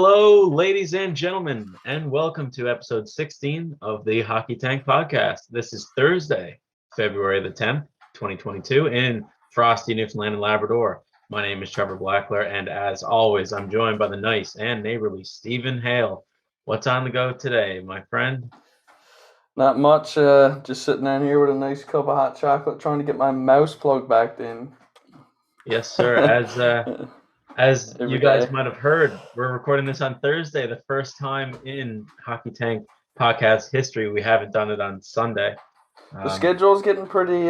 Hello, ladies and gentlemen, and welcome to episode 16 of the Hockey Tank Podcast. This is Thursday, February the 10th, 2022, in frosty Newfoundland and Labrador. My name is Trevor Blackler, and as always, I'm joined by the nice and neighborly Stephen Hale. What's on the go today, my friend? Not much, just sitting down here with a nice cup of hot chocolate, trying to get my mouse plugged back in. Yes, sir. As you guys might have heard, we're recording this on Thursday, the first time in Hockey Tank podcast history we haven't done it on Sunday. The schedule's getting pretty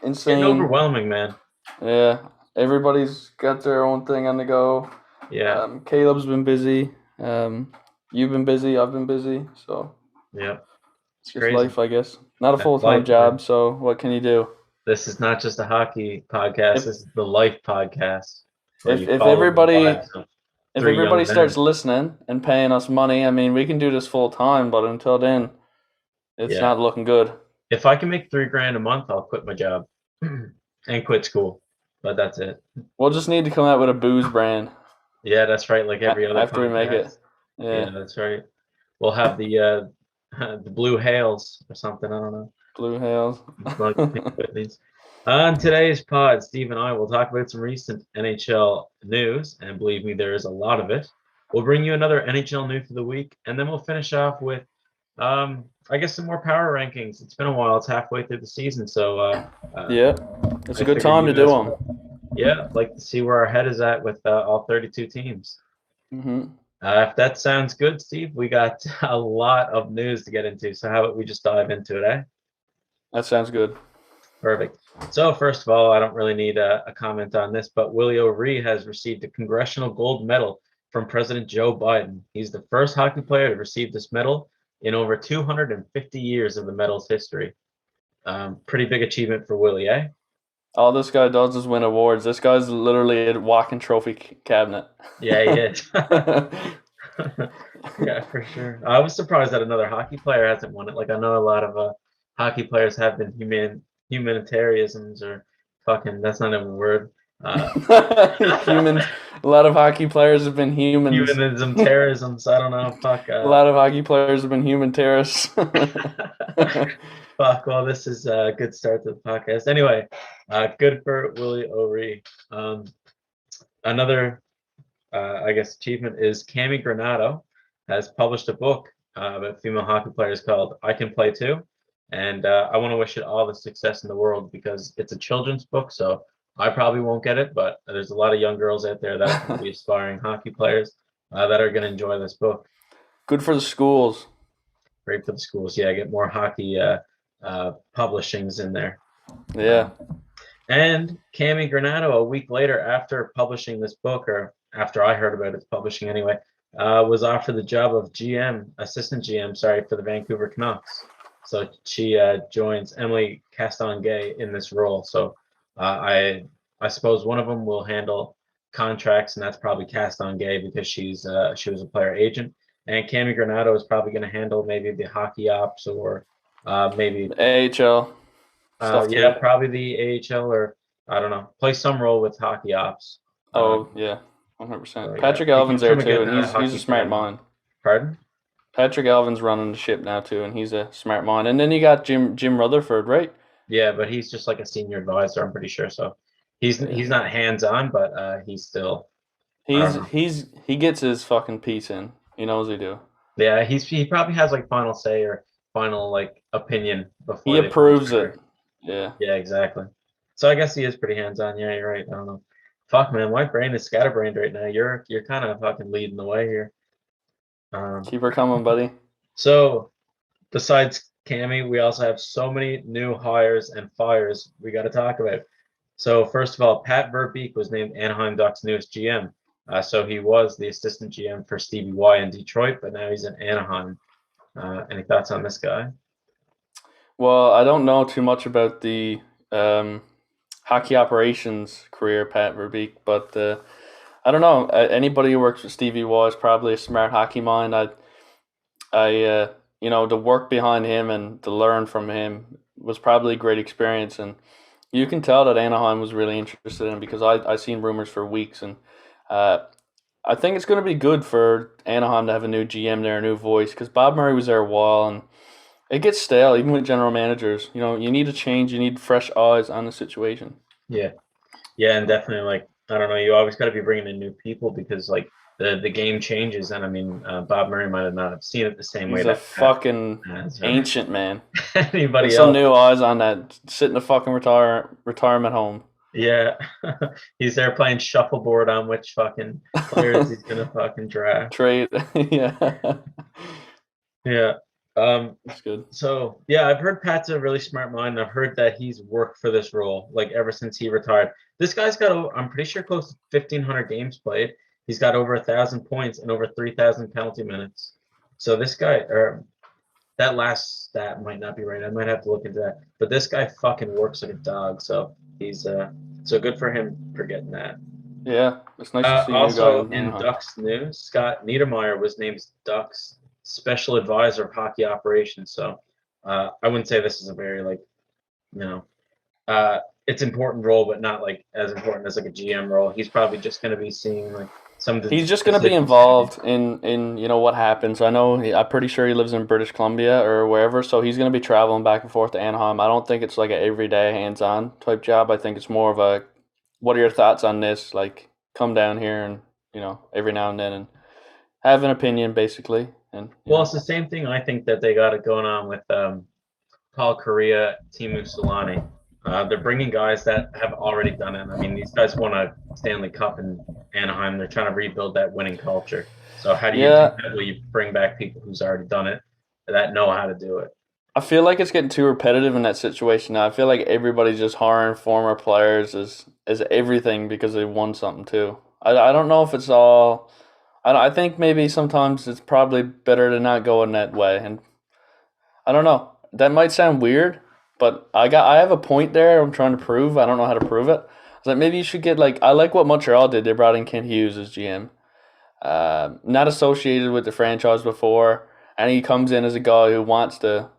insane. Getting overwhelming, man. Yeah, everybody's got their own thing on the go. Yeah. Caleb's been busy. You've been busy. I've been busy. So yeah, it's just life, I guess. Not a full-time job, man. So what can you do? This is not just a hockey podcast. This is the life podcast. If everybody starts listening and paying us money, I mean, we can do this full time. But until then, it's not looking good. If I can make $3,000 a month, I'll quit my job and quit school. But that's it. We'll just need to come out with a booze brand. Yeah, that's right. Like every other after podcast. We make it. Yeah, that's right. We'll have the Blue Hales or something. I don't know. Blue Hales. On today's pod, Steve and I will talk about some recent NHL news, and believe me, there is a lot of it. We'll bring you another NHL news for the week, and then we'll finish off with, I guess, some more power rankings. It's been a while. It's halfway through the season, so it's a good time to do them. Yeah, I'd like to see where our head is at with all 32 teams. Mm-hmm. If that sounds good, Steve, we got a lot of news to get into, so how about we just dive into it, eh? That sounds good. Perfect. So first of all, I don't really need a comment on this, but Willie O'Ree has received a Congressional Gold Medal from President Joe Biden. He's the first hockey player to receive this medal in over 250 years of the medal's history. Pretty big achievement for Willie, eh? All this guy does is win awards. This guy's literally a walking trophy cabinet. Yeah, he is. Yeah, for sure. I was surprised that another hockey player hasn't won it. Like, I know a lot of hockey players have been humanitarianisms or fucking, that's not even a word. Humans. A lot of hockey players have been humans. Humanism, terrorism. I don't know. Fuck. A lot of hockey players have been human terrorists. Fuck. Well, this is a good start to the podcast. Anyway, good for Willie O'Ree. Another, I guess, achievement is Cammy Granato has published a book about female hockey players called I Can Play Too. And I want to wish it all the success in the world because it's a children's book, so I probably won't get it, but there's a lot of young girls out there that will be aspiring hockey players that are going to enjoy this book. Good for the schools. Great for the schools. Yeah, get more hockey publishings in there. Yeah. And Cammy Granato, a week later after publishing this book, or after I heard about its publishing anyway, was offered the job of assistant GM, for the Vancouver Canucks. So she joins Emily Castonguay in this role. So I suppose one of them will handle contracts, and that's probably Castonguay because she was a player agent. And Cammy Granato is probably going to handle maybe the hockey ops or maybe AHL. Probably the AHL or I don't know, play some role with hockey ops. Yeah, 100%. Patrick Alvin's there too, and he's a smart mind. Pardon? Patrick Alvin's running the ship now too, and he's a smart mind. And then you got Jim Rutherford, right? Yeah, but he's just like a senior advisor, I'm pretty sure. So he's not hands on, but he's still. He gets his fucking piece in. He knows he do. Yeah, he probably has like final say or final like opinion before he approves it. Yeah. Yeah, exactly. So I guess he is pretty hands on. Yeah, you're right. I don't know. Fuck, man, my brain is scatterbrained right now. You're kind of fucking leading the way here. Keep her coming, buddy. So, besides Cammy, we also have so many new hires and fires we got to talk about. So, first of all, Pat Verbeek was named Anaheim Ducks' newest GM. So he was the assistant GM for Stevie Y in Detroit, but now he's in Anaheim. Any thoughts on this guy? Well, I don't know too much about the hockey operations career, Pat Verbeek, but I don't know. Anybody who works with Stevie Y is probably a smart hockey mind. The work behind him and to learn from him was probably a great experience. And you can tell that Anaheim was really interested in him because I seen rumors for weeks. And I think it's going to be good for Anaheim to have a new GM there, a new voice, because Bob Murray was there a while, and it gets stale, even with general managers. You need a change. You need fresh eyes on the situation. Yeah. Yeah, and definitely, like, I don't know, you always got to be bringing in new people because, like, the game changes. And I mean, Bob Murray might have not have seen it the same way He's a that Pat fucking has or ancient man. Get anybody some else. new eyes on that. Sit in a fucking retirement home. Yeah. He's there playing shuffleboard on which fucking players he's gonna fucking draft. Trade. Yeah. Yeah. That's good. So yeah, I've heard Pat's a really smart mind. I've heard that he's worked for this role like ever since he retired. This guy's got I'm pretty sure close to 1,500 games played. He's got over 1,000 points and over 3,000 penalty minutes. So this guy, or that last stat might not be right. I might have to look into that. But this guy fucking works like a dog. So he's so good for him for getting that. Yeah, it's nice to see a new Also guy. in Ducks news, Scott Nedermeier was named Ducks special advisor of hockey operations. So I wouldn't say this is a very like, you know, it's important role, but not like as important as like a GM role. He's probably just going to be seeing like some of the. He's just going to be involved in what happens. I know. I'm pretty sure he lives in British Columbia or wherever, so he's going to be traveling back and forth to Anaheim. I don't think it's like an everyday hands-on type job. I think it's more of a, what are your thoughts on this? Like, come down here and every now and then and have an opinion, basically. And well, it's the same thing I think that they got it going on with Paul Correa, Timu Solani. They're bringing guys that have already done it. I mean, these guys won a Stanley Cup in Anaheim. They're trying to rebuild that winning culture. So how do you do that? Well, you bring back people who's already done it that know how to do it. I feel like it's getting too repetitive in that situation now. I feel like everybody's just hiring former players as everything because they won something too. I don't know if it's all. I think maybe sometimes it's probably better to not go in that way. And I don't know. That might sound weird, but I have a point there I'm trying to prove. I don't know how to prove it. It's like maybe you should get I like what Montreal did. They brought in Kent Hughes as GM. Not associated with the franchise before, and he comes in as a guy who wants to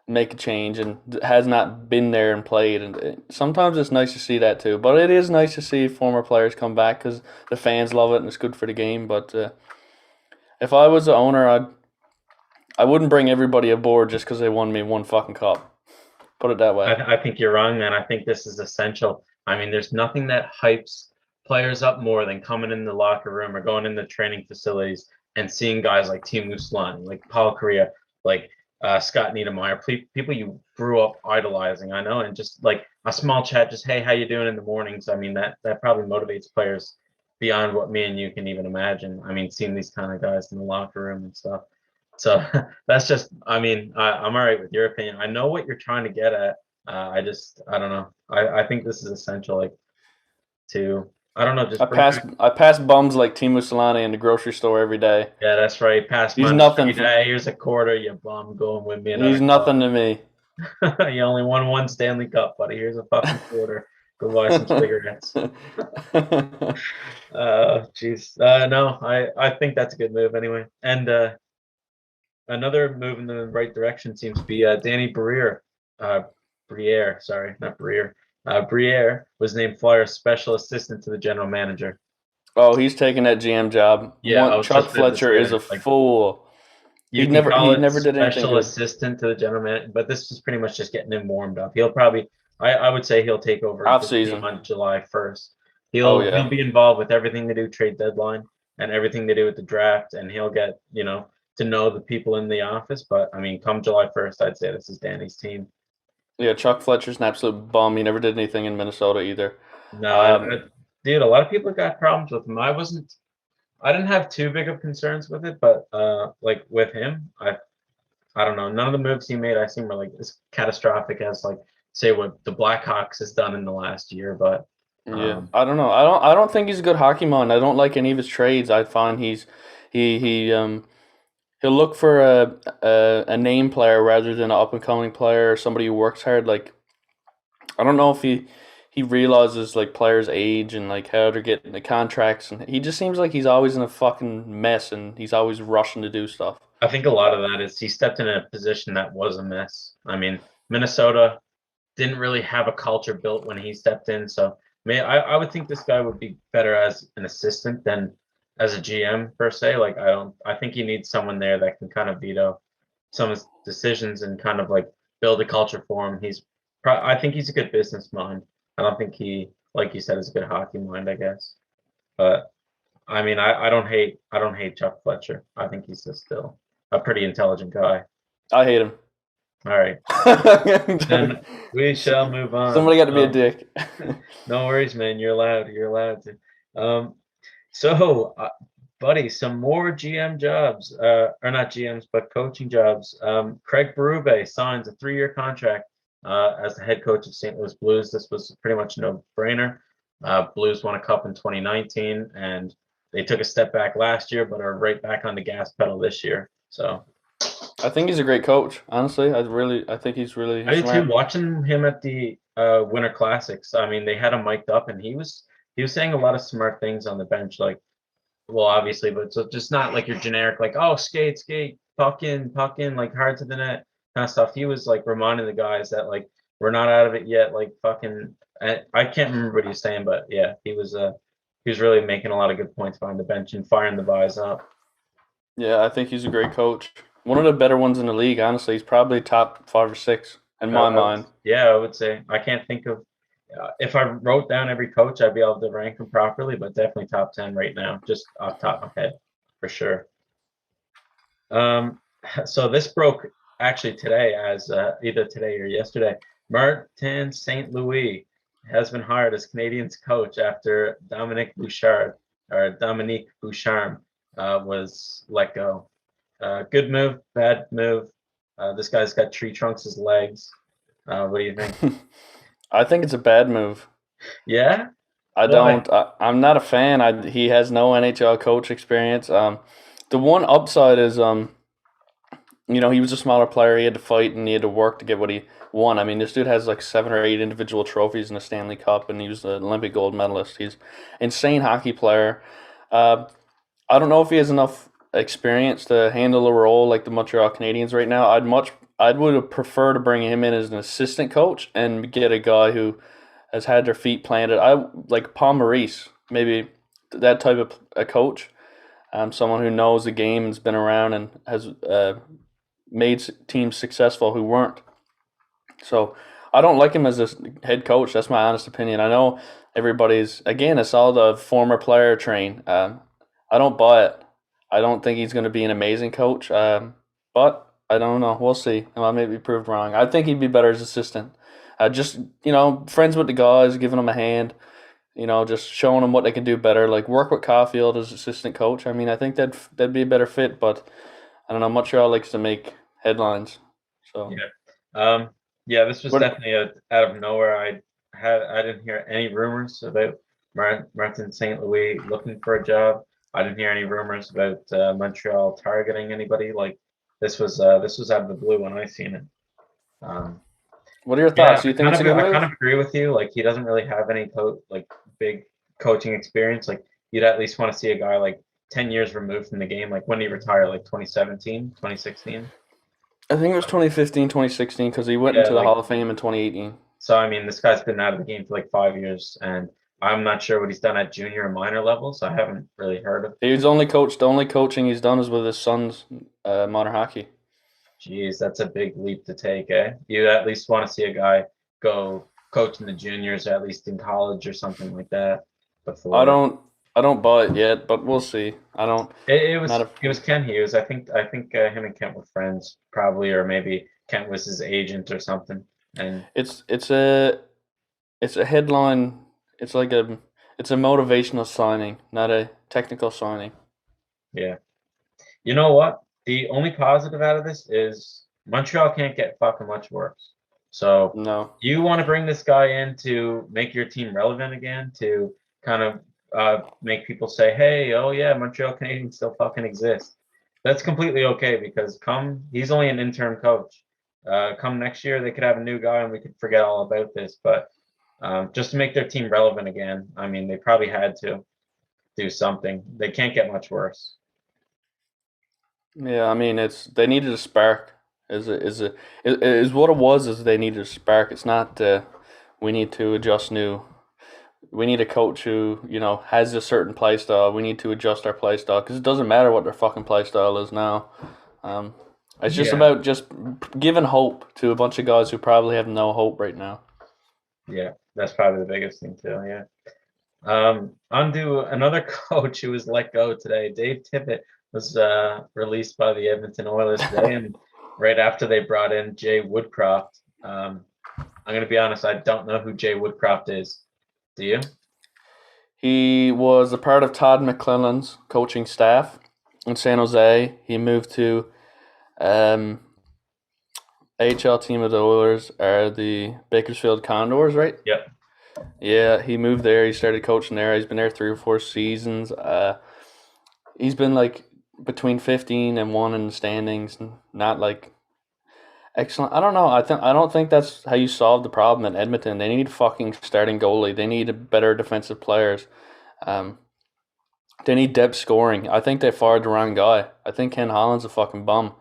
make a change and has not been there and played. And sometimes it's nice to see that too. But it is nice to see former players come back because the fans love it and it's good for the game. But if I was the owner, I wouldn't bring everybody aboard just because they won me one fucking cup. Put it that way. I think you're wrong, man. I think this is essential. I mean, there's nothing that hypes players up more than coming in the locker room or going in the training facilities and seeing guys like Timu Solani, like Paul Correa, like Scott Nedermeier, people you grew up idolizing, I know, and just like a small chat, just, hey, how you doing in the mornings? I mean, that probably motivates players beyond what me and you can even imagine. I mean, seeing these kind of guys in the locker room and stuff. So that's just, I mean, I'm all right with your opinion. I know what you're trying to get at. I don't know. I think this is essential, like, to, I don't know, just I pass bums like Timu Solani in the grocery store every day. Yeah, that's right. Pass He's money. nothing. Hey, here's a quarter, you bum. Go and win me another. He's nothing to me. You only won one Stanley Cup, buddy. Here's a fucking quarter. Go buy some cigarettes. Jeez. No, I think that's a good move anyway. And another move in the right direction seems to be Danny Briere. Briere, sorry, not Briere. Briere was named Flyers special assistant to the general manager. Oh, he's taking that GM job. Yeah, Chuck Fletcher is a fool. He never did anything. Special assistant to the general manager, but this is pretty much just getting him warmed up. He'll probably, I would say he'll take over off season on July 1st. He'll be involved with everything they do trade deadline and everything they do with the draft, and he'll get to know the people in the office. But I mean, come July 1st, I'd say this is Danny's team. Yeah, Chuck Fletcher's an absolute bum. He never did anything in Minnesota either. No, dude, a lot of people got problems with him. I didn't have too big of concerns with it, but like with him, I don't know. None of the moves he made I seem were like as catastrophic as like say what the Blackhawks has done in the last year. But yeah, I don't know. I don't think he's a good hockey mind. I don't like any of his trades. I find he'll look for a name player rather than an up and coming player or somebody who works hard. Like I don't know if he realizes like players' age and like how they're getting the contracts, and he just seems like he's always in a fucking mess and he's always rushing to do stuff. I think a lot of that is he stepped in a position that was a mess. I mean, Minnesota didn't really have a culture built when he stepped in, so I would think this guy would be better as an assistant than as a GM per se. Like I think he needs someone there that can kind of veto some of his decisions and kind of like build a culture for him. I think he's a good business mind. I don't think he, like you said, is a good hockey mind, I guess. But I mean, I don't hate Chuck Fletcher. I think he's still a pretty intelligent guy. I hate him. All right, then we shall move on. Somebody got to be a dick. No worries, man. You're allowed. You're allowed to. So, buddy, some more GM jobs, or not GMs, but coaching jobs. Craig Berube signs a 3-year contract as the head coach of St. Louis Blues. This was pretty much a no-brainer. Blues won a cup in 2019, and they took a step back last year, but are right back on the gas pedal this year. So, I think he's a great coach. Honestly, I think he's really I did smart. too. Watching him at the Winter Classics, I mean, they had him mic'd up, and he was saying a lot of smart things on the bench, like, well, obviously, but so just not like your generic, like, oh, skate, puck in, like hard to the net kind of stuff. He was like reminding the guys that like we're not out of it yet. Like fucking, I can't remember what he was saying, but yeah, he was really making a lot of good points behind the bench and firing the guys up. Yeah, I think he's a great coach. One of the better ones in the league, honestly. He's probably top 5 or 6 in my mind. Yeah, I would say. I can't think of if I wrote down every coach, I'd be able to rank them properly, but definitely top 10 right now, just off top of my head, for sure. So this broke actually today, as either today or yesterday. Martin St. Louis has been hired as Canadiens coach after Dominique Bouchard was let go. Good move, bad move. This guy's got tree trunks as legs. What do you think? I think it's a bad move. Yeah? I'm not a fan. He has no NHL coach experience. The one upside is, he was a smaller player. He had to fight and he had to work to get what he won. I mean, this dude has like 7 or 8 individual trophies in the Stanley Cup, and he was an Olympic gold medalist. He's an insane hockey player. I don't know if he has enough experience to handle a role like the Montreal Canadiens right now. I would have preferred to bring him in as an assistant coach and get a guy who has had their feet planted. I like Paul Maurice, maybe that type of a coach, someone who knows the game and's been around and has made teams successful who weren't. So I don't like him as a head coach. That's my honest opinion. I know everybody's, again, it's all the former player train. I don't buy it. I don't think he's going to be an amazing coach, but I don't know. We'll see. I may be proved wrong. I think he'd be better as assistant. Just, friends with the guys, giving them a hand, just showing them what they can do better. Like work with Caulfield as assistant coach. I mean, I think that'd be a better fit, but I don't know. Montreal likes to make headlines. So yeah. This was definitely out of nowhere. I didn't hear any rumors about Martin St. Louis looking for a job. I didn't hear any rumors about Montreal targeting anybody. Like this was out of the blue when I seen it. What are your thoughts? Do you think it's a good move? I kind of agree with you. Like he doesn't really have any big coaching experience. Like you'd at least want to see a guy like 10 years removed from the game. Like when did he retire? Like 2017, 2016? I think it was 2015, 2016 because he went into the Hall of Fame in 2018. So I mean, this guy's been out of the game for like 5 years, and I'm not sure what he's done at junior and minor level, so I haven't really heard of. He's only coached. The only coaching he's done is with his son's minor hockey. Jeez, that's a big leap to take, eh? You at least want to see a guy go coach in the juniors, or at least in college or something like that. Before I don't buy it yet, but we'll see. I don't. It was Ken Hughes. I think him and Kent were friends, probably, or maybe Kent was his agent or something. And it's a headline. It's a motivational signing, not a technical signing. Yeah. You know what? The only positive out of this is Montreal can't get fucking much worse. So no, you want to bring this guy in to make your team relevant again, to kind of make people say, hey, oh yeah, Montreal Canadiens still fucking exist. That's completely okay because he's only an interim coach. Come next year, they could have a new guy and we could forget all about this. But just to make their team relevant again, I mean, they probably had to do something. They can't get much worse. Yeah, I mean, they needed a spark. Is what it was. Is they needed a spark. It's not we need to adjust new we need a coach who, has a certain play style. We need to adjust our play style because it doesn't matter what their fucking play style is now. It's just Yeah. about just giving hope to a bunch of guys who probably have no hope right now. Yeah, that's probably the biggest thing too. Yeah. On to another coach who was let go today. Dave Tippett was released by the Edmonton Oilers today, and right after they brought in Jay Woodcroft. I'm gonna be honest, I don't know who Jay Woodcroft is. Do you? He was a part of Todd McClellan's coaching staff in San Jose. He moved to AHL team of the Oilers are the Bakersfield Condors, right? Yep. Yeah, he moved there. He started coaching there. He's been there 3 or 4 seasons. He's been like between 15 and 1 in the standings, not like excellent. I don't know. I don't think that's how you solve the problem in Edmonton. They need a fucking starting goalie. They need better defensive players. They need depth scoring. I think they fired the wrong guy. I think Ken Holland's a fucking bum.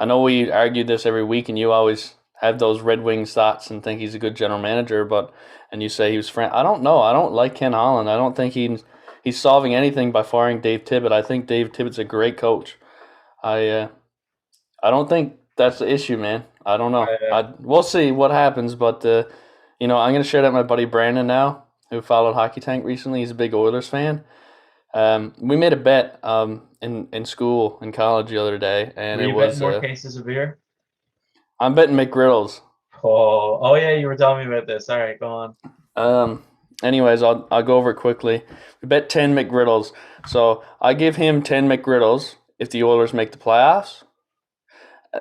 I know we argued this every week, and you always have those Red Wings thoughts and think he's a good general manager, and you say he was I don't know. I don't like Ken Holland. I don't think he's solving anything by firing Dave Tippett. I think Dave Tippett's a great coach. I don't think that's the issue, man. I don't know. We'll see what happens, but I'm gonna shout out my buddy Brandon now, who followed Hockey Tank recently. He's a big Oilers fan. We made a bet in school in college the other day, and Were it you was betting more cases of beer? I'm betting McGriddles. Oh yeah, you were telling me about this. All right, go on. Anyways, I'll go over it quickly. We bet 10 McGriddles. So I give him 10 McGriddles if the Oilers make the playoffs,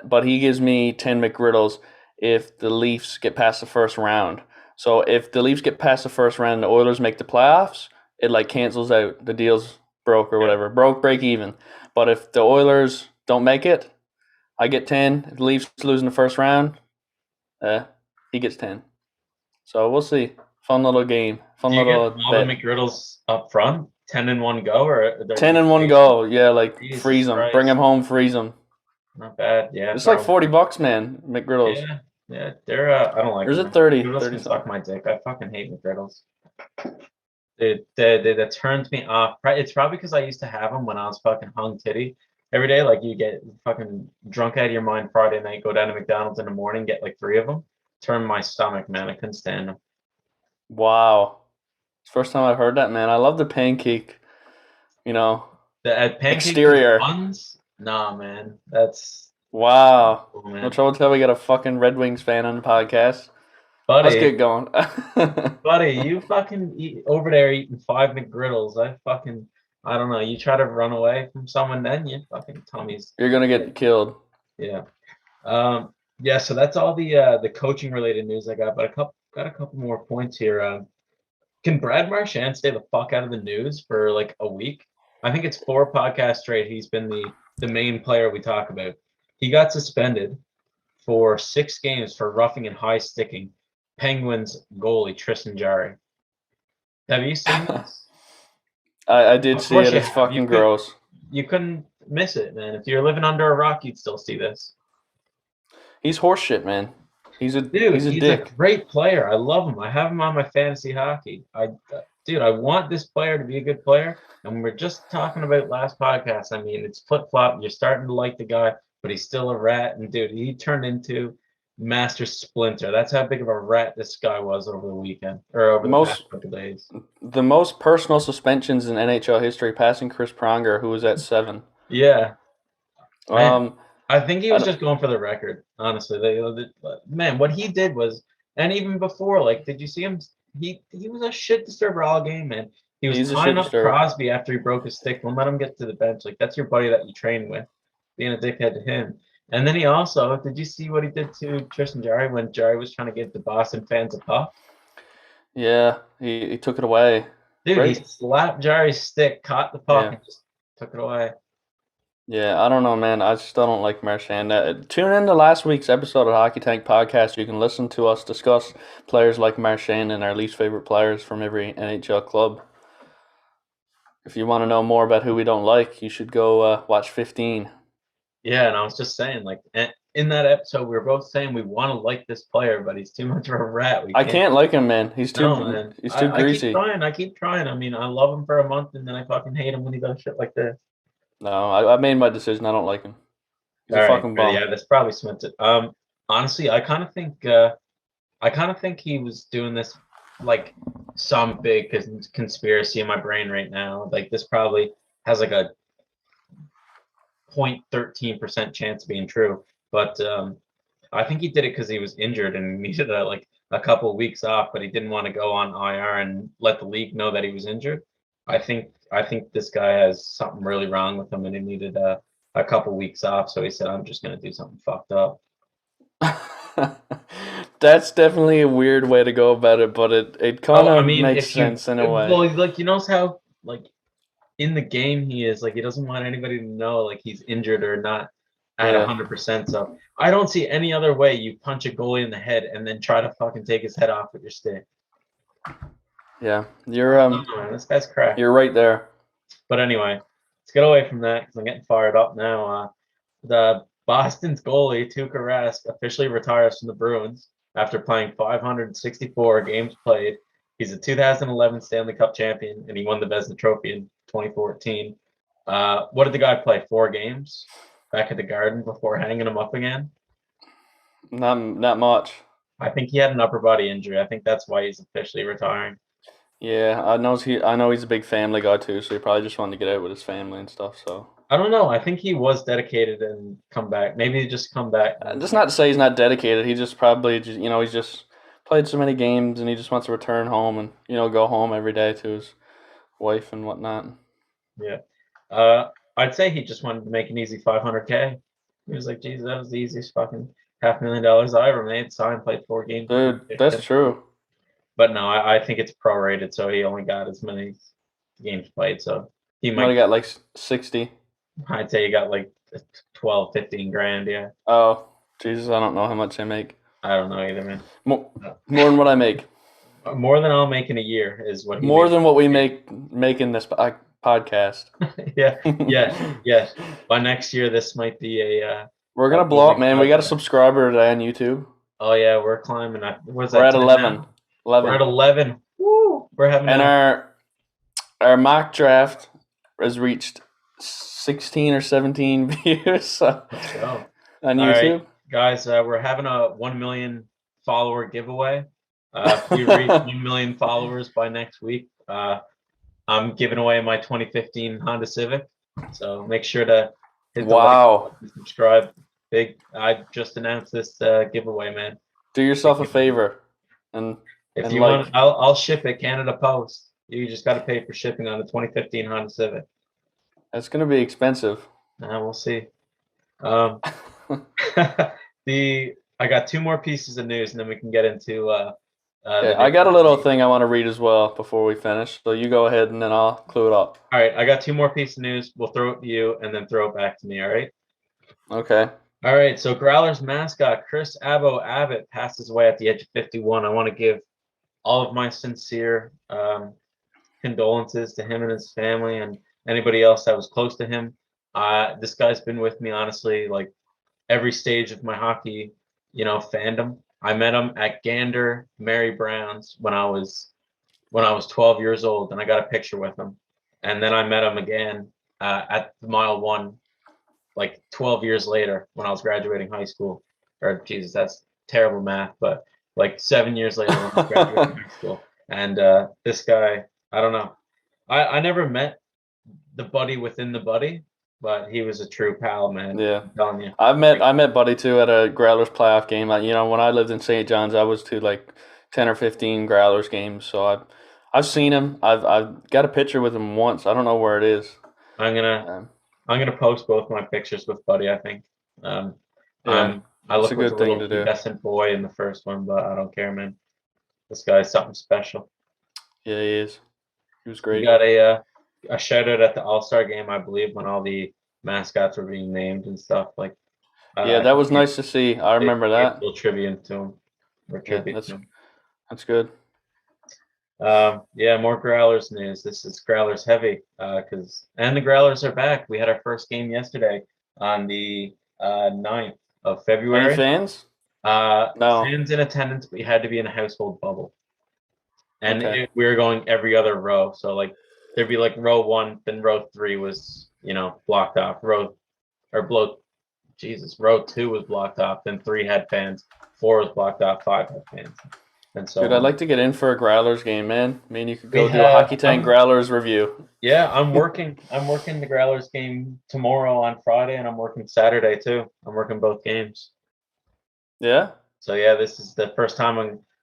but he gives me 10 McGriddles if the Leafs get past the first round. So if the Leafs get past the first round and the Oilers make the playoffs, it like cancels out. The deal's broke or whatever. Break even. But if the Oilers don't make it, I get 10. If the Leafs lose in the first round, he gets 10. So we'll see. Fun little game. Fun Do you little get all bet. the McGriddles up front? 10 in one go, or 10 in one go. Yeah, like Jesus freeze them. Christ. Bring them home, freeze them. Not bad. Yeah. It's like $40, man. McGriddles. Yeah. They're I don't like Or is them. it 30? McGriddles 30 can something. suck my dick. I fucking hate McGriddles. That turns me off. It's probably because I used to have them when I was fucking hung titty every day. Like you get fucking drunk out of your mind Friday night, go down to McDonald's in the morning, get like 3 of them. Turn my stomach, man. I couldn't stand them. Wow. It's the first time I've heard that, man. I love the pancake, The pancake exterior. buns? Nah, man. That's Wow. cool, man. No trouble till we got a fucking Red Wings fan on the podcast. Buddy, Let's get going. buddy, you fucking eat over there eating 5 McGriddles. I don't know. You try to run away from someone, then you fucking tummy's. You're gonna get killed. Yeah. Yeah. So that's all the coaching related news I got. But got a couple more points here. Can Brad Marchand stay the fuck out of the news for like a week? I think it's 4 podcasts straight. He's been the main player we talk about. He got suspended for 6 games for roughing and high sticking Penguins goalie Tristan Jarry. Have you seen this? I did Of see course it. you It's have. fucking gross. You couldn't miss it, man. If you're living under a rock, you'd still see this. He's horseshit, man. He's a Dude, he's a he's dick. a great player. I love him. I have him on my fantasy hockey. I want this player to be a good player. And we were just talking about last podcast. I mean, it's flip-flop. You're starting to like the guy, but he's still a rat. And dude, he turned into Master Splinter. That's how big of a rat this guy was over the weekend or over the past couple days. The most personal suspensions in NHL history, passing Chris Pronger, who was at 7. Yeah. Man, I think he was I don't- just going for the record, honestly. Man, what he did was, and even before, like, did you see him? He was a shit disturber all game, man. He was He's a tying shit up disturber. Crosby after he broke his stick. Won't let him get to the bench. Like, that's your buddy that you train with, being a dickhead to him. And then he also, did you see what he did to Tristan Jarry when Jarry was trying to give the Boston fans a puff? Yeah, he took it away. Dude, Right. he slapped Jarry's stick, caught the puck, Yeah. and just took it away. Yeah, I don't know, man. I still don't like Marchand. Tune in to last week's episode of Hockey Tank Podcast. You can listen to us discuss players like Marchand and our least favorite players from every NHL club. If you want to know more about who we don't like, you should go watch 15. Yeah, and I was just saying, like, in that episode, we were both saying we want to like this player, but he's too much of a rat. I can't like him, man. He's too man. he's too greasy. I keep trying. I mean, I love him for a month, and then I fucking hate him when he does shit like this. No, I made my decision. I don't like him. He's a fucking bum. Yeah, this probably cements it. Honestly, I kind of think he was doing this like some big conspiracy in my brain right now. Like this probably has like a 0.13% chance of being true, but I think he did it because he was injured and needed a couple of weeks off, but he didn't want to go on IR and let the league know that he was injured. I think this guy has something really wrong with him, and he needed a couple of weeks off. So he said, "I'm just gonna do something fucked up." That's definitely a weird way to go about it, but it kind of makes sense in a way. Well, like, you know how like in the game he is like he doesn't want anybody to know like he's injured or not at 100%. So I don't see any other way you punch a goalie in the head and then try to fucking take his head off with your stick. Yeah, you're this guy's crap. You're right there. But anyway, let's get away from that because I'm getting fired up now. The Boston's goalie Tuukka Rask officially retires from the Bruins after playing 564 games played. He's a 2011 Stanley Cup champion, and he won the Vezina Trophy in 2014. What did the guy play? 4 games back at the Garden before hanging him up again? Not much. I think he had an upper body injury. I think that's why he's officially retiring. Yeah, I know he's a big family guy too, so he probably just wanted to get out with his family and stuff. So I don't know. I think he was dedicated and come back. Maybe he just come back. Just not to say he's not dedicated. He just probably he's just played so many games and he just wants to return home and go home every day to his wife and whatnot. Yeah. I'd say he just wanted to make an easy $500K. He was like, "Jesus, that was the easiest fucking $500,000 I ever made." So I played 4 games. Dude, that's true. But no, I think it's prorated, so he only got as many games played. So he might have got like 60. I'd say he got like 12, 15 grand. Yeah. Oh, Jesus, I don't know how much I make. I don't know either, man. More than what I make. More than I'll make in a year is what. More than what we make in this podcast. Yeah. By next year, this might be a. We're gonna blow up, man. We got a subscriber today on YouTube. Oh yeah, we're climbing. We're at 11. 11. We're at 11. Woo! We're having. And our mock draft has reached 16 or 17 views. So let's go on YouTube, right, guys. We're having a 1 million follower giveaway. If we reach 1 million followers by next week, I'm giving away my 2015 Honda Civic. So make sure to hit the like and subscribe. I just announced this giveaway, man. Do yourself a favor, and if you want, I'll ship it Canada Post. You just got to pay for shipping on the 2015 Honda Civic. That's gonna be expensive. We'll see. I got 2 more pieces of news, and then we can get into. I got a little thing I want to read as well before we finish. So you go ahead, and then I'll clue it up. All right, I got 2 more pieces of news. We'll throw it to you, and then throw it back to me. All right. Okay. All right. So Growlers mascot Chris Abbott passes away at the age of 51. I want to give all of my sincere condolences to him and his family and anybody else that was close to him. This guy's been with me, honestly, like every stage of my hockey, fandom. I met him at Gander Mary Brown's when I was 12 years old, and I got a picture with him. And then I met him again at the Mile 1, like 12 years later when I was graduating high school. Or Jesus, that's terrible math, but like 7 years later when I was graduating high school. And this guy, I don't know. I never met the buddy within the buddy, but he was a true pal, man. Yeah, I'm telling you. I met Buddy too at a Growlers playoff game. When I lived in St. John's, I was to like 10 or 15 Growlers games. So I've seen him. I've got a picture with him once. I don't know where it is. I'm gonna post both my pictures with Buddy. I think. I look like a little pubescent boy in the first one, but I don't care, man. This guy's something special. Yeah, he is. He was great. We got a shout out at the All-Star game, I believe, when all the mascots were being named and stuff. Like, yeah, that was nice to see. I remember that. A little tribute to him. That's good. More Growlers news. This is Growlers heavy and the Growlers are back. We had our first game yesterday on the 9th of February. Any fans? No. Fans in attendance, but you had to be in a household bubble. And Okay. we were going every other row. So like there'd be like row 1, then row 3 was, blocked off. Row 2 was blocked off, then 3 had fans, 4 was blocked off, 5 had fans. And so Dude, I'd like to get in for a Growlers game, man. I mean, you could go do a have- Hockey Tank Growlers review. Yeah, I'm working the Growlers game tomorrow on Friday, and I'm working Saturday too. I'm working both games. Yeah? So yeah, this is the first time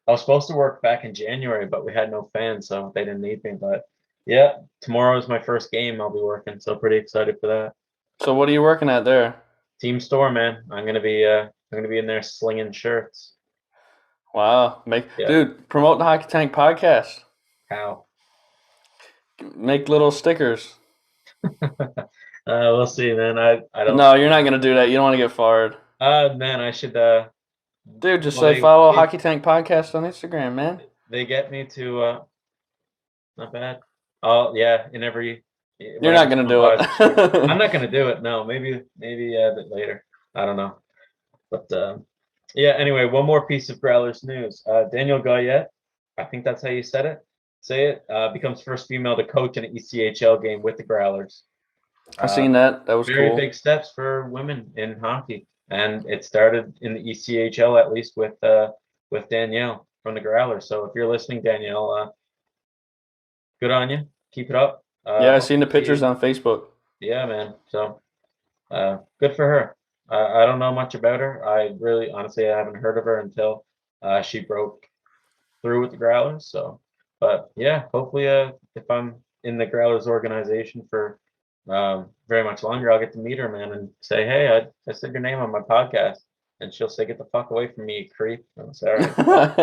I was supposed to work back in January, but we had no fans, so they didn't need me. But yeah, tomorrow is my first game I'll be working, so pretty excited for that. So what are you working at there? Team store, man. I'm gonna be in there slinging shirts. Wow. Dude, promote the Hockey Tank podcast. How? Make little stickers. We'll see, man. I don't. No, you're not gonna do that. You don't want to get fired. Man, I should. Dude, just say follow Hockey Tank podcast on Instagram, man. They get me to. Not bad. Oh yeah, in every. You're not gonna do it. I'm not gonna do it. No, maybe a bit later. I don't know, but yeah. Anyway, one more piece of Growlers news. Daniel Goyette, I think that's how you said it. Say it. Becomes first female to coach an ECHL game with the Growlers. I seen that. That was very cool. Big steps for women in hockey, and it started in the ECHL at least with Danielle from the Growlers. So if you're listening, Danielle, good on you. Keep it up. Yeah, I seen the pictures on Facebook. Yeah, man. So good for her. I don't know much about her. Honestly, I haven't heard of her until she broke through with the Growlers. So, but yeah, hopefully, if I'm in the Growlers organization for very much longer, I'll get to meet her, man, and say, hey, I said your name on my podcast, and she'll say, get the fuck away from me, you creep. And I'll say, all right.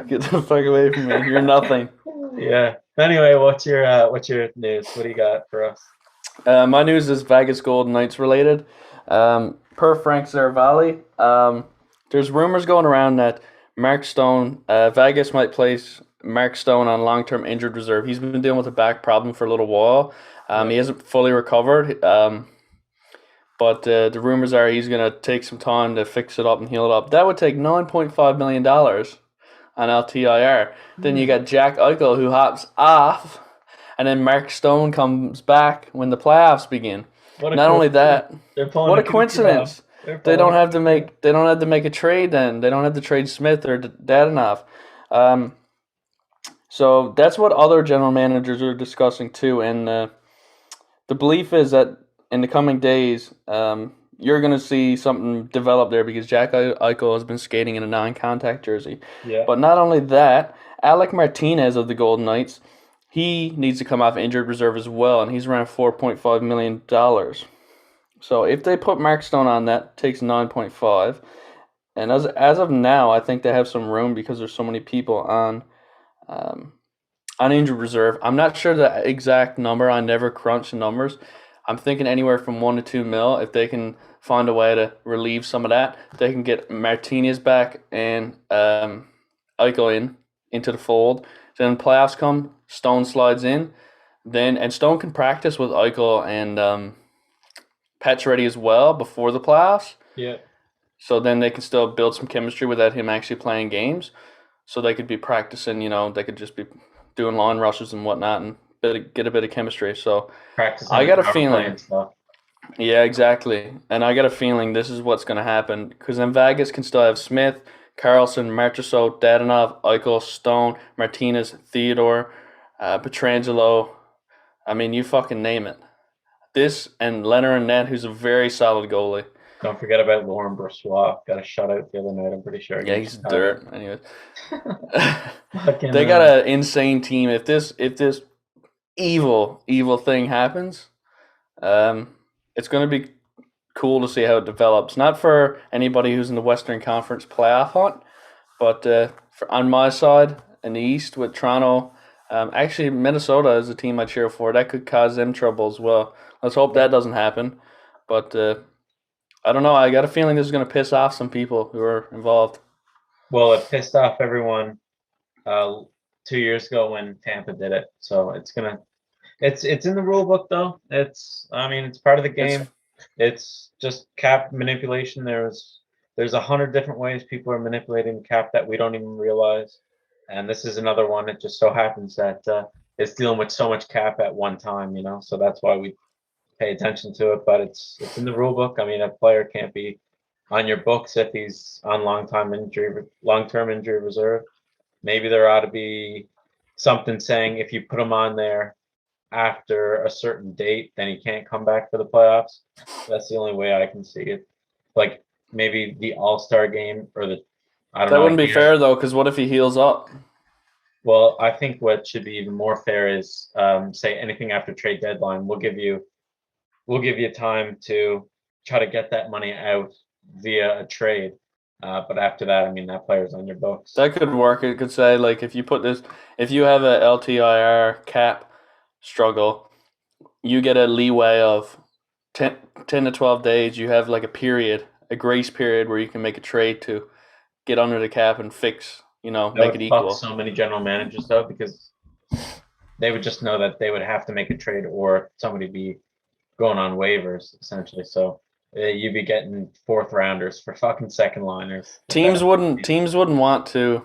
Get the fuck away from me. You're nothing. Yeah. Anyway, what's your news? What do you got for us? My news is Vegas Golden Knights related. Per Frank Zaravalli, there's rumors going around that Mark Stone, Vegas might place Mark Stone on long-term injured reserve. He's been dealing with a back problem for a little while. He hasn't fully recovered. But the rumors are he's going to take some time to fix it up and heal it up. That would take $9.5 million on LTIR. Then you got Jack Eichel who hops off, and then Mark Stone comes back when the playoffs begin. Not only that, what a coincidence! They don't have to make a trade. Then they don't have to trade Smith or Dadonov. So that's what other general managers are discussing too. And the belief is that in the coming days, you're going to see something develop there because Jack Eichel has been skating in a non-contact jersey. Yeah. But not only that, Alec Martinez of the Golden Knights, he needs to come off injured reserve as well, and he's around $4.5 million. So if they put Mark Stone on, that takes 9.5. And as of now, I think they have some room because there's so many people on injured reserve. I'm not sure the exact number. I never crunch the numbers. I'm thinking anywhere from 1 to 2 mil. If they can find a way to relieve some of that, they can get Martinez back and Eichel into the fold. Then playoffs come, Stone slides in, and Stone can practice with Eichel and Pacioretty as well before the playoffs. Yeah. So then they can still build some chemistry without him actually playing games. So they could be practicing, they could just be doing line rushes and whatnot and get a bit of chemistry. So practicing. I got a feeling. Yeah, exactly. And I got a feeling this is what's going to happen because then Vegas can still have Smith, Carlson, Marchessault, Dadonov, Eichel, Stone, Martinez, Theodore, Petrangelo. I mean, you fucking name it. This and Leonard Annette, who's a very solid goalie. Don't forget about Lauren Brossois. Got a shutout the other night, I'm pretty sure. Yeah, he's dirt. Anyways. They got an insane team. If this evil thing happens, it's going to be cool to see how it develops. Not for anybody who's in the Western Conference playoff hunt, but on my side in the East with Toronto, actually Minnesota is a team I cheer for. That could cause them trouble as well. Let's hope that doesn't happen. But I don't know. I got a feeling this is going to piss off some people who are involved. Well, it pissed off everyone 2 years ago when Tampa did it. So it's in the rule book though. It's part of the game. It's just cap manipulation. There's 100 different ways people are manipulating cap that we don't even realize, and this is another one. It just so happens that it's dealing with so much cap at one time, So that's why we pay attention to it. But it's in the rule book. I mean, a player can't be on your books if he's on long-term injury reserve. Maybe there ought to be something saying if you put him on there after a certain date, then he can't come back for the playoffs. That's the only way I can see it. Like maybe the All-Star game or I don't That know. wouldn't be fair though, because what if he heals up? Well, I think what should be even more fair is say anything after trade deadline. We'll give you time to try to get that money out via a trade. But after that, I mean, that player's on your books. That could work. It could say like if you have a LTIR cap struggle, you get a leeway of 10 to 12 days. You have like a grace period where you can make a trade to get under the cap and fix, That make would it fuck equal. so many general managers though, because they would just know that they would have to make a trade or somebody be going on waivers essentially. So you'd be getting fourth rounders for fucking second liners. Teams wouldn't want to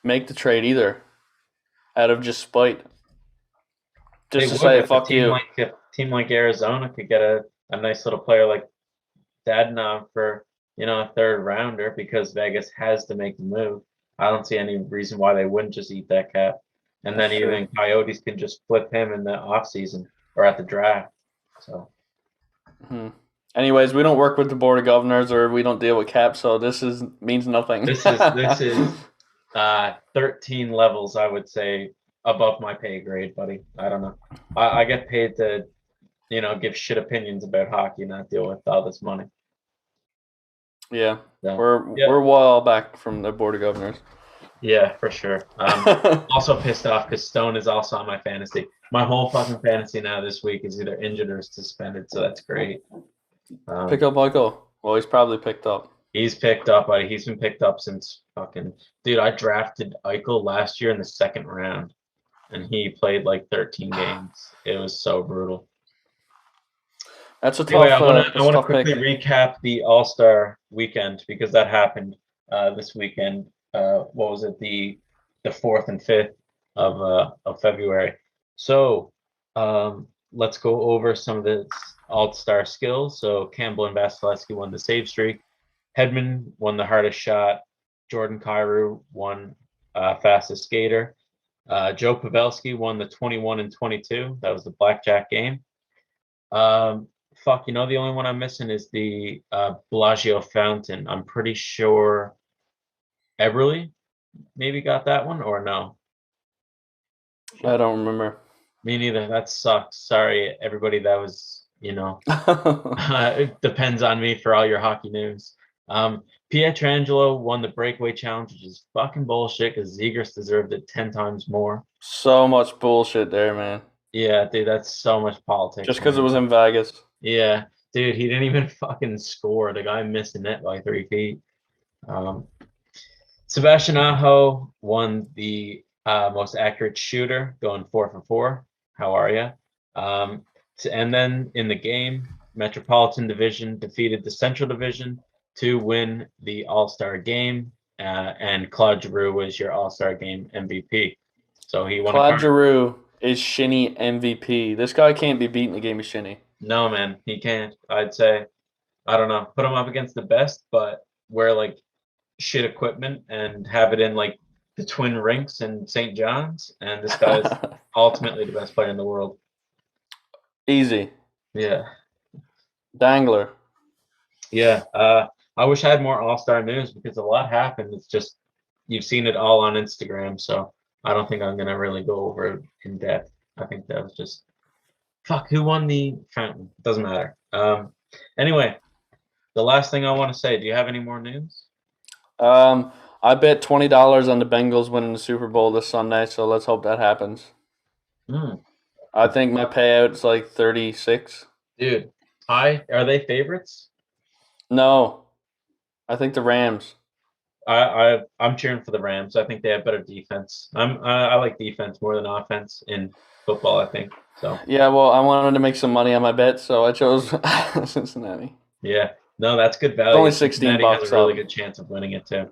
make the trade either, out of just spite. Just to say fuck you. A team like Arizona could get a nice little player like Dadonov for a third rounder because Vegas has to make the move. I don't see any reason why they wouldn't just eat that cap. And then That's true. even Coyotes can just flip him in the offseason or at the draft. So Anyways, we don't work with the board of governors or we don't deal with cap, so means nothing. this is 13 levels, I would say, above my pay grade, buddy. I don't know. I get paid to give shit opinions about hockey, not deal with all this money. Yeah, So, we're well back from the board of governors. Yeah, for sure. Also pissed off because Stone is also on my fantasy. My whole fucking fantasy now this week is either injured or suspended, so that's great. Pick up Echl. Well, he's probably picked up. He's picked up, buddy. He's been picked up since fucking dude. I drafted Echl last year in the second round, and he played like 13 games. It was so brutal. That's a tough. Anyway, I want to quickly pick. recap the All-Star weekend because that happened this weekend. What was it? The 4th and 5th of February. So let's go over some of the All-Star skills. So Campbell and Vasilevsky won the save streak. Hedman won the hardest shot. Jordan Kyrou won fastest skater. Joe Pavelski won the 21 and 22. That was the blackjack game. The only one I'm missing is the Bellagio fountain. I'm pretty sure Eberle maybe got that one or no. I don't remember. Me neither. That sucks. Sorry, everybody. That was, it depends on me for all your hockey news. Pietrangelo won the breakaway challenge, which is fucking bullshit because Zegras deserved it 10 times more. So much bullshit there, man. Yeah, dude, that's so much politics. Just because it was in Vegas. Yeah, dude, he didn't even fucking score. The guy missed the net by 3 feet. Sebastian Aho won the most accurate shooter, going 4 for 4. How are you? And then in the game, Metropolitan Division defeated the Central Division to win the All-Star game, and Claude Giroux was your All-Star game MVP. So he won. Claude Giroux is Shinny MVP. This guy can't be beaten in a game of Shinny. No, man, he can't. I'd say, I don't know, put him up against the best, but wear like shit equipment and have it in like the Twin Rinks in St. John's, and this guy's ultimately the best player in the world. Easy. Yeah. Dangler. Yeah. I wish I had more All-Star news because a lot happened. It's just you've seen it all on Instagram, so I don't think I'm gonna really go over it in depth. I think that was just who won the fountain? Doesn't matter. Anyway, the last thing I want to say, do you have any more news? I bet $20 on the Bengals winning the Super Bowl this Sunday, so let's hope that happens. I think my payout's like 36. Dude, are they favorites? No, I think the Rams. I'm cheering for the Rams. I think they have better defense. I like defense more than offense in football, I think. So Yeah, well, I wanted to make some money on my bet, so I chose Cincinnati. yeah, no, that's good value. only 16 Cincinnati has a bucks really up. good chance of winning it too.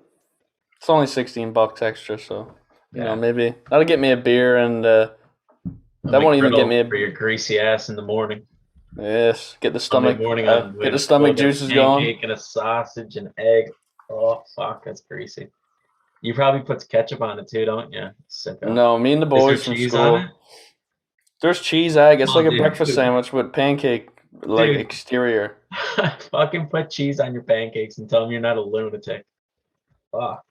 It's only $16 extra, so Yeah, maybe that'll get me a beer, and a that won't even get me McGriddle for your greasy ass in the morning. get the Sunday stomach morning on get the with a stomach fucking juices going. pancake and a sausage and egg. Oh fuck, that's greasy. You probably put ketchup on it too, don't you? Sicko. No, me and the Is there boys from cheese on it? school. There's cheese egg. It's Oh, like a breakfast dude, sandwich with pancake like dude, exterior. fucking put cheese on your pancakes and tell them you're not a lunatic. Fuck.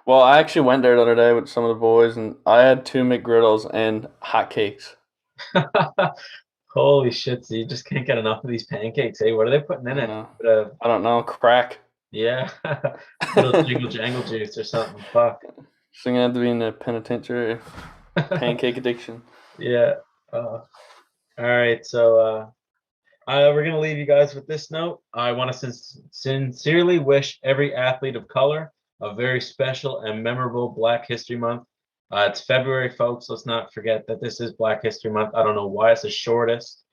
Well, I actually went there the other day with some of the boys, and I had 2 McGriddles and hotcakes. Holy shit! So you just can't get enough of these pancakes. Hey, what are they putting in it? I don't know, crack. Yeah, little jingle jangle juice or something. Fuck. So I'm gonna have to be in the penitentiary. Pancake addiction. Yeah. All right. So we're gonna leave you guys with this note. I want to sincerely wish every athlete of color a very special and memorable Black History Month. It's February, folks. Let's not forget that this is Black History Month. I don't know why it's the shortest.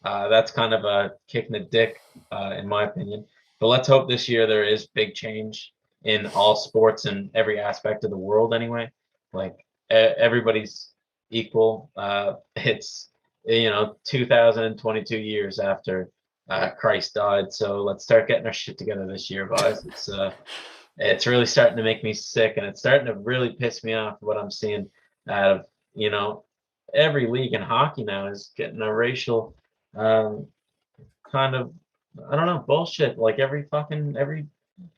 That's kind of a kick in the dick, in my opinion. But let's hope this year there is big change in all sports and every aspect of the world. Anyway, like everybody's equal. It's 2022 years after Christ died. So let's start getting our shit together this year, guys. It's really starting to make me sick, and it's starting to really piss me off what I'm seeing out of every league in hockey now is getting a racial kind of, I don't know, bullshit like every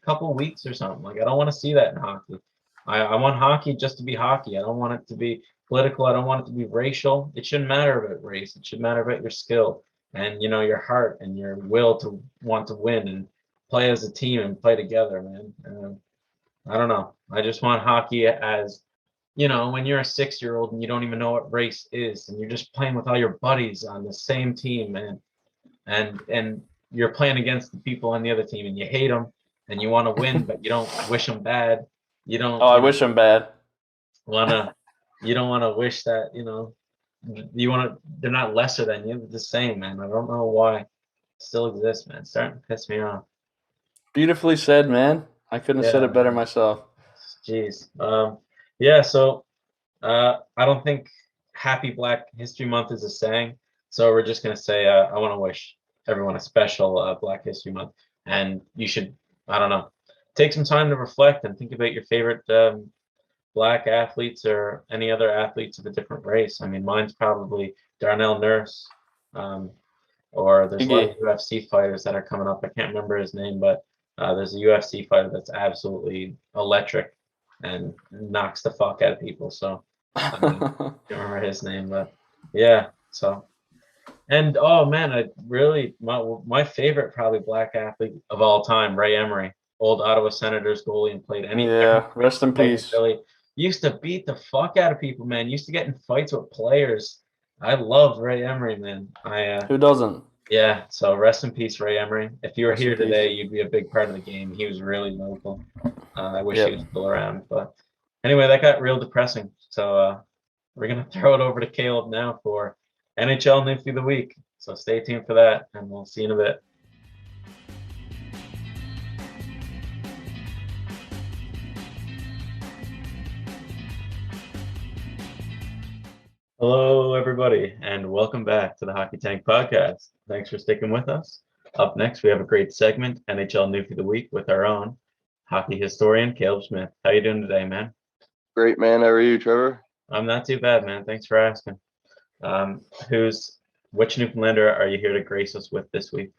couple weeks or something. Like I don't want to see that in hockey. I want hockey just to be hockey. I don't want it to be political. I don't want it to be racial. It shouldn't matter about race. It should matter about your skill and your heart and your will to want to win and play as a team and play together, man. I don't know. I just want hockey as when you're a 6-year-old and you don't even know what race is and you're just playing with all your buddies on the same team, man, and you're playing against the people on the other team and you hate them and you want to win, but you don't wish them bad. You don't. I wish them bad. You don't want to wish that. You want to. They're not lesser than you. They're the same, man. I don't know why it still exists, man. It's starting to piss me off. Beautifully said, man. I couldn't have said it better myself. Jeez. Yeah. So, I don't think Happy Black History Month is a saying. So we're just gonna say I want to wish everyone a special Black History Month, and you should, I don't know, take some time to reflect and think about your favorite Black athletes or any other athletes of a different race. I mean, mine's probably Darnell Nurse, or there's a lot of UFC fighters that are coming up. I can't remember his name, but there's a UFC fighter that's absolutely electric and knocks the fuck out of people. So I can't remember his name, but yeah. So. And oh man, my favorite probably Black athlete of all time, Ray Emery, old Ottawa Senators goalie, and played rest in peace. Philly. Used to beat the fuck out of people, man. Used to get in fights with players. I love Ray Emery, man. Who doesn't? Yeah, so rest in peace, Ray Emery. If you were here today, you'd be a big part of the game. He was really local. I wish he was still around. But anyway, that got real depressing. So we're gonna throw it over to Caleb now for NHL Newfie of the Week. So stay tuned for that, and we'll see you in a bit. Hello, everybody, and welcome back to the Hockey Tank Podcast. Thanks for sticking with us. Up next, we have a great segment, NHL Newfie of the Week, with our own hockey historian, Caleb Smith. How you doing today, man? Great, man. How are you, Trevor? I'm not too bad, man. Thanks for asking. Which Newfoundlander are you here to grace us with this week?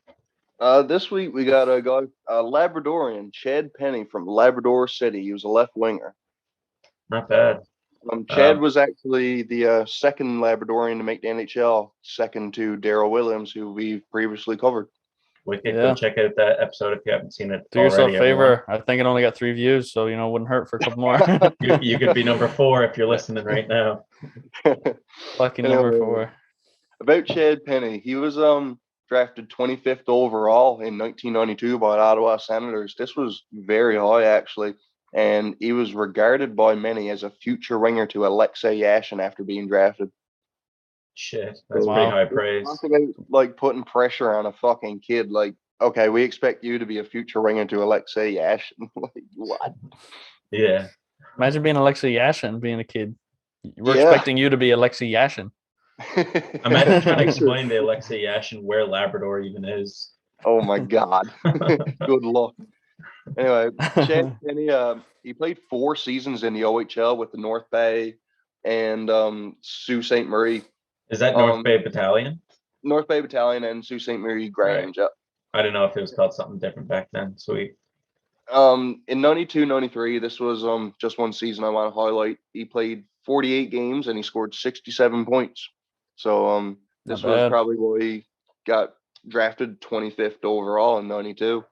This week we got a guy, a Labradorian, Chad Penny from Labrador City. He was a left winger. Not bad. Chad was actually the second Labradorian to make the NHL, second to Daryl Williams, who we've previously covered. Wicked. Go check out that episode if you haven't seen it. Do yourself a favor. I think it only got 3 views, so it wouldn't hurt for a couple more. you could be number 4 if you're listening right now. Fucking number 4. About Chad Penny, he was drafted 25th overall in 1992 by the Ottawa Senators. This was very high, actually, and he was regarded by many as a future winger to Alexei Yashin after being drafted. Shit, that's Wow. pretty high praise. Talk about like putting pressure on a fucking kid. Like, okay, we expect you to be a future winger to Alexei Yashin. Like, what? Yeah. Imagine being Alexei Yashin, being a kid. We're Yeah. expecting you to be Alexei Yashin. Imagine trying to explain to Alexei Yashin where Labrador even is. Oh my god. Good luck. Anyway, Chad Penny, he played 4 seasons in the OHL with the North Bay and Sault Ste. Marie. Is that North Bay Battalion? North Bay Battalion and Sault Ste. Marie Grange. Right. I didn't know if it was called something different back then. Sweet. In 92-93, this was just one season I want to highlight. He played 48 games and he scored 67 points. So this was probably why he got drafted 25th overall in 92.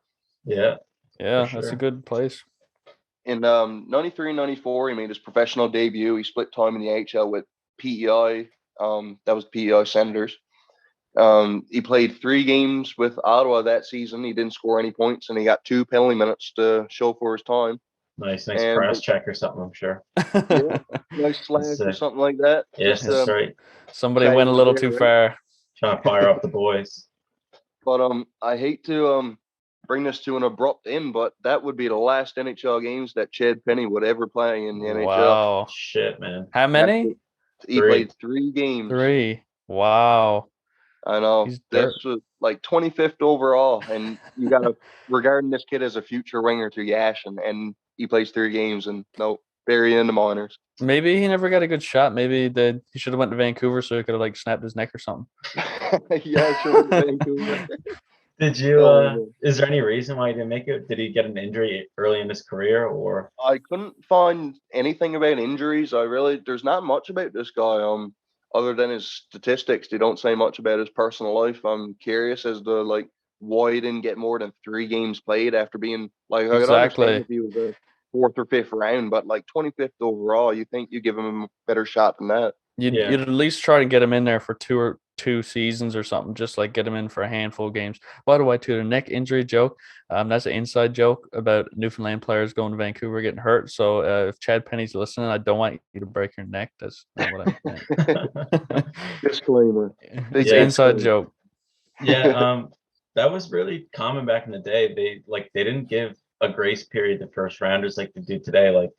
Yeah. Yeah, sure. That's a good place. In 93-94, he made his professional debut. He split time in the AHL with PEI. That was PEI Senators. He played 3 games with Ottawa that season. He didn't score any points, and he got 2 penalty minutes to show for his time. Nice press check or something, I'm sure. Yeah, nice slash or something like that. Yes, that's right. Somebody went a little too far. Trying to fire up the boys. But I hate to bring this to an abrupt end, but that would be the last NHL games that Chad Penny would ever play in the NHL. Wow. Shit, man. How many? He played 3 games. 3. Wow. I know. This was like 25th overall, and you got to regarding this kid as a future winger to Yashin, and he plays 3 games, and bury in the minors. Maybe he never got a good shot. Maybe he should have went to Vancouver so he could have like snapped his neck or something. Yeah, sure. Vancouver. Did you? Is there any reason why he didn't make it? Did he get an injury early in his career, or? I couldn't find anything about injuries. There's not much about this guy. Other than his statistics, they don't say much about his personal life. I'm curious as to like why he didn't get more than 3 games played after being like. I could understand if he was a 4th or 5th round, but like 25th overall, you think you give him a better shot than that? You'd at least try to get him in there for 2 seasons or something, just like get him in for a handful of games. By the way, to the neck injury joke, that's an inside joke about Newfoundland players going to Vancouver getting hurt. So if Chad Penny's listening, I don't want you to break your neck. That's not what I meant. Disclaimer. It's an inside joke. Yeah, that was really common back in the day. They didn't give a grace period to first rounders like they do today. Like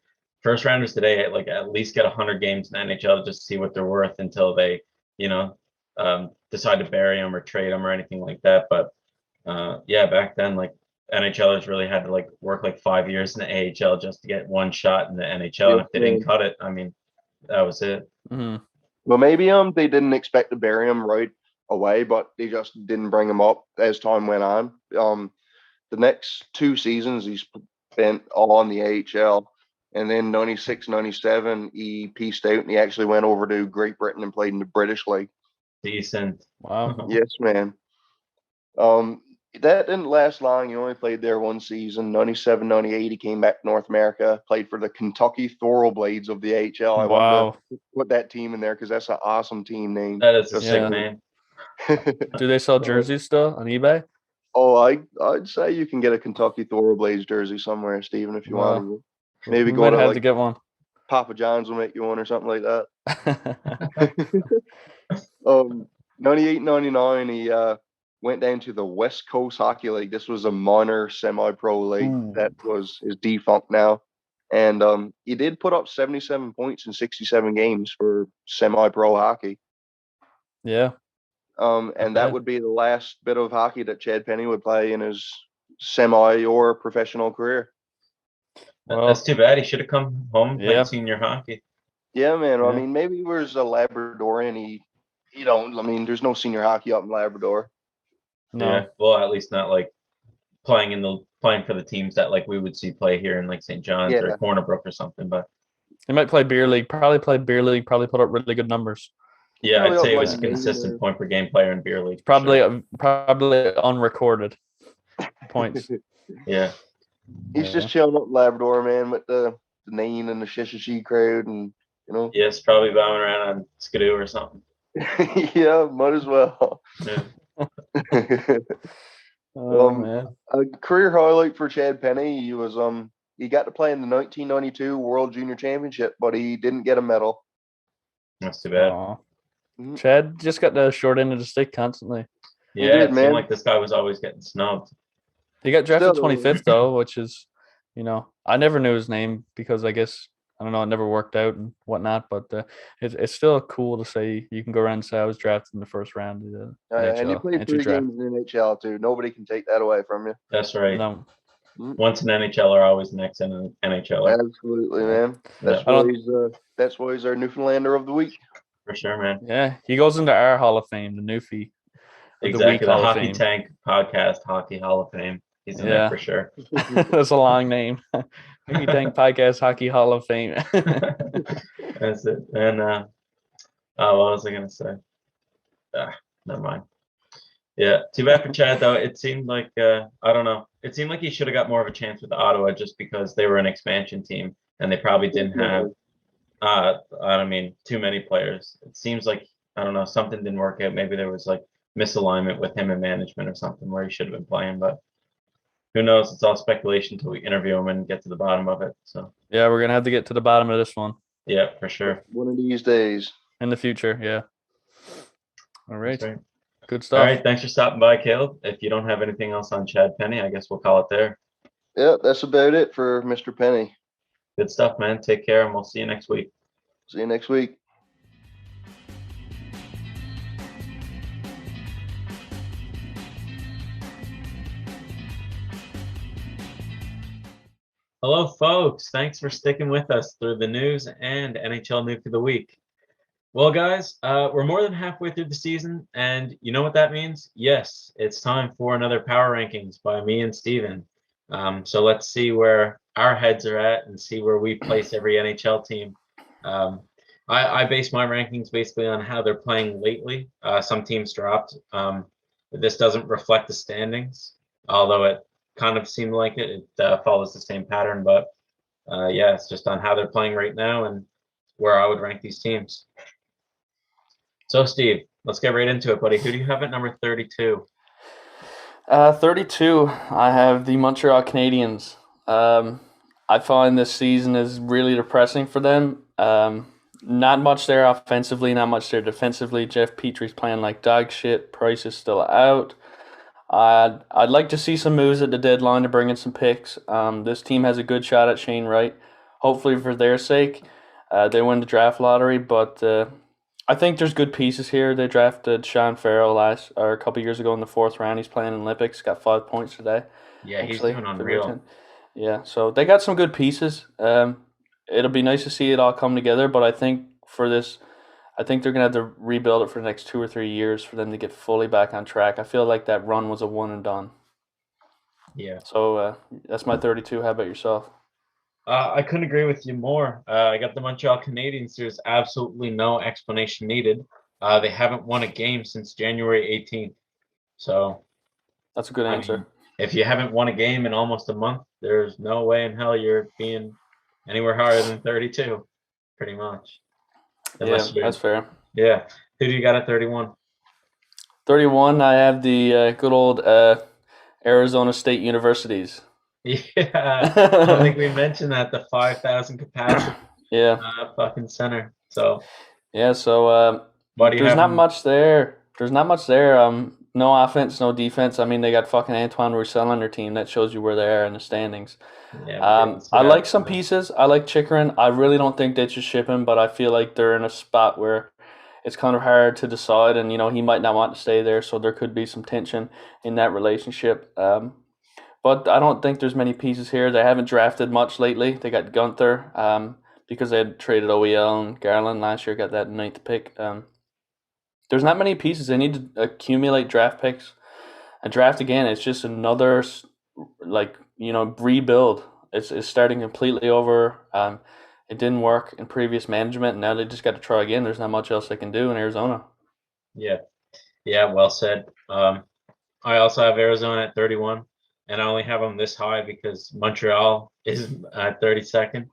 first rounders today, like at least get 100 games in the NHL to just see what they're worth until they, decide to bury them or trade them or anything like that. But back then, like NHL'ers really had to like work like 5 years in the AHL just to get one shot in the NHL. And if they didn't cut it, I mean, that was it. Mm-hmm. Well, maybe they didn't expect to bury him right away, but they just didn't bring him up as time went on. The next 2 seasons he spent all on the AHL. And then 96, 97, he pieced out and he actually went over to Great Britain and played in the British League. Decent. Wow. Yes, man. That didn't last long. He only played there 1 season. 97, 98, he came back to North America, played for the Kentucky Thoroughblades of the AHL. I wanted to put that team in there because that's an awesome team name. That is a sick name. Do they sell jerseys still on eBay? Oh, I'd say you can get a Kentucky Thoroughblades jersey somewhere, Stephen, if you want to. Maybe go to to get one. Papa John's will make you one or something like that. 98, 99, he went down to the West Coast Hockey League. This was a minor semi-pro league that is defunct now. And he did put up 77 points in 67 games for semi-pro hockey. Yeah. And that would be the last bit of hockey that Chad Penny would play in his semi or professional career. Well, that's too bad. He should have come home and played senior hockey. Yeah, man. Yeah. I mean, maybe he was a Labradorian. There's no senior hockey up in Labrador. No. Yeah, well, at least not like playing for the teams that like we would see play here in like St. John's or Corner Brook or something. But he might play beer league. Probably put up really good numbers. Yeah, I'd say he was a consistent point per game player in beer league. Probably unrecorded points. Yeah. He's just chilling up in Labrador, man, with the Nane and the Shishishi crowd, and Yes, probably bowing around on Skidoo or something. Yeah, might as well. Yeah. Man. A career highlight for Chad Penny. He got to play in the 1992 World Junior Championship, but he didn't get a medal. That's too bad. Aww. Chad just got the short end of the stick constantly. He Yeah, did, it seemed man. like this guy was always getting snubbed. He got drafted Still- 25th though, which is, I never knew his name because I guess I don't know, it never worked out and whatnot. But it's still cool to say you can go around and say I was drafted in the first round of the and you NHL played entry 3 draft. games in the NHL too. Nobody can take that away from you. That's right. No, Once an NHL'er, always the next NHL'er. Absolutely, man. Yeah. That's why he's our Newfoundlander of the week. For sure, man. yeah, he goes into our Hall of Fame, the Newfie. Exactly. The Hall of Hockey Fame. Tank Podcast, Hockey Hall of Fame. He's in Yeah. there for sure. That's a long name. Hockey Tank Podcast, Hockey Hall of Fame. That's it. And what was I gonna say? Never mind. Yeah, too bad for Chad though. It seemed like I don't know. It seemed like he should have got more of a chance with Ottawa just because they were an expansion team and they probably didn't have too many players. It seems like I don't know, something didn't work out. Maybe there was like misalignment with him and management or something where he should have been playing, but who knows? It's all speculation until we interview him and get to the bottom of it. So Yeah, we're gonna have to get to the bottom of this one yeah, for sure. One of these days. in the future. Yeah. All right. That's right. Good stuff. All right, thanks for stopping by, Caleb. If you don't have anything else on Chad Penny, I guess we'll call it there. Yeah, that's about it for Mr. Penny. Good stuff, man. Take care, and we'll see you next week. See you next week. Hello, folks. Thanks for sticking with us through the news and NHL Nuke of the Week. Well, guys, we're more than halfway through the season, and you know what that means? Yes, it's time for another Power Rankings by me and Steven. So let's see where our heads are at and see where we place every NHL team. I base my rankings basically on how they're playing lately. Some teams dropped. This doesn't reflect the standings, although it kind of seemed like it. It follows the same pattern, but yeah, it's just on how they're playing right now and where I would rank these teams. So, Steve, let's get right into it, buddy. Who do you have at number 32? 32, I have the Montreal Canadiens. I find this season is really depressing for them. Not much there offensively, not much there defensively. Jeff Petry's playing like dog shit. Price is still out. I'd like to see some moves at the deadline to bring in some picks. This team has a good shot at Shane Wright. Hopefully for their sake, they win the draft lottery, but I think there's good pieces here. They drafted Sean Farrell a couple years ago in the 4th round. He's playing in Olympics, got 5 points today. Yeah, he's doing unreal. Yeah, so they got some good pieces. It'll be nice to see it all come together, but I think for this, I think they're going to have to rebuild it for the next 2 or 3 years for them to get fully back on track. I feel like that run was a one and done. Yeah. So that's my 32. How about yourself? I couldn't agree with you more. I got the Montreal Canadiens. There's absolutely no explanation needed. They haven't won a game since January 18th. So that's a good answer. If you haven't won a game in almost a month, there's no way in hell you're being anywhere higher than 32, pretty much. That's fair. Yeah. Who do you got at 31? 31, I have the good old Arizona State Universities. Yeah, I think we mentioned that, the 5,000 capacity fucking center. So yeah, so there's not much there. No offense, no defense. I mean, they got fucking Antoine Roussel on their team. That shows you where they are in the standings. Yeah, I like some pieces. I like Chikrin. I really don't think they should ship him, but I feel like they're in a spot where it's kind of hard to decide, and he might not want to stay there, so there could be some tension in that relationship. But I don't think there's many pieces here. They haven't drafted much lately. They got Gunther because they had traded OEL and Garland last year, got that 9th pick. There's not many pieces. They need to accumulate draft picks and draft again. It's just another, rebuild. It's starting completely over. It didn't work in previous management, and now they just got to try again. There's not much else they can do in Arizona. Yeah, well said. I also have Arizona at 31. And I only have them this high because Montreal is at 32nd.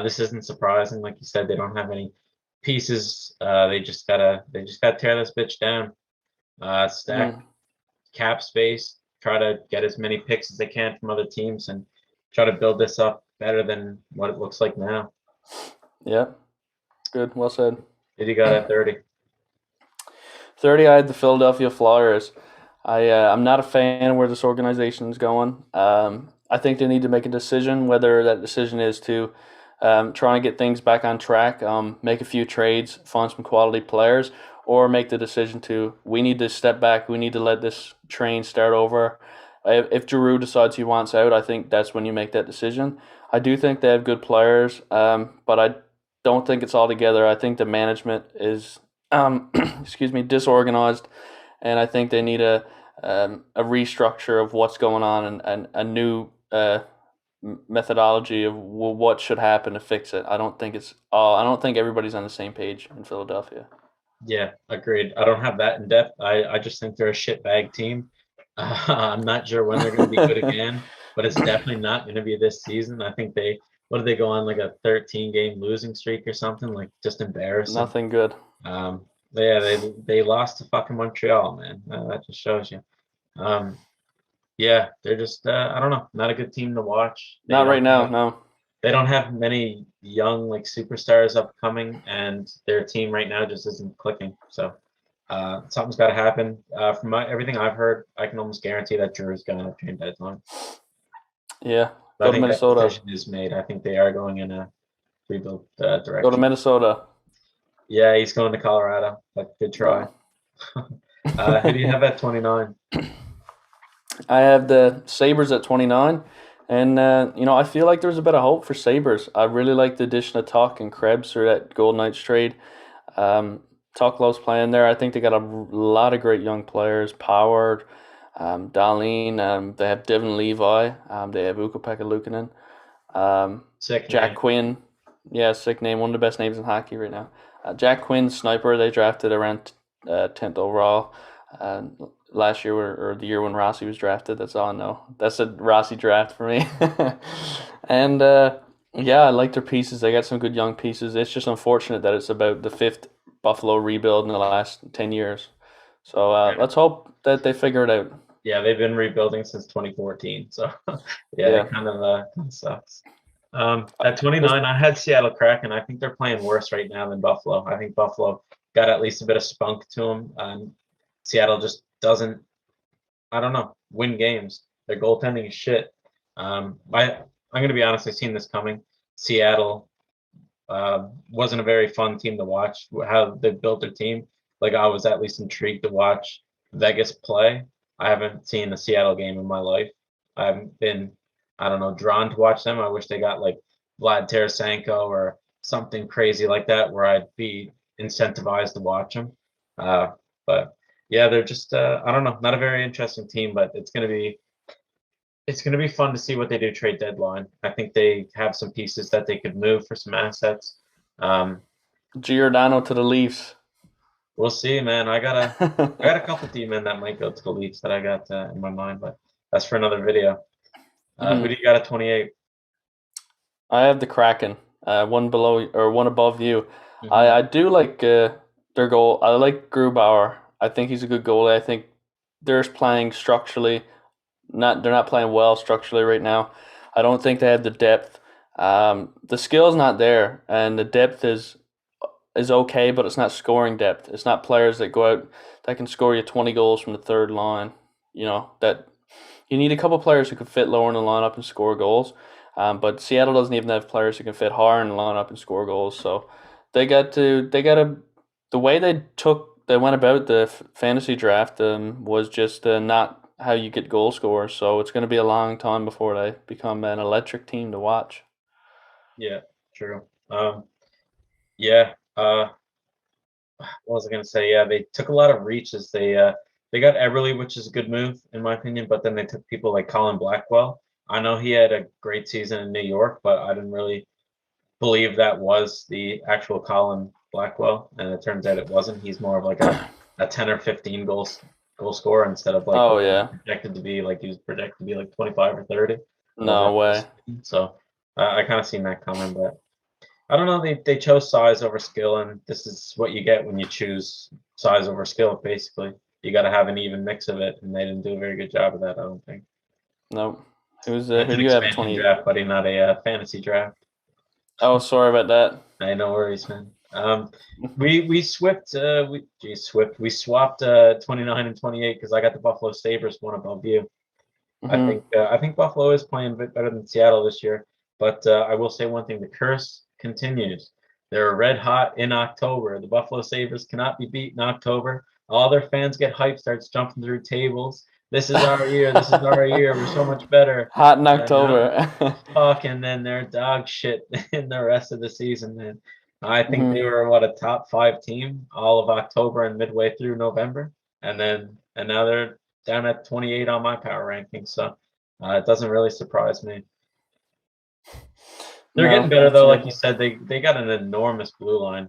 This isn't surprising. Like you said, they don't have any pieces. They just gotta tear this bitch down. Stack cap space, try to get as many picks as they can from other teams and try to build this up better than what it looks like now. Yeah. Good. Well said. Did you got at 30? 30, I had the Philadelphia Flyers. I'm not a fan of where this organization is going. I think they need to make a decision, whether that decision is to try and get things back on track, make a few trades, find some quality players, or make the decision to, we need to step back, we need to let this train start over. If Giroux decides he wants out, I think that's when you make that decision. I do think they have good players, but I don't think it's all together. I think the management is, disorganized, and I think they need a restructure of what's going on and a new methodology of what should happen to fix it. I don't think everybody's on the same page in Philadelphia. Yeah, agreed. I don't have that in depth. I just think they're a shitbag team. I'm not sure when they're going to be good again, but it's definitely not going to be this season. I think what did they go on, like a 13-game losing streak or something? Like, just embarrassing. Nothing good. Yeah, they lost to fucking Montreal, man. That just shows you. Yeah, they're just I don't know, not a good team to watch. Not right now, no. They don't have many young like superstars upcoming, and their team right now just isn't clicking. So something's got to happen. From everything I've heard, I can almost guarantee that Drew's going to trade deadline. Yeah, But go to Minnesota. That decision is made. I think they are going in a rebuild direction. Go to Minnesota. Yeah, he's going to Colorado. But good try. Who do you have at 29? I have the Sabres at 29. And, I feel like there's a bit of hope for Sabres. I really like the addition of Tuch and Krebs through that Golden Knights trade. Tuch loves playing there. I think they got a lot of great young players. Power, Dahlin. They have Devin Levi. They have Ukko-Pekka Luukkonen. Jack Quinn. Yeah, sick name. One of the best names in hockey right now. Jack Quinn, sniper. They drafted around 10th overall. Last year or the year when Rossi was drafted. That's all I know. That's a Rossi draft for me. And I like their pieces. They got some good young pieces. It's just unfortunate that it's about the 5th Buffalo rebuild in the last 10 years. So let's hope that they figure it out. Yeah, they've been rebuilding since 2014. So it kind of sucks. At 29, I had Seattle Kraken. I think they're playing worse right now than Buffalo. I think Buffalo got at least a bit of spunk to them. Seattle just doesn't, I don't know, win games. Their goaltending is shit. I'm going to be honest, I've seen this coming. Seattle wasn't a very fun team to watch, how they built their team. Like, I was at least intrigued to watch Vegas play. I haven't seen a Seattle game in my life. I haven't been, drawn to watch them. I wish they got like Vlad Tarasenko or something crazy like that where I'd be incentivized to watch them. But yeah, they're just not a very interesting team, but it's gonna be fun to see what they do trade deadline. I think they have some pieces that they could move for some assets. Giordano to the Leafs. We'll see, man. I got a couple D-men that might go to the Leafs that I got in my mind, but that's for another video. Who do you got at 28? I have the Kraken, one below or one above you. Mm-hmm. I do like their goal. I like Grubauer. I think he's a good goalie. I think they're playing structurally. They're not playing well structurally right now. I don't think they have the depth. The skill's not there, and the depth is okay, but it's not scoring depth. It's not players that go out that can score you 20 goals from the third line. That you need a couple players who can fit lower in the lineup and score goals. But Seattle doesn't even have players who can fit higher in the lineup and score goals. So the way they went about the fantasy draft was just not how you get goal scorers. So it's going to be a long time before they become an electric team to watch. Yeah, true. What was I going to say? Yeah, they took a lot of reaches. They got Eberle, which is a good move in my opinion, but then they took people like Colin Blackwell. I know he had a great season in New York, but I didn't really believe that was the actual Colin Blackwell, and it turns out it wasn't. He's more of like a 10 or 15 goal scorer instead of like projected to be like 25 or 30. No way. So I kind of seen that coming, but I don't know. They chose size over skill, and this is what you get when you choose size over skill. Basically, you got to have an even mix of it, and they didn't do a very good job of that. I don't think. No. Who do you have at 20? Draft, buddy, not a fantasy draft. Oh, sorry about that. Hey, no worries, man. We swapped 29 and 28 because I got the Buffalo Sabres one above you. I think Buffalo is playing a bit better than Seattle this year, but I will say one thing: the curse continues. They're red hot in October. The Buffalo Sabres cannot be beat in October. All their fans get hyped, starts jumping through tables. This is our year. This is our year. We're so much better. Hot in October. Fuck, and then they're dog shit in the rest of the season. And I think they were a top 5 team all of October and midway through November, and now they're down at 28 on my power ranking. So it doesn't really surprise me. They're getting better though, like you said. They got an enormous blue line.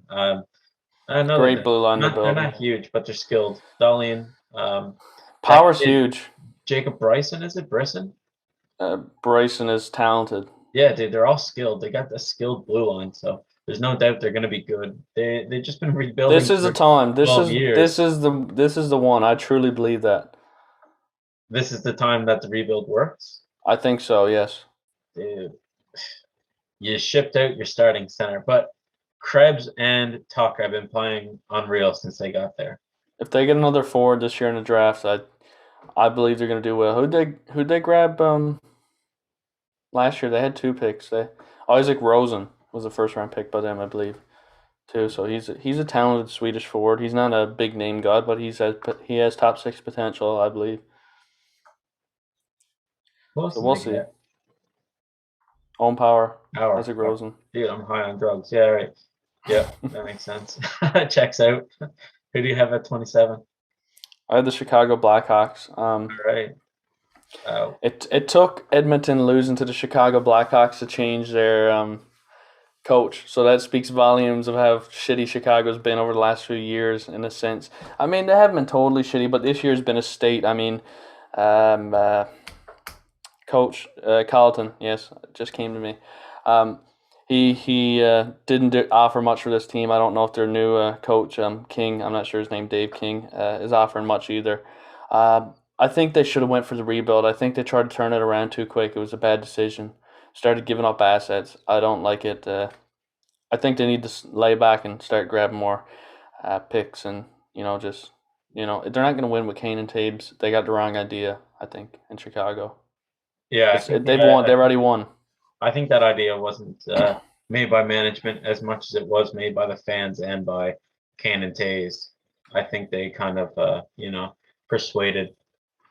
Great blue line. They're not huge, but they're skilled. Dahlian. Power's huge. Jacob Bryson, is it Bryson? Bryson is talented. Yeah, dude, they're all skilled. They got a skilled blue line, so there's no doubt they're going to be good. They've just been rebuilding. This is the time. This is the one. I truly believe that. This is the time that the rebuild works. I think so. Yes. Dude, you shipped out your starting center, but Krebs and Tucker have been playing unreal since they got there. If they get another forward this year in the draft, I believe they're going to do well. Who'd they grab? Last year they had 2 picks. Isaac Rosen was the first round pick by them, I believe, too. So he's a talented Swedish forward. He's not a big name god, but he has top 6 potential, I believe. So we'll see. Own power. Isaac Rosen. Dude, I'm high on drugs. Yeah, right. Yeah, that makes sense. Checks out. Who do you have at 27? I had the Chicago Blackhawks. All right. It took Edmonton losing to the Chicago Blackhawks to change their coach. So that speaks volumes of how shitty Chicago's been over the last few years, in a sense. I mean, they haven't been totally shitty, but this year's been a state. I mean, Coach Carlton, yes, it just came to me. He didn't offer much for this team. I don't know if their new coach, King, I'm not sure his name, Dave King, is offering much either. I think they should have went for the rebuild. I think they tried to turn it around too quick. It was a bad decision. Started giving up assets. I don't like it. I think they need to lay back and start grabbing more picks and, they're not going to win with Kane and Taves. They got the wrong idea, I think, in Chicago. Yeah. They've won. They've already won. I think that idea wasn't made by management as much as it was made by the fans and by Kane and Taves. I think they kind of, persuaded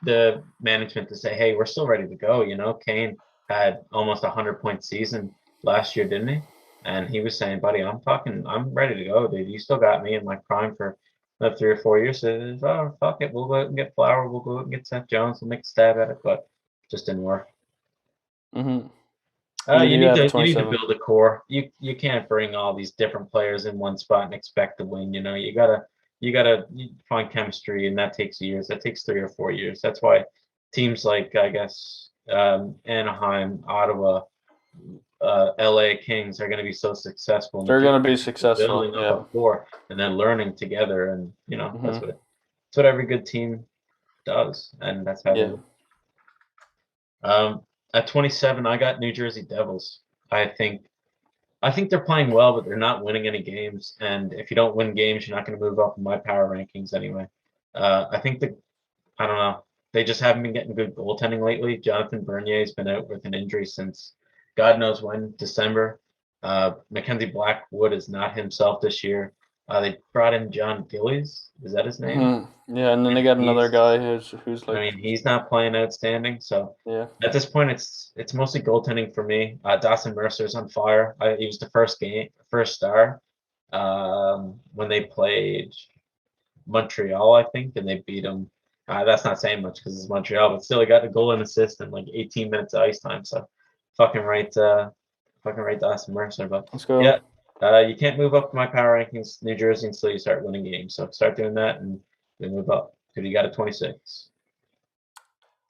the management to say, hey, we're still ready to go. Kane had almost 100-point season last year, didn't he? And he was saying, buddy, I'm ready to go, dude. You still got me in my prime for another 3 or 4 years. So, fuck it. We'll go out and get Flower. We'll go out and get Seth Jones. We'll make a stab at it, but it just didn't work. Mm-hmm. You need to build a core. You can't bring all these different players in one spot and expect to win. You gotta find chemistry, and that takes years. That takes 3 or 4 years. That's why teams like, I guess, Anaheim, Ottawa, LA Kings are going to be so successful. They're going to be successful, building up a core and then learning together, and that's what every good team does, and that's how they do. At 27, I got New Jersey Devils. I think they're playing well, but they're not winning any games. And if you don't win games, you're not going to move up in my power rankings anyway. I don't know. They just haven't been getting good goaltending lately. Jonathan Bernier's been out with an injury since God knows when, December. Mackenzie Blackwood is not himself this year. They brought in John Gillies. Is that his name? Mm-hmm. Yeah, and then they got another guy who's like. I mean, he's not playing outstanding. So yeah, at this point, it's mostly goaltending for me. Dawson Mercer's on fire. He was the first star when they played Montreal, I think, and they beat them. That's not saying much because it's Montreal, but still, he got a goal and assist in like 18 minutes of ice time. So fucking right, Dawson Mercer. But let's go. Yeah. You can't move up my power rankings, New Jersey, until you start winning games. So start doing that and then move up. Because you got a 26.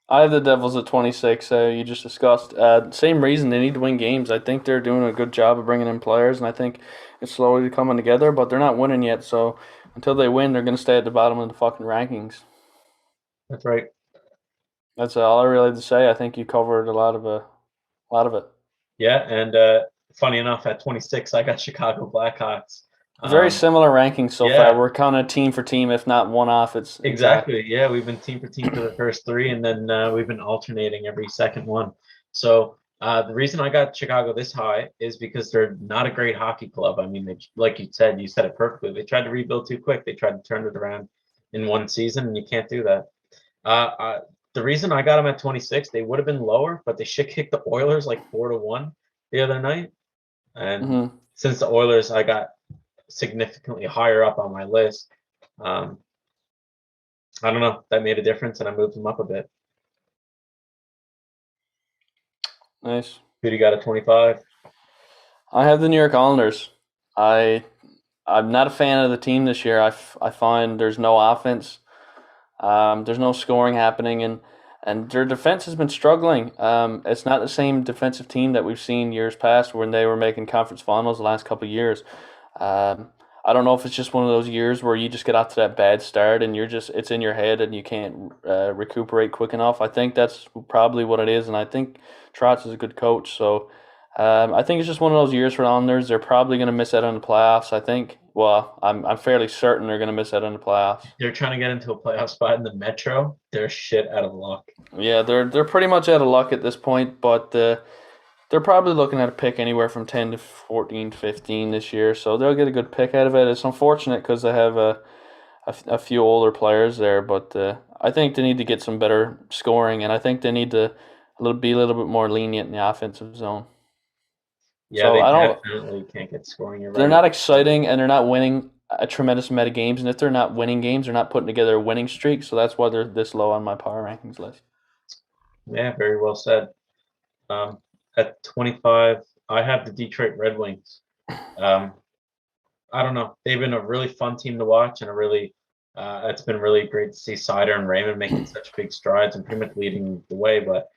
I have the Devils at 26. You just discussed. Same reason, they need to win games. I think they're doing a good job of bringing in players, and I think it's slowly coming together, but they're not winning yet. So until they win, they're going to stay at the bottom of the fucking rankings. That's right. That's all I really have to say. I think you covered a lot of it. Yeah, and funny enough, at 26, I got Chicago Blackhawks. Very similar rankings so yeah. far. We're kind of team for team, if not one off. It's Exactly. Yeah, we've been team for team for the first three, and then we've been alternating every second one. So the reason I got Chicago this high is because they're not a great hockey club. I mean, they, like you said it perfectly. They tried to rebuild too quick. They tried to turn it around in one season, and you can't do that. The reason I got them at 26, they would have been lower, but they shit kicked the Oilers like 4-1 the other night. And since the Oilers, I got significantly higher up on my list. I don't know. That made a difference, and I moved them up a bit. nice. Who do you got at 25? I have the New York Islanders. I'm not a fan of the team this year. I find there's no offense. There's no scoring happening, and their defense has been struggling. It's not the same defensive team that we've seen years past when they were making conference finals the last couple of years. I don't know if it's just one of those years where you just get off to that bad start and it's in your head and you can't recuperate quick enough. I think that's probably what it is, and I think Trotz is a good coach. So I think it's just one of those years for the Islanders. They're probably going to miss out on the playoffs. I think. Well, I'm fairly certain they're going to miss out on the playoffs. They're trying to get into a playoff spot in the Metro. They're shit out of luck. Yeah, they're pretty much out of luck at this point, but they're probably looking at a pick anywhere from 10 to 14, 15 this year, so they'll get a good pick out of it. It's unfortunate because they have a few older players there, but I think they need to get some better scoring, and I think they need to be a little bit more lenient in the offensive zone. Yeah, so they I definitely can't get scoring. You're They're right. not exciting, and they're not winning a tremendous amount of games, and if they're not winning games, they're not putting together a winning streak, so that's why they're this low on my power rankings list. Yeah, very well said. At 25, I have the Detroit Red Wings. I don't know. They've been a really fun team to watch, and it's been really great to see Sider and Raymond making such big strides and pretty much leading the way. But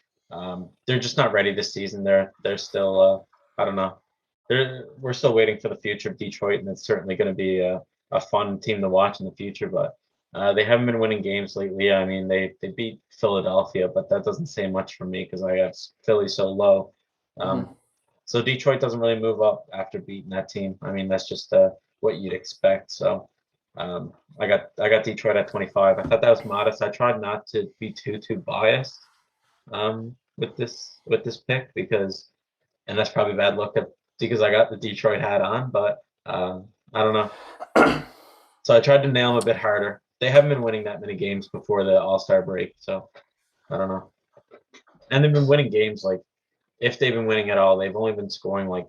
they're just not ready this season. They're still I don't know. We're still waiting for the future of Detroit, and it's certainly going to be a fun team to watch in the future. But they haven't been winning games lately. I mean, they beat Philadelphia, but that doesn't say much for me because I have Philly so low. So Detroit doesn't really move up after beating that team. I mean, that's just what you'd expect. So I got Detroit at 25. I thought that was modest. I tried not to be too biased with this pick and that's probably bad luck because I got the Detroit hat on, but I don't know. So I tried to nail them a bit harder. They haven't been winning that many games before the All-Star break, so I don't know. And they've been winning games like if they've been winning at all, they've only been scoring like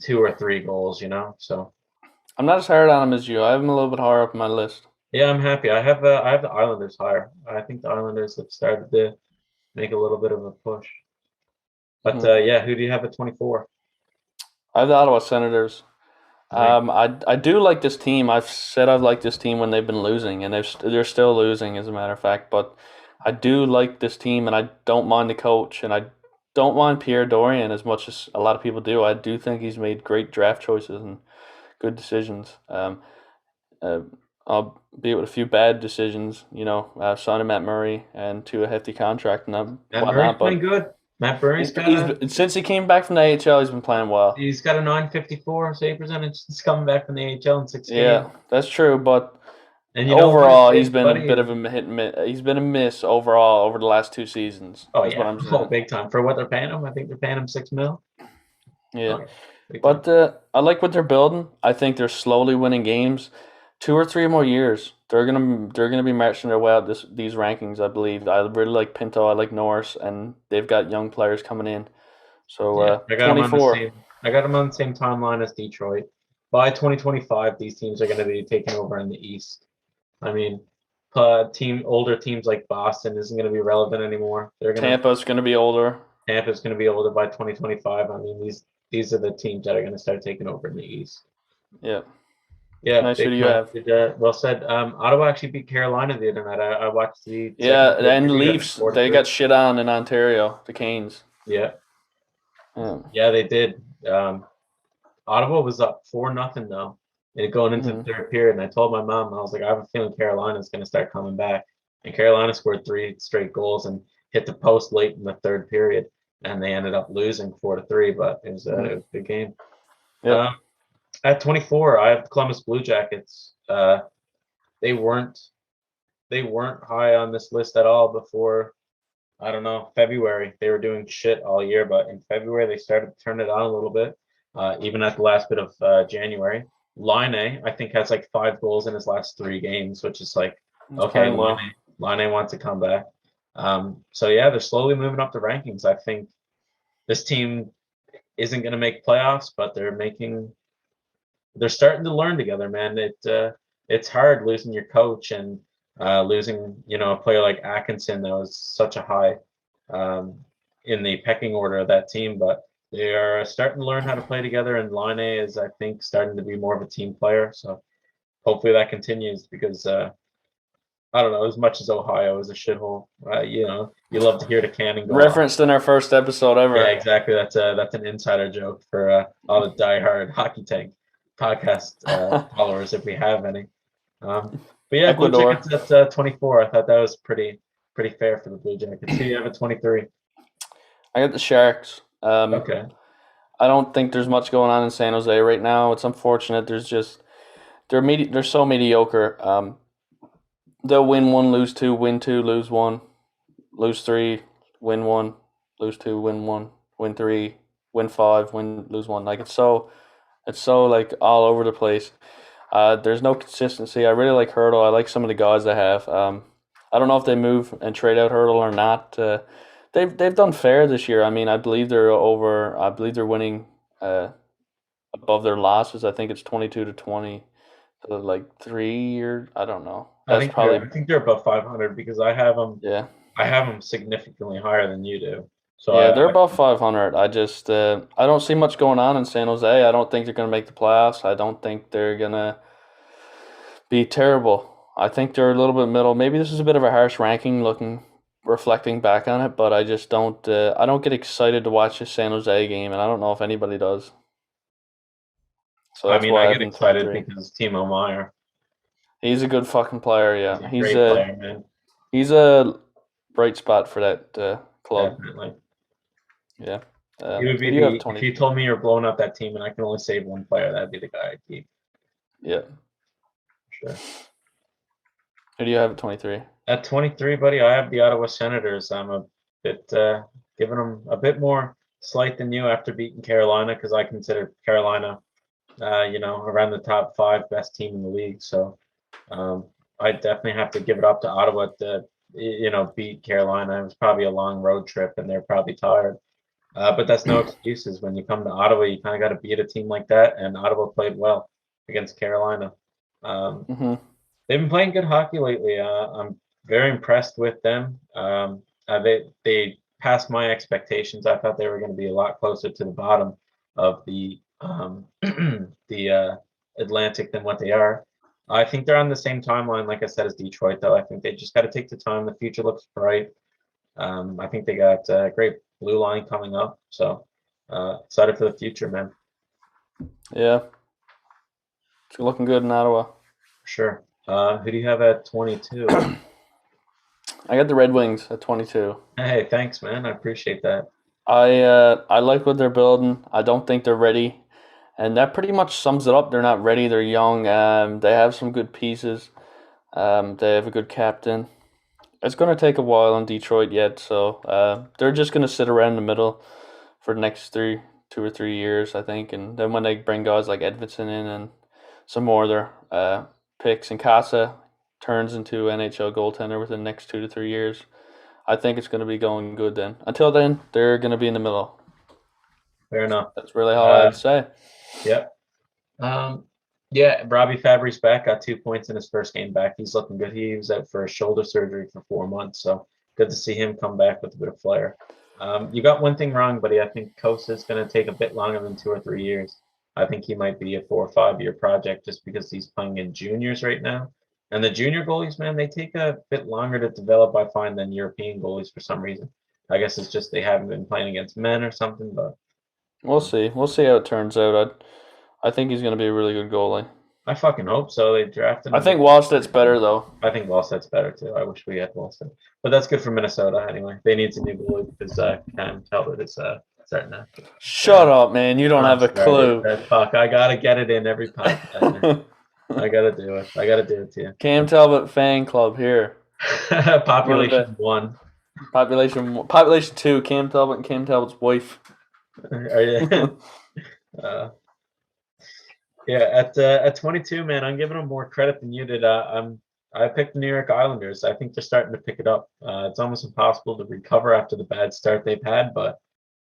2 or 3 goals, So I'm not as hard on them as you. I have them a little bit higher up on my list. Yeah, I'm happy. I have the Islanders higher. I think the Islanders have started to make a little bit of a push. But yeah, who do you have at 24? I have the Ottawa Senators. I do like this team. I've said I've liked this team when they've been losing, and they're still losing, as a matter of fact. But I do like this team, and I don't mind the coach, and I don't mind Pierre Dorian as much as a lot of people do. I do think he's made great draft choices and good decisions. Albeit with a few bad decisions, signing Matt Murray and to a hefty contract and Matt Murray's playing good. Matt Murray's since he came back from the AHL, he's been playing well. He's got a 954 save percentage. He's coming back from the AHL in 6 games. Yeah, that's true, but overall, he's been a bit of a hit and miss. He's been a miss overall over the last 2 seasons. Oh, yeah. What I'm saying. Big time. For what they're paying him, I think they're paying him $6 million. Yeah. But I like what they're building. I think they're slowly winning games. 2 or 3 more years, they're gonna be marching their way out these rankings. I believe. I really like Pinto. I like Norris, and they've got young players coming in. So I got 24. I got them on the same timeline as Detroit. By 2025, these teams are going to be taking over in the East. I mean, older teams like Boston isn't going to be relevant anymore. Tampa's going to be older. Tampa's going to be older by 2025. I mean, these are the teams that are going to start taking over in the East. Yeah. Yeah. Nice. Who do you have? Well said. Ottawa actually beat Carolina the other night. I watched the. Yeah, and the Leafs. They got shit on in Ontario. The Canes. Yeah. Yeah, they did. Ottawa was up 4-0 though, going into the third period. And I told my mom, I was like, I have a feeling Carolina's going to start coming back. And Carolina scored 3 straight goals and hit the post late in the third period, and they ended up losing 4-3. But it was a good game. Yeah. At 24, I have Columbus Blue Jackets. They weren't high on this list at all before, I don't know, February. They were doing shit all year, but in February they started to turn it on a little bit. Even at the last bit of January. Line, I think, has like 5 goals in his last 3 games, which is like, He's okay, playing well. Line wants to come back. So yeah, they're slowly moving up the rankings. I think this team isn't going to make playoffs, but they're starting to learn together, man. It's hard losing your coach and losing, a player like Atkinson that was such a high in the pecking order of that team, but they are starting to learn how to play together, and Line is, I think, starting to be more of a team player. So hopefully that continues because I don't know, as much as Ohio is a shithole, you love to hear the cannon go Referenced in our first episode ever. Yeah, exactly. That's an insider joke for all the diehard Hockey Tank podcast followers, if we have any. But yeah, Ecuador. Blue Jackets at 24. I thought that was pretty fair for the Blue Jackets. Who do you have at 23? I got the Sharks. Okay. I don't think there's much going on in San Jose right now. It's unfortunate. They're so mediocre. They'll win 1, lose 2, win 2, lose 1, lose 3, win 1, lose 2, win 1, win 3, win 5, lose 1. Like it's so like all over the place. There's no consistency. I really like Hurdle. I like some of the guys they have. I don't know if they move and trade out Hurdle or not. They've done fair this year. I mean, I believe they're winning above their losses. I think it's 22-20. So like 3 or I don't know. I think they're above 500 because I have them. Yeah. I have them significantly higher than you do. So yeah, they're above 500. I just I don't see much going on in San Jose. I don't think they're going to make the playoffs. I don't think they're going to be terrible. I think they're a little bit middle. Maybe this is a bit of a harsh ranking reflecting back on it, but I just don't I don't get excited to watch a San Jose game, and I don't know if anybody does. So that's why I get excited because Timo Meier. He's a good fucking player, yeah. He's a great player, man. He's a bright spot for that club. Definitely. Yeah. He would be if you told me you're blowing up that team and I can only save one player, that'd be the guy I'd keep. Yeah. Sure. Who do you have at 23? At 23, buddy, I have the Ottawa Senators. I'm a bit giving them a bit more slight than you after beating Carolina because I consider Carolina, around the top 5 best team in the league. So I definitely have to give it up to Ottawa to, beat Carolina. It was probably a long road trip and they're probably tired. But that's no excuses. When you come to Ottawa, you kind of got to beat a team like that. And Ottawa played well against Carolina. They've been playing good hockey lately. I'm very impressed with them. They passed my expectations. I thought they were going to be a lot closer to the bottom of the Atlantic than what they are. I think they're on the same timeline, like I said, as Detroit, though. I think they just got to take the time. The future looks bright. I think they got a great blue line coming up. So excited for the future, man. Yeah. It's looking good in Ottawa. Sure. Who do you have at 22? I got the Red Wings at 22. Hey, thanks, man. I appreciate that. I like what they're building. I don't think they're ready. And that pretty much sums it up. They're not ready. They're young. They have some good pieces. They have a good captain. It's going to take a while in Detroit yet, so they're just going to sit around the middle for the next 2 or 3 years, I think. And then when they bring guys like Edmonton in and some more of their picks, and Casa turns into NHL goaltender within the next 2 to 3 years, I think it's going to be going good then. Until then, they're going to be in the middle. Fair enough. That's really all I'd say. Yep. Robbie Fabry's back, got 2 points in his first game back. He's looking good. He was out for a shoulder surgery for 4 months, so good to see him come back with a bit of flair. You got one thing wrong, buddy. I think Kosa is going to take a bit longer than 2 or 3 years. I think he might be a 4 or 5 year project just because he's playing in juniors right now. And the junior goalies, man, they take a bit longer to develop, I find, than European goalies for some reason. I guess it's just they haven't been playing against men or something, but we'll see. We'll see how it turns out. I think he's going to be a really good goalie. I fucking hope so. They drafted him. I think Wallstedt's better, though. I think Wallstedt's better, too. I wish we had Wallsted. But that's good for Minnesota, anyway. They need some new goalie because Cam Talbot is Starting to. Shut up, man. You don't have a Started. clue. Fuck, I gotta get it in every podcast. I gotta do it. I gotta do it to you. Cam Talbot fan club here. Population 1. Population 2. Cam Talbot and Cam Talbot's wife. Are you? Yeah, at 22, man, I'm giving them more credit than you did. I picked the New York Islanders. I think they're starting to pick it up. It's almost impossible to recover after the bad start they've had, but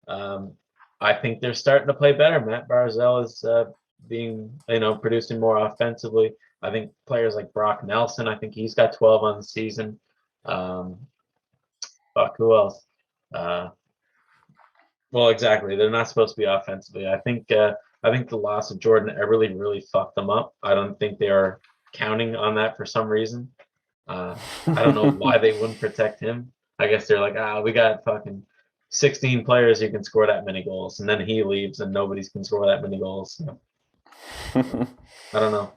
I think they're starting to play better. Matt Barzal is being, producing more offensively. I think players like Brock Nelson, I think he's got 12 on the season. Fuck, who else? Well, exactly. They're not supposed to be offensively. I think the loss of Jordan Eberle really fucked them up. I don't think they are counting on that for some reason. I don't know why they wouldn't protect him. I guess they're like, we got fucking 16 players who can score that many goals, and then he leaves and nobody can score that many goals. So. I don't know.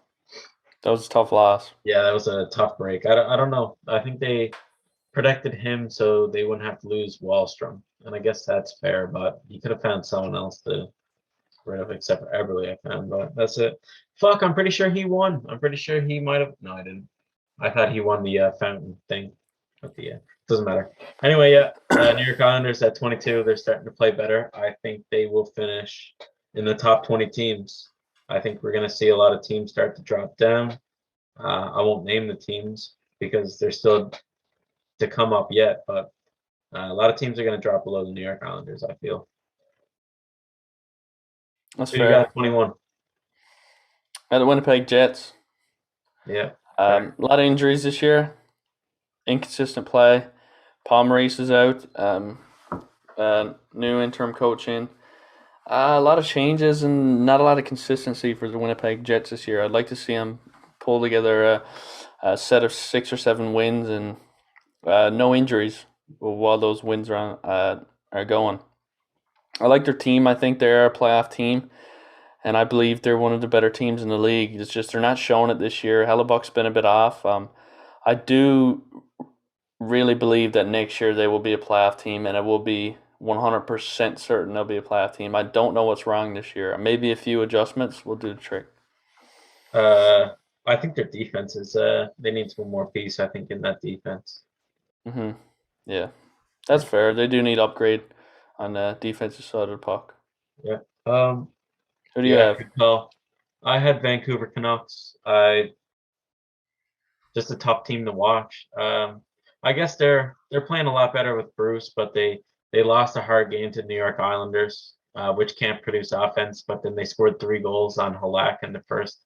That was a tough loss. Yeah, that was a tough break. I don't know. I think they protected him so they wouldn't have to lose Wallstrom, and I guess that's fair. But you could have found someone else to get rid of, except for Eberle. I found, but that's it. Fuck, I'm pretty sure he won. I'm pretty sure he might have. No, I didn't. I thought he won the fountain thing. But doesn't matter. Anyway, New York Islanders at 22. They're starting to play better. I think they will finish in the top 20 teams. I think we're going to see a lot of teams start to drop down. I won't name the teams because they're still to come up yet, but a lot of teams are going to drop below the New York Islanders, I feel. That's Who fair. you got 21? The Winnipeg Jets. Yeah. A lot of injuries this year. Inconsistent play. Paul Maurice is out. New interim coaching. A lot of changes and not a lot of consistency for the Winnipeg Jets this year. I'd like to see them pull together a set of 6 or 7 wins and no injuries while those wins are going. I like their team. I think they're a playoff team, and I believe they're one of the better teams in the league. It's just they're not showing it this year. Hellebuck's been a bit off. I do really believe that next year they will be a playoff team, and it will be 100% certain they'll be a playoff team. I don't know what's wrong this year. Maybe a few adjustments will do the trick. I think their defense is they need some more piece, I think, in that defense. Mm-hmm. Yeah, that's fair. They do need upgrade on the defensive side of the puck. Yeah. Who do you have? Well, I had Vancouver Canucks. Just a tough team to watch. I guess they're playing a lot better with Bruce, but they lost a hard game to New York Islanders, which can't produce offense. But then they scored 3 goals on Halak in the first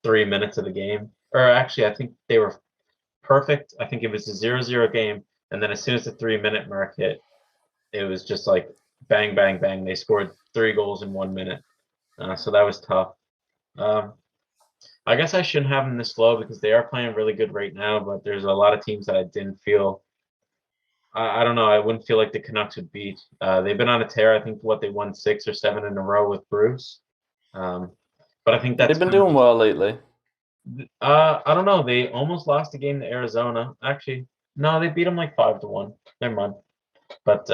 3 minutes of the game. Or actually, I think they were perfect. I think it was a 0-0 game, and then as soon as the 3-minute mark hit, it was just like bang, bang, bang. They scored 3 goals in 1 minute. So that was tough. I guess I shouldn't have them this low because they are playing really good right now, but there's a lot of teams that I didn't feel. I don't know. I wouldn't feel like the Canucks would beat. They've been on a tear. I think they won 6 or 7 in a row with Bruce. But I think that's they've been doing well lately. I don't know. They almost lost a game to Arizona. Actually, no, they beat them like 5-1. Never mind. But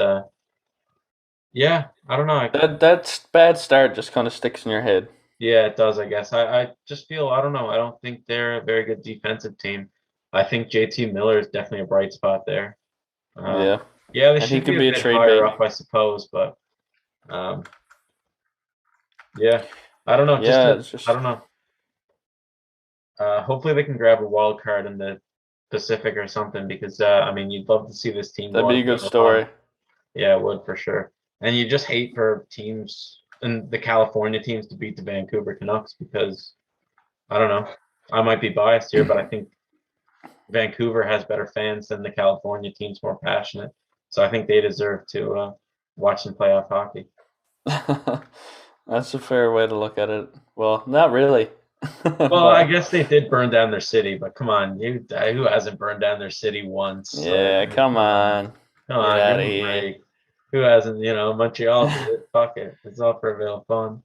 yeah, I don't know. That bad start just kind of sticks in your head. Yeah, it does, I guess. I just feel, I don't know. I don't think they're a very good defensive team. I think JT Miller is definitely a bright spot there. Yeah, they should be a bit higher up, I suppose, but yeah, I don't know. I don't know. Hopefully they can grab a wild card in the Pacific or something because I mean, you'd love to see this team. That'd be a good story. Yeah, it would for sure. And you just hate for teams and the California teams to beat the Vancouver Canucks because I don't know. I might be biased here, but I think Vancouver has better fans than the California teams, more passionate. So I think they deserve to watch some playoff hockey. That's a fair way to look at it. Well, not really. Well, I guess they did burn down their city, but come on, who hasn't burned down their city once? Yeah, come on. Come on, give me a break. Who hasn't? Montreal did it. Fuck it. It's all for a bit of fun.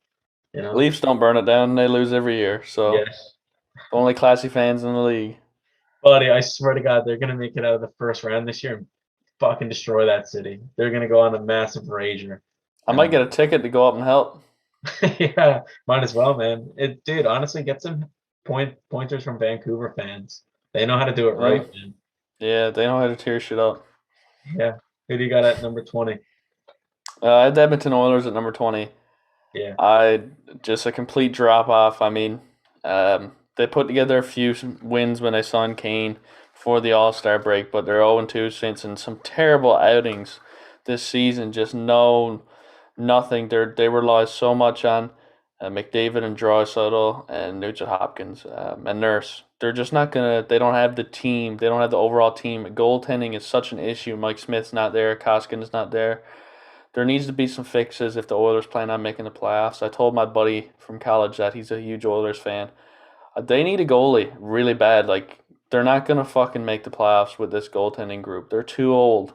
Leafs don't burn it down. They lose every year. So yes. Only classy fans in the league. Buddy, I swear to God, they're going to make it out of the first round this year and fucking destroy that city. They're going to go on a massive rager. I might get a ticket to go up and help. Yeah, might as well, man. Dude, honestly, get some pointers from Vancouver fans. They know how to do it right, man. Yeah, they know how to tear shit up. Yeah. Who do you got at number 20? I had the Edmonton Oilers at number 20. Yeah. Just a complete drop off. I mean, they put together a few wins when they signed Kane before the All-Star break, but they're 0-2 since, and some terrible outings this season. Just nothing. They rely so much on McDavid and Draisaitl and Nugent Hopkins and Nurse. They're just not gonna. They don't have the team. They don't have the overall team. Goaltending is such an issue. Mike Smith's not there. Koskin's not there. There needs to be some fixes if the Oilers plan on making the playoffs. I told my buddy from college that he's a huge Oilers fan. They need a goalie really bad. Like, they're not gonna fucking make the playoffs with this goaltending group. They're too old.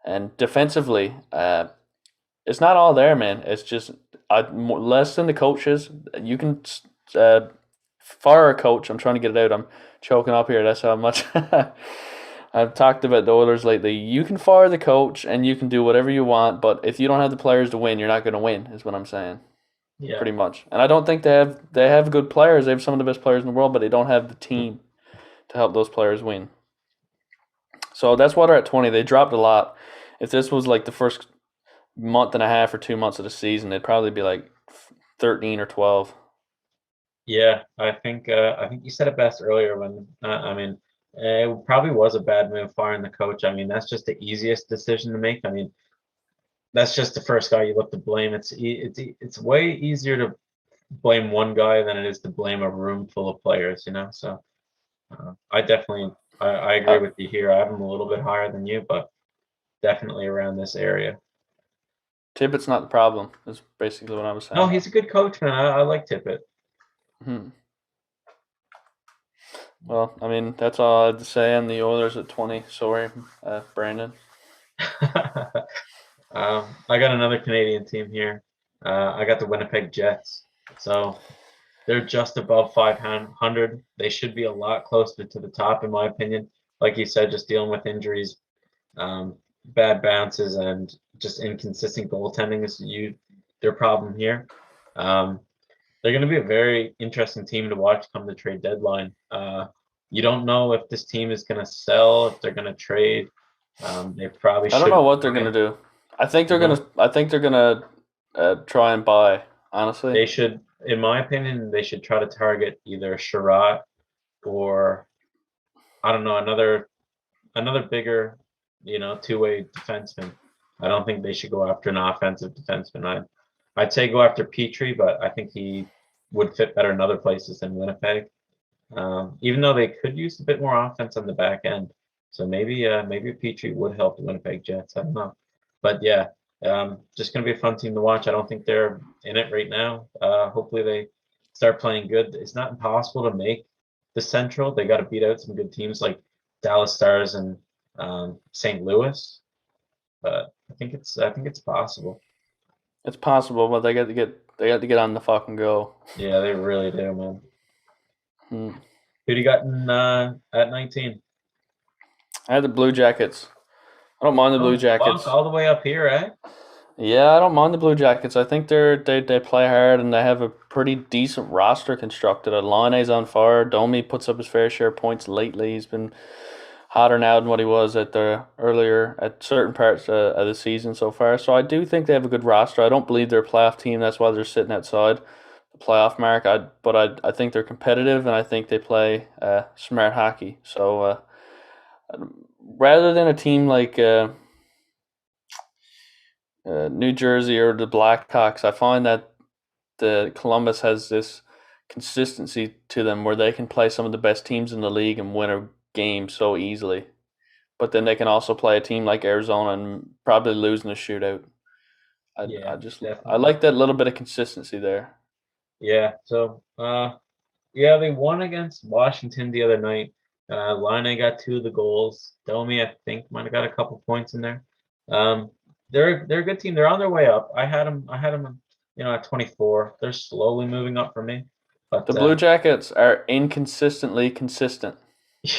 And defensively, it's not all there, man. It's just less than the coaches. You can fire a coach. I'm trying to get it out. I'm choking up here. That's how much I've talked about the Oilers lately. You can fire the coach and you can do whatever you want, but if you don't have the players to win, you're not going to win, is what I'm saying. Yeah. Pretty much. And I don't think they have good players. They have some of the best players in the world, but they don't have the team to help those players win. So that's why they're at 20. They dropped a lot. If this was like the first month and a half or 2 months of the season, they'd probably be like 13 or 12. Yeah, I think you said it best earlier when I mean it probably was a bad move firing the coach. I mean, that's just the easiest decision to make. I mean, that's just the first guy you look to blame. It's way easier to blame one guy than it is to blame a room full of players, you know. So I agree with you here. I have him a little bit higher than you, but definitely around this area. Tippett's not the problem, is basically what I was saying. No, he's a good coach, man. I like Tippett. Well, I mean, that's all I had to say on the Oilers at 20. Sorry, Brandon. I got another Canadian team here. I got the Winnipeg Jets. So they're just above 500. They should be a lot closer to the top, in my opinion. Like you said, just dealing with injuries, bad bounces, and just inconsistent goaltending is their problem here. They're going to be a very interesting team to watch come the trade deadline. You don't know if this team is going to sell, if they're going to trade. They probably should. I don't know what they're going to do. I think they're going to try and buy, honestly. They should, in my opinion, they should try to target either Sherratt or, I don't know, another bigger, two-way defenseman. I don't think they should go after an offensive defenseman. I'd say go after Petrie, but I think he would fit better in other places than Winnipeg. Even though they could use a bit more offense on the back end. So maybe Petrie would help the Winnipeg Jets. I don't know. But yeah, just going to be a fun team to watch. I don't think they're in it right now. Hopefully they start playing good. It's not impossible to make the Central. They got to beat out some good teams like Dallas Stars and St. Louis. But I think it's possible. It's possible, but they got to get on the fucking go. Yeah, they really do, man. Who do you got at 19? I had the Blue Jackets. I don't mind the Blue Jackets. All the way up here, eh? Yeah, I don't mind the Blue Jackets. I think they play hard and they have a pretty decent roster constructed. Laine's on fire. Domi puts up his fair share of points lately. He's been hotter now than what he was at certain parts of the season so far. So I do think they have a good roster. I don't believe they're a playoff team. That's why they're sitting outside the playoff mark. But I think they're competitive and I think they play smart hockey. So rather than a team like New Jersey or the Blackhawks, I find that the Columbus has this consistency to them where they can play some of the best teams in the league and win a game so easily. But then they can also play a team like Arizona and probably lose in a shootout. I like that little bit of consistency there. Yeah. So they won against Washington the other night. Laine got 2 of the goals. Domi, I think, might have got a couple points in there. They're a good team. They're on their way up. I had them at 24. They're slowly moving up for me. But the Blue Jackets are inconsistently consistent.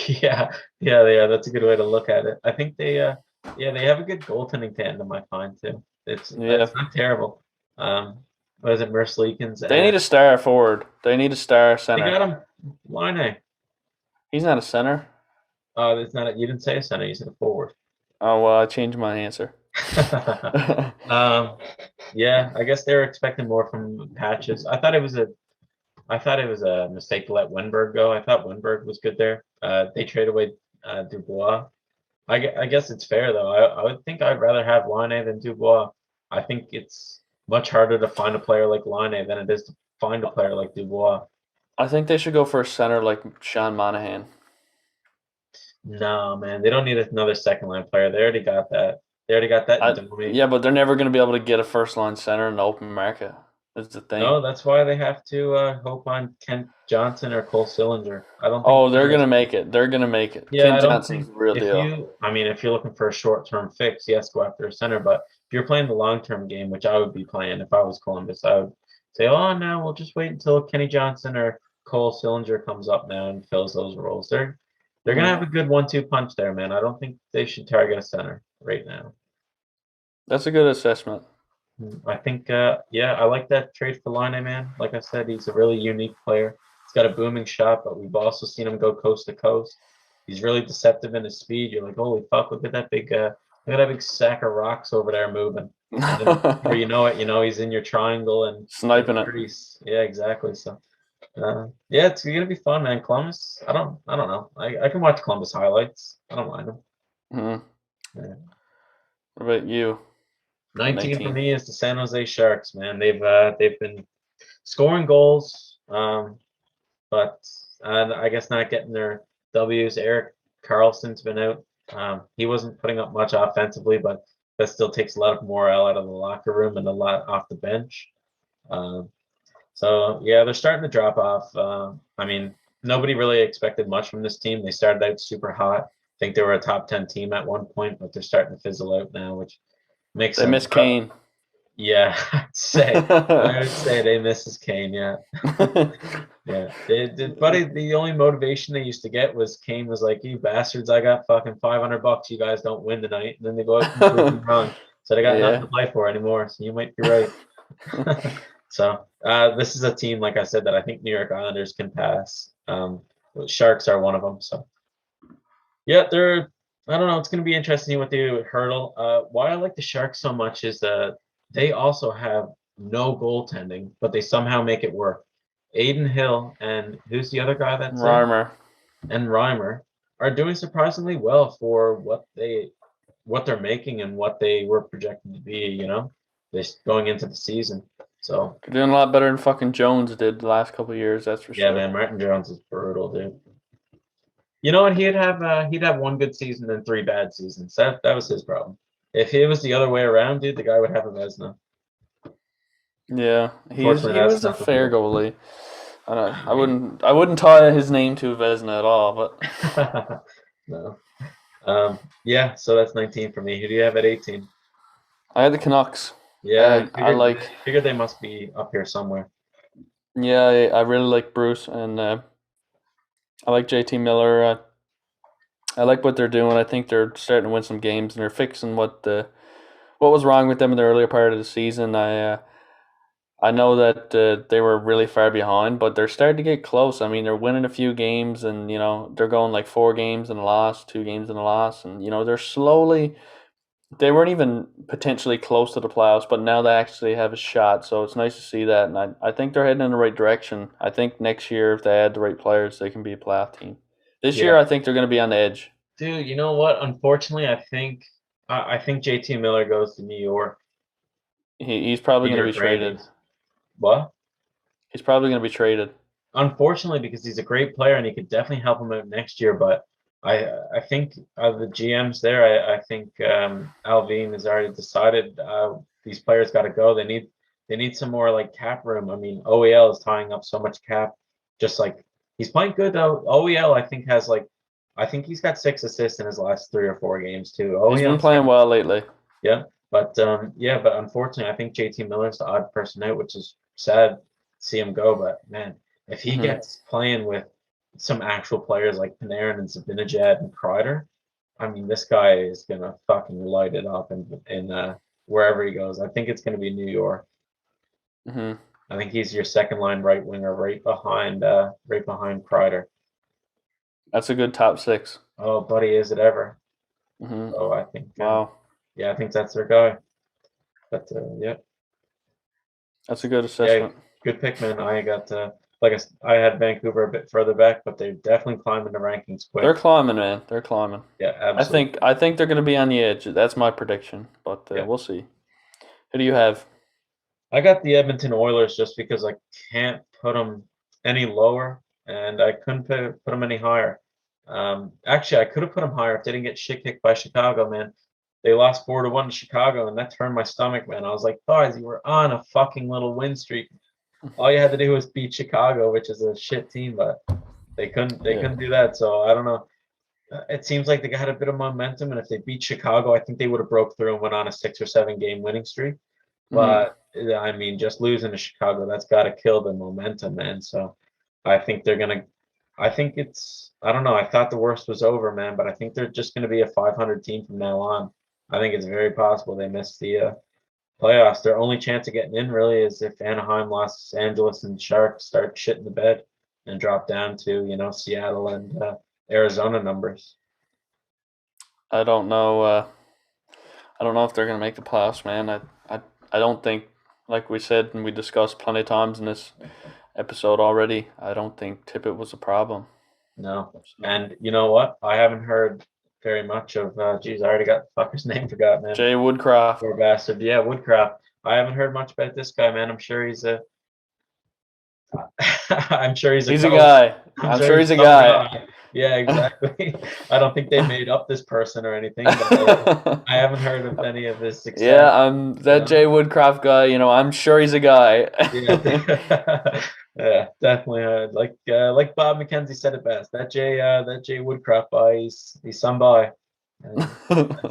Yeah, they are. That's a good way to look at it. I think they have a good goaltending tandem, I find, too. It's Yeah. not terrible. What is it, Merslikins? They need a star forward. They need a star They center. got him. Line. He's not a center. It's not. You didn't say a center. You said a forward. Oh, well, I changed my answer. Yeah, I guess they were expecting more from Patches. I thought it was a mistake to let Wenberg go. I thought Wenberg was good there. They traded away Dubois. I guess it's fair though. I would think I'd rather have Line than Dubois. I think it's much harder to find a player like Line than it is to find a player like Dubois. I think they should go for a center like Sean Monahan. No, man, they don't need another second line player. They already got that. Yeah, but they're never going to be able to get a first line center in the open market. That's the thing. No, that's why they have to hope on Kent Johnson or Cole Sillinger. I don't. Oh, they're going to make it. They're going to make it. Yeah, Kent I don't Johnson's think the real deal. If you're looking for a short-term fix, yes, go after a center. But if you're playing the long-term game, which I would be playing if I was Columbus, I would say, oh, no, we'll just wait until Kenny Johnson or Cole Sillinger comes up now and fills those roles. They're gonna have a good 1-2 punch there, man. I don't think they should target a center right now. That's a good assessment. I think, I like that trade for Line, man. Like I said, he's a really unique player. He's got a booming shot, but we've also seen him go coast to coast. He's really deceptive in his speed. You're like, holy fuck, look at that big sack of rocks over there moving. Before you know it, he's in your triangle and sniping it. Yeah, exactly. So, it's gonna be fun, man. Columbus, I don't know. I can watch Columbus highlights. I don't mind them. Mm-hmm. Yeah. What about you? 19 for me is the San Jose Sharks, man. They've been scoring goals, but I guess not getting their W's. Erik Karlsson's been out. He wasn't putting up much offensively, but that still takes a lot of morale out of the locker room and a lot off the bench. So yeah, they're starting to drop off. Nobody really expected much from this team. They started out super hot. I think they were a top 10 team at one point, but they're starting to fizzle out now, which makes they miss Kane. Yeah, I would say they miss his Kane. Yeah, yeah. Buddy, the only motivation they used to get was Kane was like, "You bastards, I got fucking $500. You guys don't win tonight." And then they go out completely wrong. So they got nothing to play for anymore. So you might be right. So this is a team, like I said, that I think New York Islanders can pass. Sharks are one of them. So yeah, I don't know. It's going to be interesting what they do with Hurdle. Why I like the Sharks so much is that they also have no goaltending, but they somehow make it work. Aiden Hill and who's the other guy that's Reimer and Reimer are doing surprisingly well for what they're making and what they were projected to be. Just going into the season. So they're doing a lot better than fucking Jones did the last couple of years. That's for sure. Yeah, man, Martin Jones is brutal, dude. You know what? He'd have one good season and 3 bad seasons. That was his problem. If it was the other way around, dude, the guy would have a Vezina. Yeah, he was a fair goalie. I wouldn't tie his name to a Vezina at all, but no. Yeah, so that's 19 for me. Who do you have at 18? I had the Canucks. Yeah, I figured they must be up here somewhere. Yeah, I really like Bruce and I like JT Miller. I like what they're doing. I think they're starting to win some games and they're fixing what was wrong with them in the earlier part of the season. I know that they were really far behind, but they're starting to get close. I mean, they're winning a few games, and they're going like 4 games and a loss, 2 games and a loss, and they're slowly. They weren't even potentially close to the playoffs, but now they actually have a shot. So it's nice to see that, and I think they're heading in the right direction. I think next year, if they add the right players, they can be a playoff team. This year, I think they're going to be on the edge. Dude, you know what? Unfortunately, I think JT Miller goes to New York. He's probably going to be traded. What? He's probably going to be traded. Unfortunately, because he's a great player and he could definitely help him out next year. But I think the GMs there, I think Alvin has already decided these players got to go. They need some more like cap room. I mean, OEL is tying up so much cap. Just like he's playing good though. OEL I think he's got 6 assists in his last 3 or 4 games too. He's been playing well lately. Yeah, but unfortunately, I think JT Miller's the odd person out, which is sad to see him go. But man, if he gets playing with some actual players like Panarin and Zibanejad and Kreider, I mean, this guy is gonna fucking light it up in wherever he goes. I think it's going to be New York. Hmm. I think he's your second line right winger, right behind Kreider. That's a good top six. Oh, buddy, is it ever? Hmm. So I think, Wow, yeah, I think that's their guy. But yeah, that's a good yeah, assessment. good pick, man. I got I had Vancouver a bit further back, but they're definitely climbing the rankings They're quick. climbing, man. They're climbing. Yeah, I absolutely. think I think they're going to be on the edge. That's my prediction, but Yeah. we'll see. Who do you have? I got the Edmonton Oilers just because I can't put them any lower, and I couldn't put them any higher. Actually, I could have put them higher if they didn't get shit kicked by Chicago, man. They lost 4-1 to Chicago, and that turned my stomach, man. I was like, guys, you were on a fucking little win streak. All you had to do was beat Chicago, which is a shit team, but they couldn't. They Yeah. couldn't do that. So I don't know. It seems like they got a bit of momentum, and if they beat Chicago, I think they would have broke through and went on a 6 or 7 game winning streak. But I mean, just losing to Chicago, that's got to kill the momentum, man. So I think they're gonna. I think it's. I don't know. I thought the worst was over, man, but I think they're just gonna be a 500 team from now on. I think it's very possible they miss the playoffs. Their only chance of getting in really is if Anaheim, Los Angeles, and Sharks start shitting the bed and drop down to Seattle and Arizona numbers. I don't know. I don't know if they're going to make the playoffs, man. I don't think, like we said and we discussed plenty of times in this episode already, I don't think Tippett was a problem. No, and you know what? I haven't heard very much of. Geez, I already got the fucker's name forgot, man. Jay Woodcroft. Poor bastard. Yeah, Woodcraft. I haven't heard much about this guy, man. I'm sure he's a. I'm sure he's a. He's a guy. I'm sure he's a guy. Yeah, exactly. I don't think they made up this person or anything, but I haven't heard of any of his success. Yeah, that Jay Woodcroft guy. I'm sure he's a guy. Yeah, yeah, definitely. Like Bob McKenzie said it best. That Jay Woodcraft guy, he's some by. And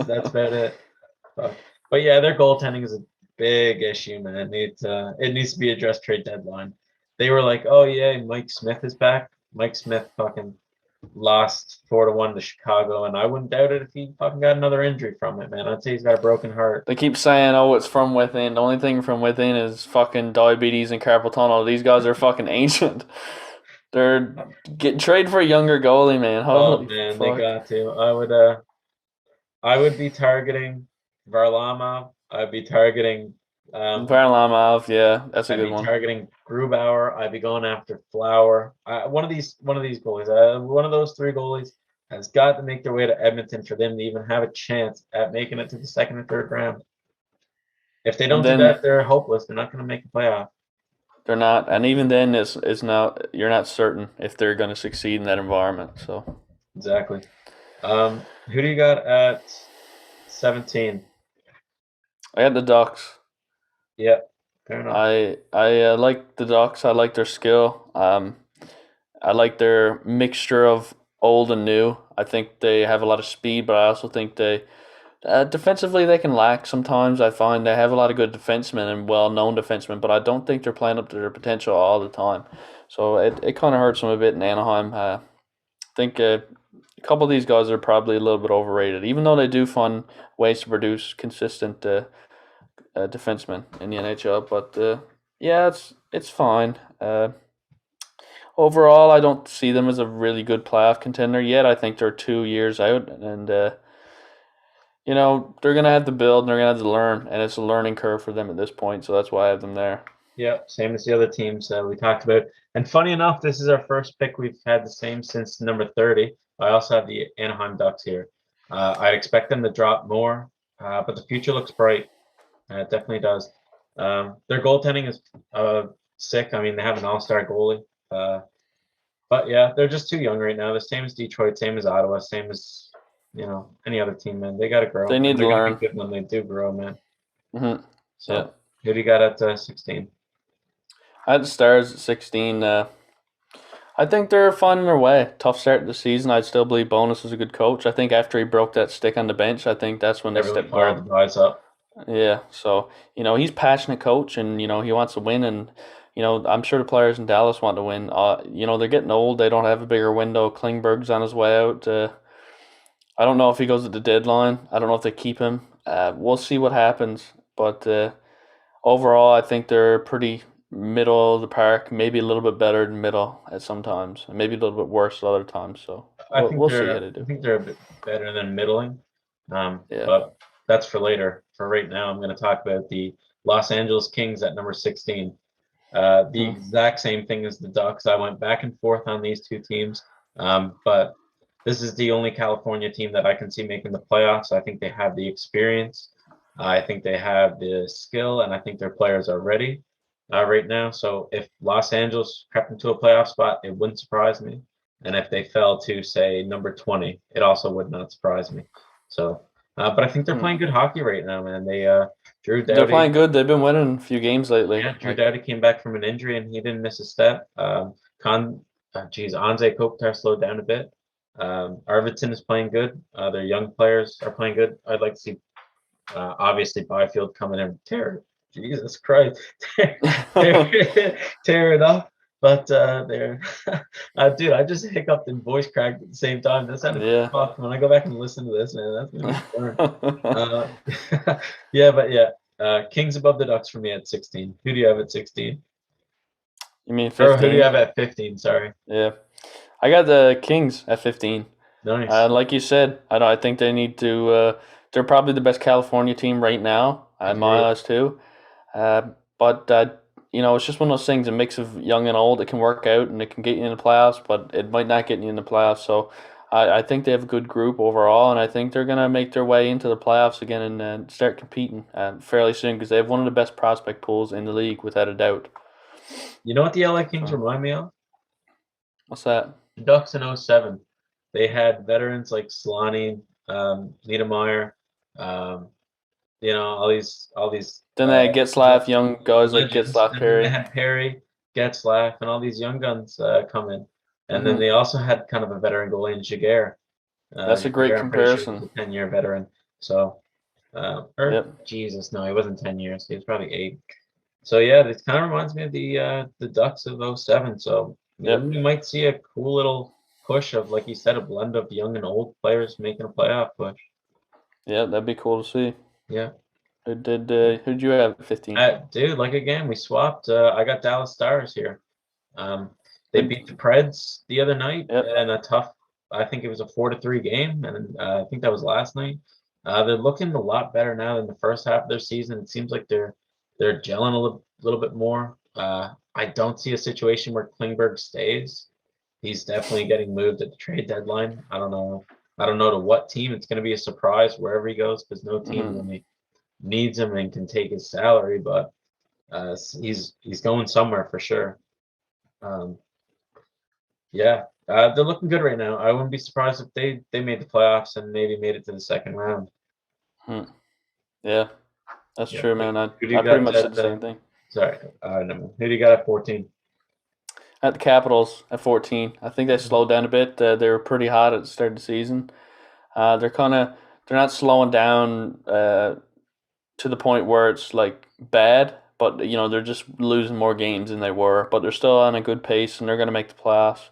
that's about it. But yeah, their goaltending is a big issue, man. It needs to be addressed trade deadline. They were like, oh yeah, Mike Smith is back. Mike Smith fucking lost 4-1 to Chicago, and I wouldn't doubt it if he fucking got another injury from it, man. I'd say he's got a broken heart. They keep saying, oh, it's from within. The only thing from within is fucking diabetes and carpal tunnel. These guys are fucking ancient. They're getting trade for a younger goalie, man. Holy man, fuck. they got to. I would be targeting Varlamov. I'd be targeting Varlamov, yeah, that's a I'd good be one. targeting Grubauer. I'd be going after Flower. One of these goalies. One of those 3 goalies has got to make their way to Edmonton for them to even have a chance at making it to the second or third round. If they don't do that, they're hopeless. They're not going to make the playoff. They're not, and even then, it's not. You're not certain if they're going to succeed in that environment. So exactly. Who do you got at 17? I had the Ducks. Yep. Fair enough. I like the Ducks. I like their skill. I like their mixture of old and new. I think they have a lot of speed, but I also think they defensively they can lack sometimes. I find they have a lot of good defensemen and well-known defensemen, but I don't think they're playing up to their potential all the time. So it kind of hurts them a bit in Anaheim. I think a couple of these guys are probably a little bit overrated, even though they do find ways to produce consistent defensemen in the NHL. But yeah, it's fine. Overall, I don't see them as a really good playoff contender yet. I think they're 2 years out, and they're gonna have to build and they're gonna have to learn, and it's a learning curve for them at this point. So that's why I have them there. Yeah, same as the other teams we talked about. And funny enough, this is our first pick we've had the same since number 30. I also have the Anaheim Ducks here. I'd expect them to drop more, but the future looks bright. It definitely does. Their goaltending is sick. I mean, they have an all-star goalie. But yeah, they're just too young right now. The same as Detroit, same as Ottawa, same as any other team, man. They got to grow. They need to learn. Good when they do grow, man. Mm-hmm. So, yeah. Who do you got at 16? I had the Stars at 16. I think they're finding their way. Tough start to the season. I still believe Bonus is a good coach. I think after he broke that stick on the bench, I think that's when they really stepped fired up. the guys up. Yeah, so he's a passionate coach, and he wants to win, and I'm sure the players in Dallas want to win. They're getting old; they don't have a bigger window. Klingberg's on his way out. I don't know if he goes at the deadline. I don't know if they keep him. We'll see what happens. But overall, I think they're pretty middle of the park, maybe a little bit better than middle at sometimes, and maybe a little bit worse at other times. So we'll see how they I do. think they're a bit better than middling. Yeah. But that's for later. For right now, I'm going to talk about the Los Angeles Kings at number 16. The exact same thing as the Ducks. I went back and forth on these two teams, but this is the only California team that I can see making the playoffs. I think they have the experience. I think they have the skill, and I think their players are ready right now. So if Los Angeles crept into a playoff spot, it wouldn't surprise me. And if they fell to, say, number 20, it also would not surprise me. So, but I think they're playing good hockey right now, man. Drew Doughty. They're playing good. They've been winning a few games lately. Yeah, Drew Doughty came back from an injury and he didn't miss a step. Anze Kopitar slowed down a bit. Arvidsson is playing good. Their young players are playing good. I'd like to see, obviously, Byfield coming in and Jesus Christ, tear it up. But dude, I just hiccuped and voice cracked at the same time. That sounded tough. When I go back and listen to this, man, that's gonna be fun. Kings above the Ducks for me at 16. Who do you have at 16? You mean 15? Or who do you have at 15? Sorry. Yeah, I got the Kings at 15. Nice. Like you said, I think they need to. They're probably the best California team right now, in my eyes too. But it's just one of those things, a mix of young and old. It can work out and it can get you in the playoffs, but it might not get you in the playoffs. So I think they have a good group overall, and I think they're going to make their way into the playoffs again and start competing fairly soon because they have one of the best prospect pools in the league, without a doubt. You know what the LA Kings remind me of? What's that? The Ducks in 07. They had veterans like Solani, Nedermeier, all these. Then they had Getzlaf, young guys like Getzlaf, Perry. They had Perry, Getzlaf, and all these young guns come in. And then they also had kind of a veteran goalie in Jaguar. That's a great comparison. Sure, a 10-year veteran. So, Jesus, no, he wasn't 10 years. He was probably 8. So yeah, this kind of reminds me of the Ducks of 07. So we might see a cool little push of, like you said, a blend of young and old players making a playoff push. Yeah, that'd be cool to see. Yeah. Who'd you have at 15? Dude, again, we swapped. I got Dallas Stars here. They beat the Preds the other night in a tough. I think it was a 4-3 game, and I think that was last night. They're looking a lot better now than the first half of their season. It seems like they're gelling a little bit more. I don't see a situation where Klingberg stays. He's definitely getting moved at the trade deadline. I don't know to what team. It's going to be a surprise wherever he goes because no team really needs him and can take his salary. But he's going somewhere for sure. They're looking good right now. I wouldn't be surprised if they made the playoffs and maybe made it to the second round. Yeah, that's true, man. I pretty much said the same thing. Sorry, no. Who do you got at 14? At the Capitals at 14. I think they slowed down a bit. They were pretty hot at the start of the season. They're not slowing down to the point where it's like bad, but they're just losing more games than they were. But they're still on a good pace, and they're going to make the playoffs.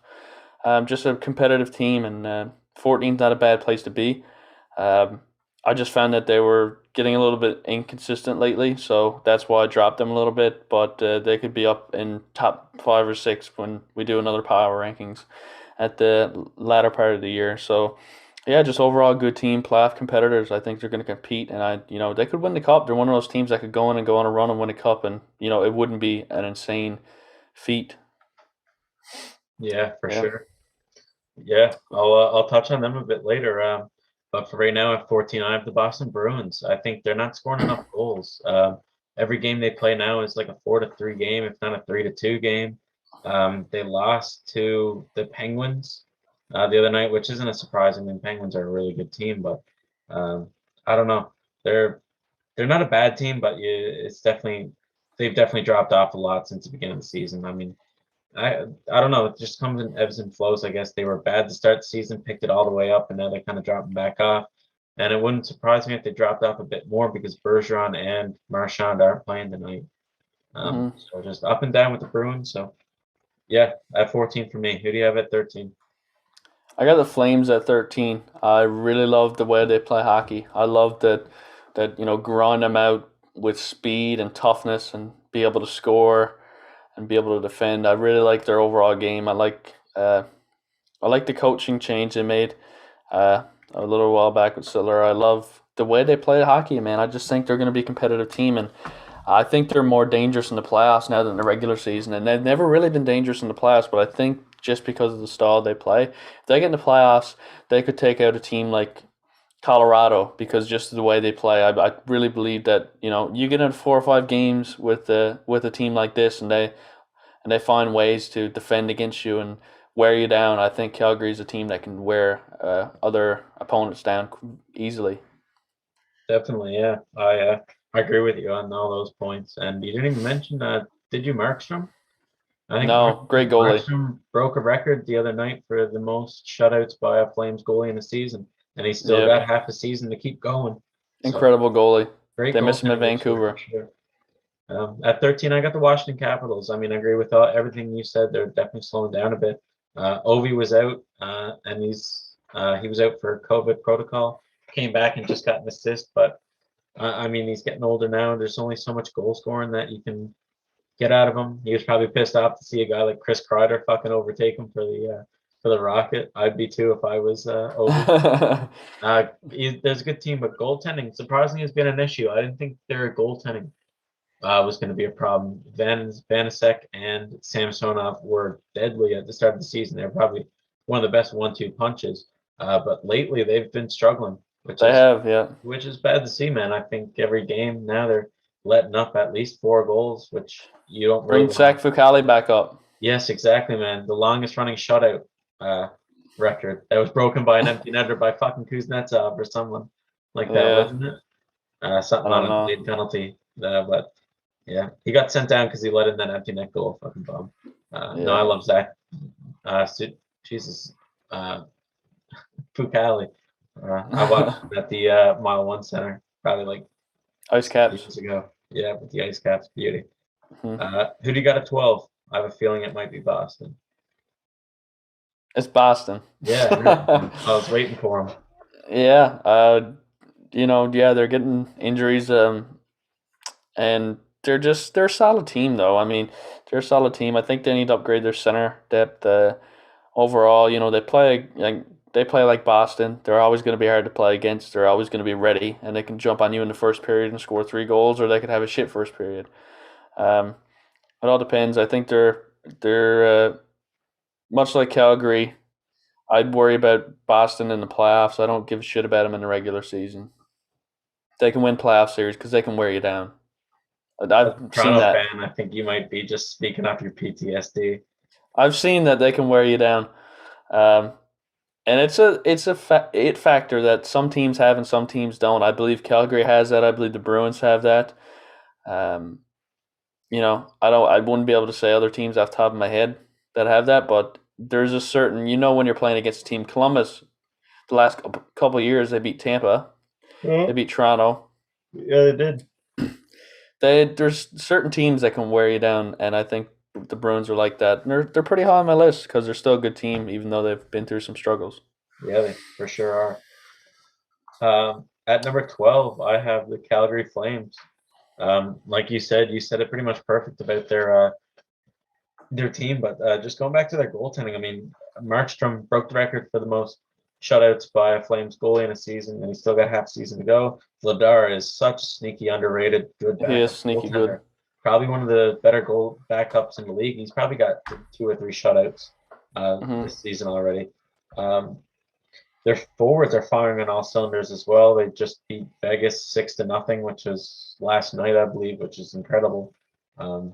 Just a competitive team, and 14's not a bad place to be. I just found that they were getting a little bit inconsistent lately, so that's why I dropped them a little bit. But they could be up in top 5 or 6 when we do another power rankings at the latter part of the year. So, yeah, just overall good team, playoff competitors. I think they're going to compete, and they could win the cup. They're one of those teams that could go on a run and win a cup, and it wouldn't be an insane feat. Yeah, for sure. Yeah, I'll touch on them a bit later. But for right now, at 14, I have the Boston Bruins. I think they're not scoring enough goals. Every game they play now is like a 4-3 game, if not a 3-2 game. They lost to the Penguins the other night, which isn't a surprise. I mean, Penguins are a really good team, but I don't know. They're not a bad team, but they've definitely dropped off a lot since the beginning of the season. I mean, I don't know. It just comes in ebbs and flows. I guess they were bad to start the season, picked it all the way up, and now they're kind of dropping back off. And it wouldn't surprise me if they dropped off a bit more because Bergeron and Marchand aren't playing tonight. So just up and down with the Bruins. So, yeah, at 14 for me. Who do you have at 13? I got the Flames at 13. I really love the way they play hockey. I love that grind them out, with speed and toughness and be able to score and be able to defend. I really like their overall game. I like the coaching change they made a little while back with Sittler. I love the way they play hockey, man. I just think they're going to be a competitive team, and I think they're more dangerous in the playoffs now than the regular season. And they've never really been dangerous in the playoffs, but I think just because of the style they play, if they get in the playoffs, they could take out a team like Colorado because just the way they play. I really believe that you get in 4 or 5 games with a team like this, and they find ways to defend against you and wear you down. I think Calgary is a team that can wear other opponents down easily. Definitely, yeah. I agree with you on all those points. And you didn't even mention, did you Markstrom? I think No, great goalie. Markstrom broke a record the other night for the most shutouts by a Flames goalie in a season, and he's still got half a season to keep going. Incredible goalie. Great. They miss him in Vancouver. Sure. At 13, I got the Washington Capitals. I mean, I agree with everything you said. They're definitely slowing down a bit. Ovi was out, and he was out for COVID protocol. Came back and just got an assist, but I mean, he's getting older now. There's only so much goal scoring that you can get out of him. He was probably pissed off to see a guy like Chris Kreider fucking overtake him for the Rocket. I'd be too if I was Ovi. There's a good team, but goaltending surprisingly has been an issue. I didn't think their goaltending was going to be a problem. Vanasek and Samsonov were deadly at the start of the season. They're probably one of the best 1-2 punches. But lately they've been struggling, which is bad to see, man. I think every game now they're letting up at least 4 goals, which you don't really bring Zach Fucale back up. Yes, exactly, man. The longest running shutout record that was broken by an empty netter by fucking Kuznetsov or someone like that, wasn't it? Something on a delayed penalty. But yeah, he got sent down because he let in that empty net goal. Fucking bum. No, I love Zach. Jesus. Fucale. I watched him at the Mile 1 Center probably like Ice Caps years ago. Yeah, with the Ice Caps, beauty. Mm-hmm. Who do you got at 12? I have a feeling it might be Boston. It's Boston. Yeah, I was waiting for him. Yeah, they're getting injuries, and they're a solid team though. I mean, they're a solid team. I think they need to upgrade their center depth. Overall, they play like Boston. They're always going to be hard to play against. They're always going to be ready, and they can jump on you in the first period and score 3 goals, or they could have a shit first period. It all depends. I think they're much like Calgary. I'd worry about Boston in the playoffs. I don't give a shit about them in the regular season. They can win playoff series because they can wear you down. I've seen that. Fan, I think you might be just speaking off your PTSD. I've seen that they can wear you down. And it's a it factor that some teams have and some teams don't. I believe Calgary has that. I believe the Bruins have that. I wouldn't be able to say other teams off the top of my head that have that, but there's a certain, when you're playing against a team. Columbus, the last couple of years, they beat Tampa. Yeah. They beat Toronto. Yeah, they did. There's certain teams that can wear you down, and I think the Bruins are like that. And they're pretty high on my list because they're still a good team, even though they've been through some struggles. Yeah, they for sure are. At number 12, I have the Calgary Flames. Like you said it pretty much perfect about their team, but just going back to their goaltending, I mean, Markstrom broke the record for the most shutouts by a Flames goalie in a season, and he's still got half season to go. Vladar is such sneaky, underrated, good backup. He is sneaky goaltender. Good. Probably one of the better goal backups in the league. He's probably got 2 or 3 shutouts this season already. Their forwards are firing on all cylinders as well. They just beat Vegas 6-0, which was last night, I believe, which is incredible. I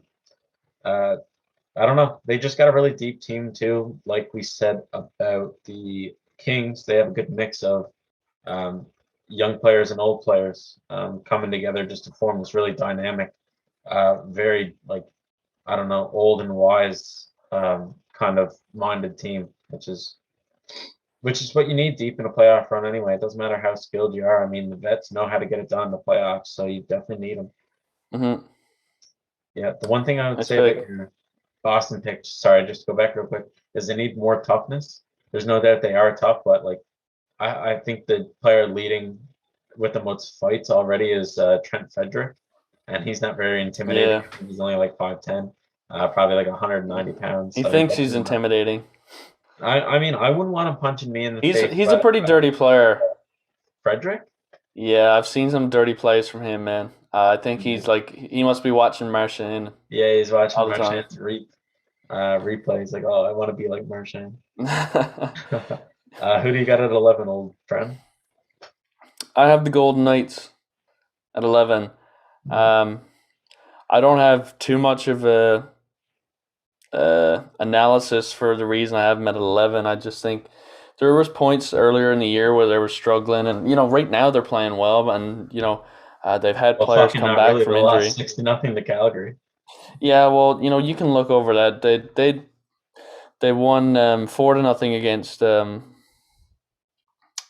don't know. They just got a really deep team too. Like we said about the Kings, they have a good mix of young players and old players coming together just to form this really dynamic, very old and wise kind of minded team, which is what you need deep in a playoff run anyway. It doesn't matter how skilled you are. I mean, the vets know how to get it done in the playoffs, so you definitely need them. Mm-hmm. Yeah, the one thing I would say about your Boston pick, sorry, just to go back real quick, is they need more toughness. There's no doubt they are tough, but I think the player leading with the most fights already is Trent Frederick. and he's not very intimidating. Yeah. I think he's only like 5'10", probably like 190 pounds. He so thinks he's definitely not- intimidating. I mean, I wouldn't want him punching me in the face. He's a pretty dirty player. Frederick? Yeah, I've seen some dirty plays from him, man. I think he's like he must be watching Marchand. Yeah, he's watching All the time. Marchand's replays. Like, oh, I want to be like Marchand. Who do you got at 11, old friend? I have the Golden Knights at 11. I don't have too much of a analysis for the reason I have them at 11. I just think there was points earlier in the year where they were struggling, and right now they're playing well, and they've had players come back from injury. 60-0 to Calgary. Yeah, well, you can look over that. They won 4-0 against the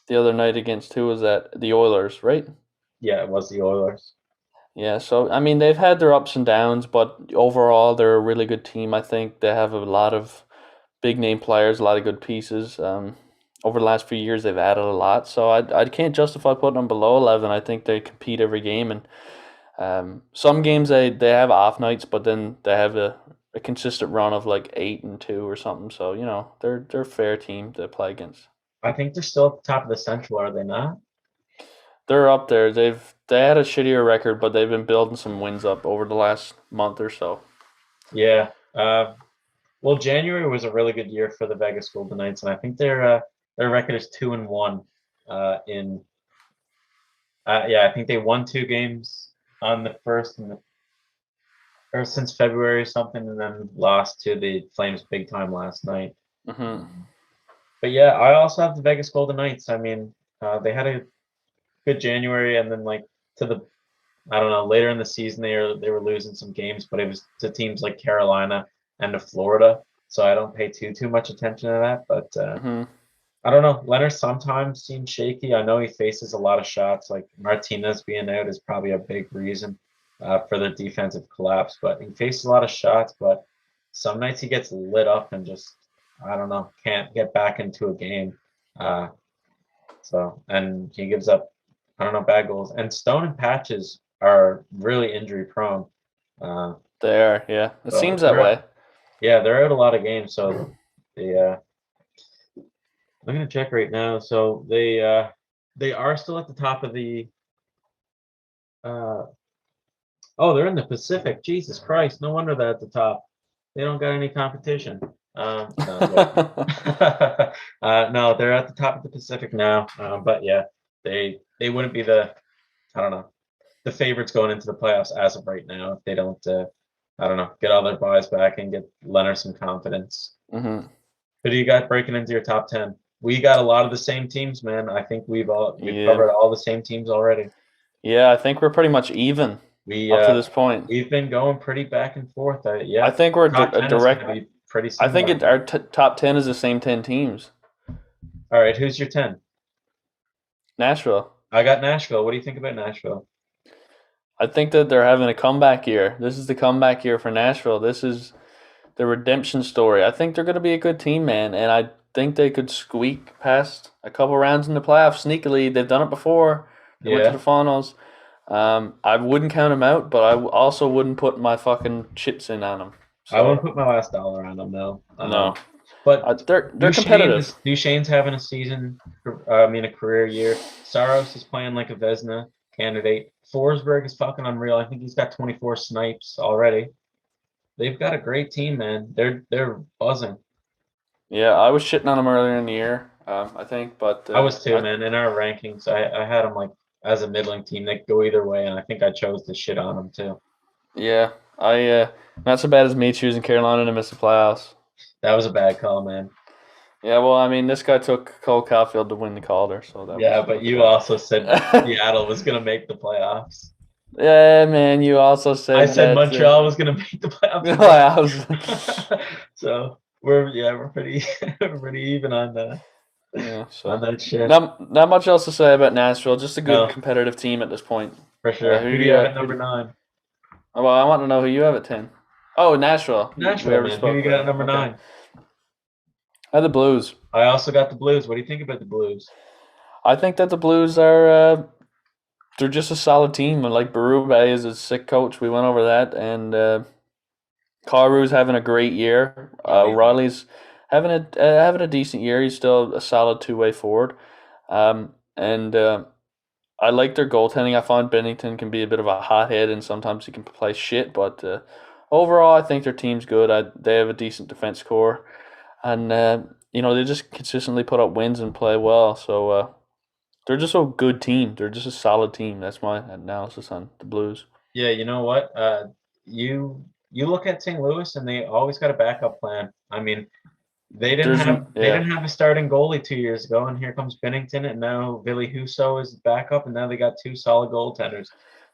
other night against who was that? The Oilers, right? Yeah, it was the Oilers. Yeah, so I mean they've had their ups and downs, but overall they're a really good team. I think they have a lot of big name players, a lot of good pieces. Over the last few years they've added a lot, so I can't justify putting them below 11. I think they compete every game, and some games they have off nights, but then they have a consistent run of like 8-2 or something. So they're a fair team to play against. I think they're still at the top of the Central, are they not? They're up there. They had a shittier record, but they've been building some wins up over the last month or so. Yeah. Well, January was a really good year for the Vegas Golden Knights, and I think their record is 2-1. I think they won 2 games on the first or since February or something, and then lost to the Flames big time last night. Mm-hmm. But yeah, I also have the Vegas Golden Knights. I mean, they had a good January, and then later in the season they were losing some games, but it was to teams like Carolina and to Florida, so I don't pay too much attention to that. But I don't know. Leonard sometimes seems shaky. I know he faces a lot of shots. Like Martinez being out is probably a big reason for the defensive collapse, but he faces a lot of shots. But some nights he gets lit up and just, I don't know, can't get back into a game. And he gives up, I don't know, bad goals. And Stone and Patches are really injury prone. They are, yeah. It So seems that they're- way. Yeah, they're out a lot of games. So I'm gonna check right now. So they are still at the top of the. They're in the Pacific. Jesus Christ! No wonder they're at the top. They don't got any competition. No, no, they're at the top of the Pacific now. But yeah, they wouldn't be the favorites going into the playoffs as of right now if they don't get all their buys back and get Leonard some confidence. Mm-hmm. Who do you got breaking into your top 10? We got a lot of the same teams, man. I think we've covered all the same teams already. Yeah, I think we're pretty much even up to this point. We've been going pretty back and forth. I think we're a direct. Be pretty I similar. think our top 10 is the same 10 teams. All right, who's your 10? Nashville. I got Nashville. What do you think about Nashville? I think that they're having a comeback year. This is the comeback year for Nashville. This is the redemption story. I think they're going to be a good team, man, and I think they could squeak past a couple rounds in the playoffs sneakily. They've done it before. They went to the finals. I wouldn't count them out, but I also wouldn't put my fucking chips in on them. So, I wouldn't put my last dollar on them, though. No. But they're competitive. Duchesne's having a career year. Saros is playing like a Vezina candidate. Forsberg is fucking unreal. I think he's got 24 snipes already. They've got a great team, man. They're buzzing. Yeah, I was shitting on them earlier in the year, I think, but I was too, man. In our rankings, I had them like as a middling team. They could go either way, and I think I chose to shit on them too. Yeah, not so bad as me choosing Carolina to miss the playoffs. That was a bad call, man. Yeah, well, I mean, this guy took Cole Caulfield to win the Calder, so that. Yeah, but you also said Seattle was gonna make the playoffs. Yeah, man, you also said I said Montreal was gonna make the playoffs. So we're pretty even on that. Yeah, so on that shit. Not much else to say about Nashville. Just a good competitive team at this point. For sure. Who do you have at number 9? Well, I want to know who you have at 10. Oh, Nashville. Nashville, man. Who you got at number 9? I had the Blues. I also got the Blues. What do you think about the Blues? I think that the Blues are they're just a solid team. And like Berube is a sick coach. We went over that, and Karu's having a great year. Oh, yeah. Riley's having a decent year. He's still a solid two-way forward. And I like their goaltending. I find Bennington can be a bit of a hothead, and sometimes he can play shit. But overall, I think their team's good. They have a decent defense core, and they just consistently put up wins and play well. So they're just a good team. They're just a solid team. That's my analysis on the Blues. Yeah, you know what? You look at St. Louis and they always got a backup plan. I mean, they didn't have a starting goalie 2 years ago, and here comes Bennington, and now Billy Husso is backup, and now they got two solid goaltenders.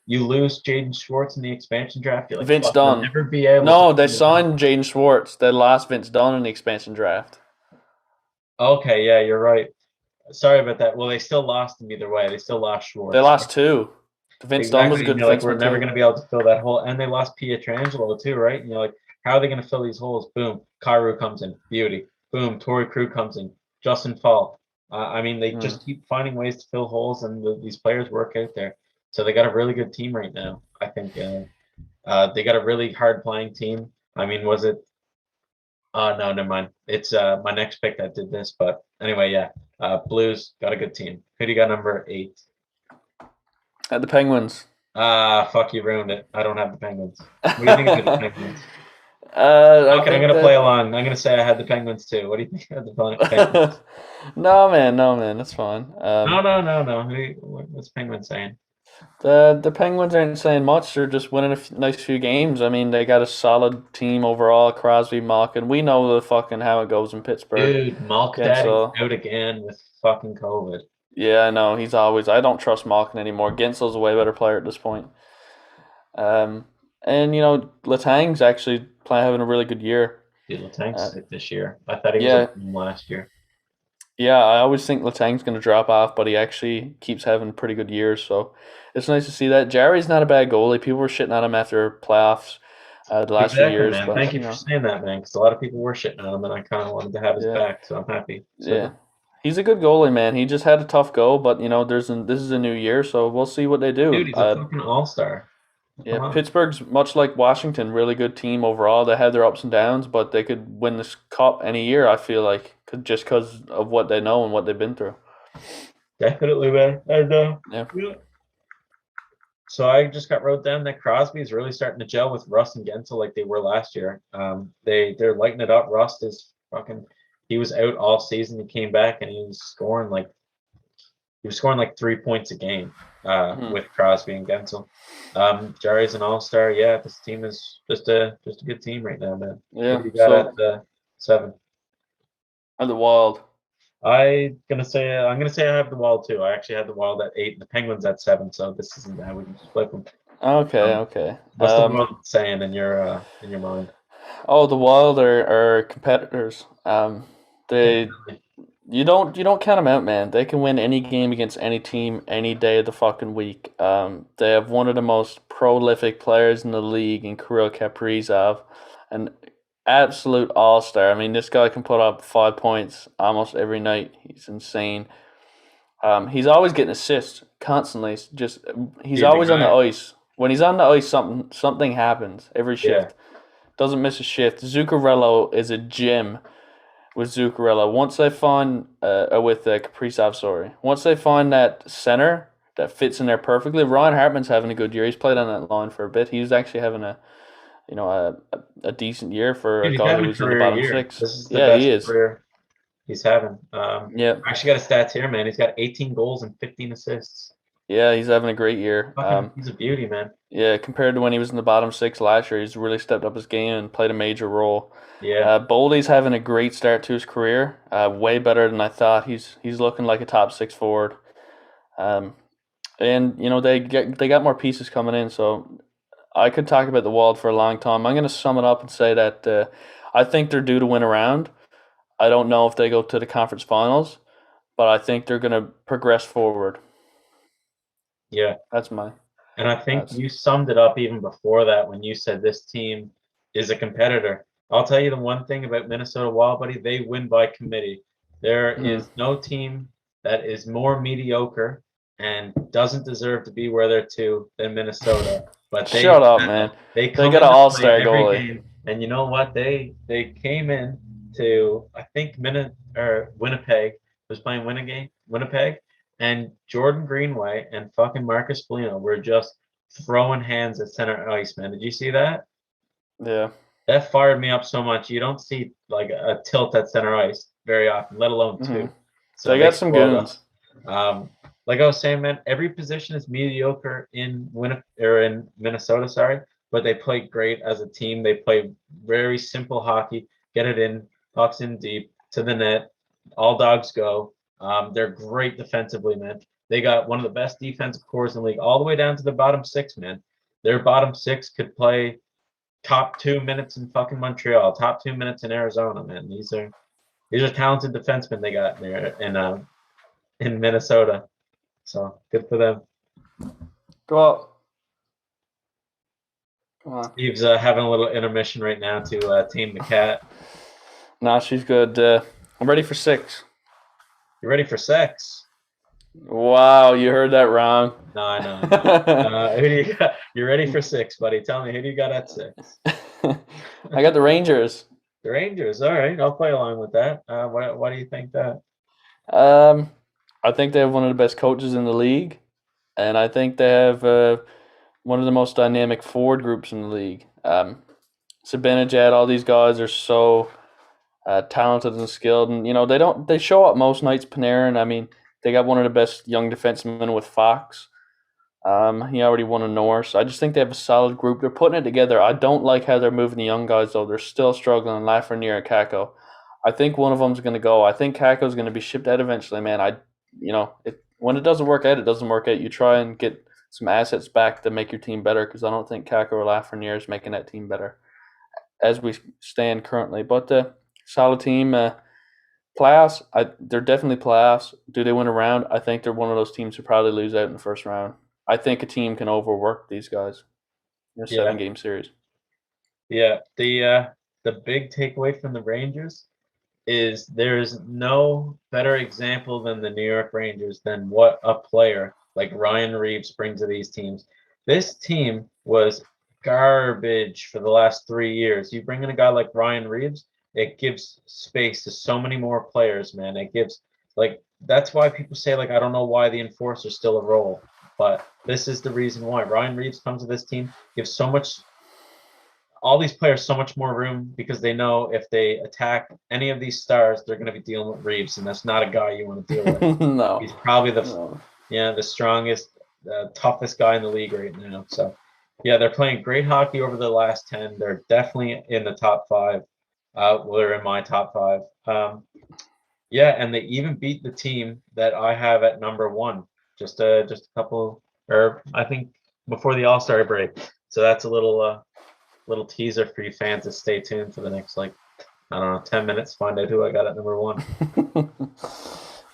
You lose Jaden Schwartz in the expansion draft, you're like, Vince fuck, we'll Dunn. never be able No, to they do signed Jaden Schwartz. They lost Vince Dunn in the expansion draft. that. Okay, yeah, you're right. Sorry about that. Well, they still lost him either way. They still lost Schwartz. They lost two. Vince Dunn was a good And you're like, we're defenseman never too. going to be able to fill that hole. And they lost Pietrangelo too, right? And you're like, how are they going to fill these holes? Boom, Kyrou comes in, beauty. Boom, Torrey Crew comes in, Justin Fall. I mean, they just keep finding ways to fill holes, and these players work out there. So they got a really good team right now. I think they got a really hard playing team. I mean, was it? No, never mind. It's my next pick that did this, but anyway, yeah. Blues got a good team. Who do you got number 8? At the Penguins. Fuck, you ruined it. I don't have the Penguins. What do you think of the Penguins? Okay, I'm gonna play along. I'm gonna say I had the Penguins too. What do you think of the Penguins? No, man, that's fine. No. What's Penguins saying? The Penguins aren't saying much. They're just winning a nice few games. I mean, they got a solid team overall. Crosby, Malkin. We know the fucking how it goes in Pittsburgh. Dude, Malkin out again with fucking COVID. Yeah, I know. He's always. I don't trust Malkin anymore. Gensel's a way better player at this point. And Letang's actually having a really good year. Dude, Letang's sick this year. I thought he was last year. Yeah, I always think Letang's going to drop off, but he actually keeps having pretty good years. So it's nice to see that. Jarry's not a bad goalie. People were shitting on him after playoffs the last few years. Man. But, thank you for saying that, man, because a lot of people were shitting on him, and I kind of wanted to have his back, so I'm happy. So, he's a good goalie, man. He just had a tough go, but this is a new year, so we'll see what they do. Dude, he's a fucking all-star. Yeah, Pittsburgh's much like Washington, really good team overall. They had their ups and downs, but they could win this cup any year, I feel like, just because of what they know and what they've been through. Definitely, man. And, yeah. So I just wrote down that Crosby is really starting to gel with Rust and Gensel like they were last year. They're lighting it up. Rust is he was out all season. He came back and he was scoring like 3 points a game with Crosby and Gensel. Jarry's an all-star. Yeah, this team is just a good team right now, man. Yeah. What do you got at the 7? At the Wild. I'm gonna say I have the Wild too. I actually had the Wild at 8 and the Penguins at 7. So this isn't bad. We can just flip them. Okay. What's the Wild saying in your mind? Oh, the Wild are competitors. You don't count them out, man. They can win any game against any team any day of the fucking week. They have one of the most prolific players in the league in Kirill Kaprizov, an absolute all-star. I mean, this guy can put up 5 points almost every night. He's insane. He's always getting assists constantly. He's always on the ice. When he's on the ice, something happens every shift. Doesn't miss a shift. Zuccarello is a gem. With Zuccarello, once they find with Kaprizov, sorry, once they find that center that fits in there perfectly, Ryan Hartman's having a good year. He's played on that line for a bit. He's actually having a decent year for a guy who's in the bottom 6. This is the best he is. career he's having. I actually got his stats here, man. He's got 18 goals and 15 assists. Yeah, he's having a great year. He's a beauty, man. Yeah, compared to when he was in the bottom 6 last year, he's really stepped up his game and played a major role. Yeah. Boldy's having a great start to his career. Way better than I thought. He's looking like a top 6 forward. And they got more pieces coming in. So I could talk about the Wild for a long time. I'm going to sum it up and say that I think they're due to win a round. I don't know if they go to the conference finals, but I think they're going to progress forward. Yeah, and I think you summed it up even before that when you said this team is a competitor. I'll tell you the one thing about Minnesota Wild, buddy, they win by committee. There is no team that is more mediocre and doesn't deserve to be where they're two than Minnesota. But Shut up, man. They They come got in an to all-star play every goalie. game, and you know what? They came in to, I think, Winnipeg was playing Winnipeg, and Jordan Greenway and fucking Marcus Foligno were just throwing hands at center ice, man. Did you see that? Yeah. That fired me up so much. You don't see like a tilt at center ice very often, let alone two. So They got some explode us. goons. Like I was saying, man, every position is mediocre in Minnesota, sorry, but they play great as a team. They play very simple hockey, get it in, pucks in deep to the net, all dogs go. They're great defensively, man. They got one of the best defensive cores in the league, all the way down to the bottom six, man. Their bottom six could play top 2 minutes in fucking Montreal, top 2 minutes in Arizona, man. These are talented defensemen they got there in Minnesota. So good for them. Go up. Come on. Steve's having a little intermission right now to tame the cat. Nah, she's good. I'm ready for 6. You ready for sex? Wow, you heard that wrong. No, I know. Who do you got? You're ready for 6, buddy. Tell me, who do you got at 6? I got the Rangers. The Rangers. All right, I'll play along with that. Why do you think that? I think they have one of the best coaches in the league, and I think they have one of the most dynamic forward groups in the league. Zibanejad, all these guys are so talented and skilled, and they show up most nights. Panarin, I mean, they got one of the best young defensemen with Fox. He already won a Norris. I just think they have a solid group. They're putting it together. I don't like how they're moving the young guys, though. They're still struggling. Lafreniere and Kakko. I think one of them's going to go. I think Kakko's going to be shipped out eventually, man. When it doesn't work out, it doesn't work out. You try and get some assets back to make your team better, because I don't think Kakko or Lafreniere is making that team better as we stand currently. But solid team. Playoffs, they're definitely playoffs. Do they win a round? I think they're one of those teams who probably lose out in the first round. I think a team can overwork these guys in a 7-game series. Yeah, the big takeaway from the Rangers is there's no better example than the New York Rangers than what a player like Ryan Reeves brings to these teams. This team was garbage for the last 3 years. You bring in a guy like Ryan Reeves, it gives space to so many more players, man. It gives, that's why people say, I don't know why the enforcer's still a role, but this is the reason why. Ryan Reeves comes to this team, gives all these players so much more room, because they know if they attack any of these stars, they're going to be dealing with Reeves, and that's not a guy you want to deal with. No. He's probably the strongest, toughest guy in the league right now. So, yeah, they're playing great hockey over the last 10. They're definitely in the top 5. They're in my top 5. Yeah, and they even beat the team that I have at number 1. Just a couple, or I think before the All-Star break. So that's a little teaser for you fans to stay tuned for the next 10 minutes. Find out who I got at number 1.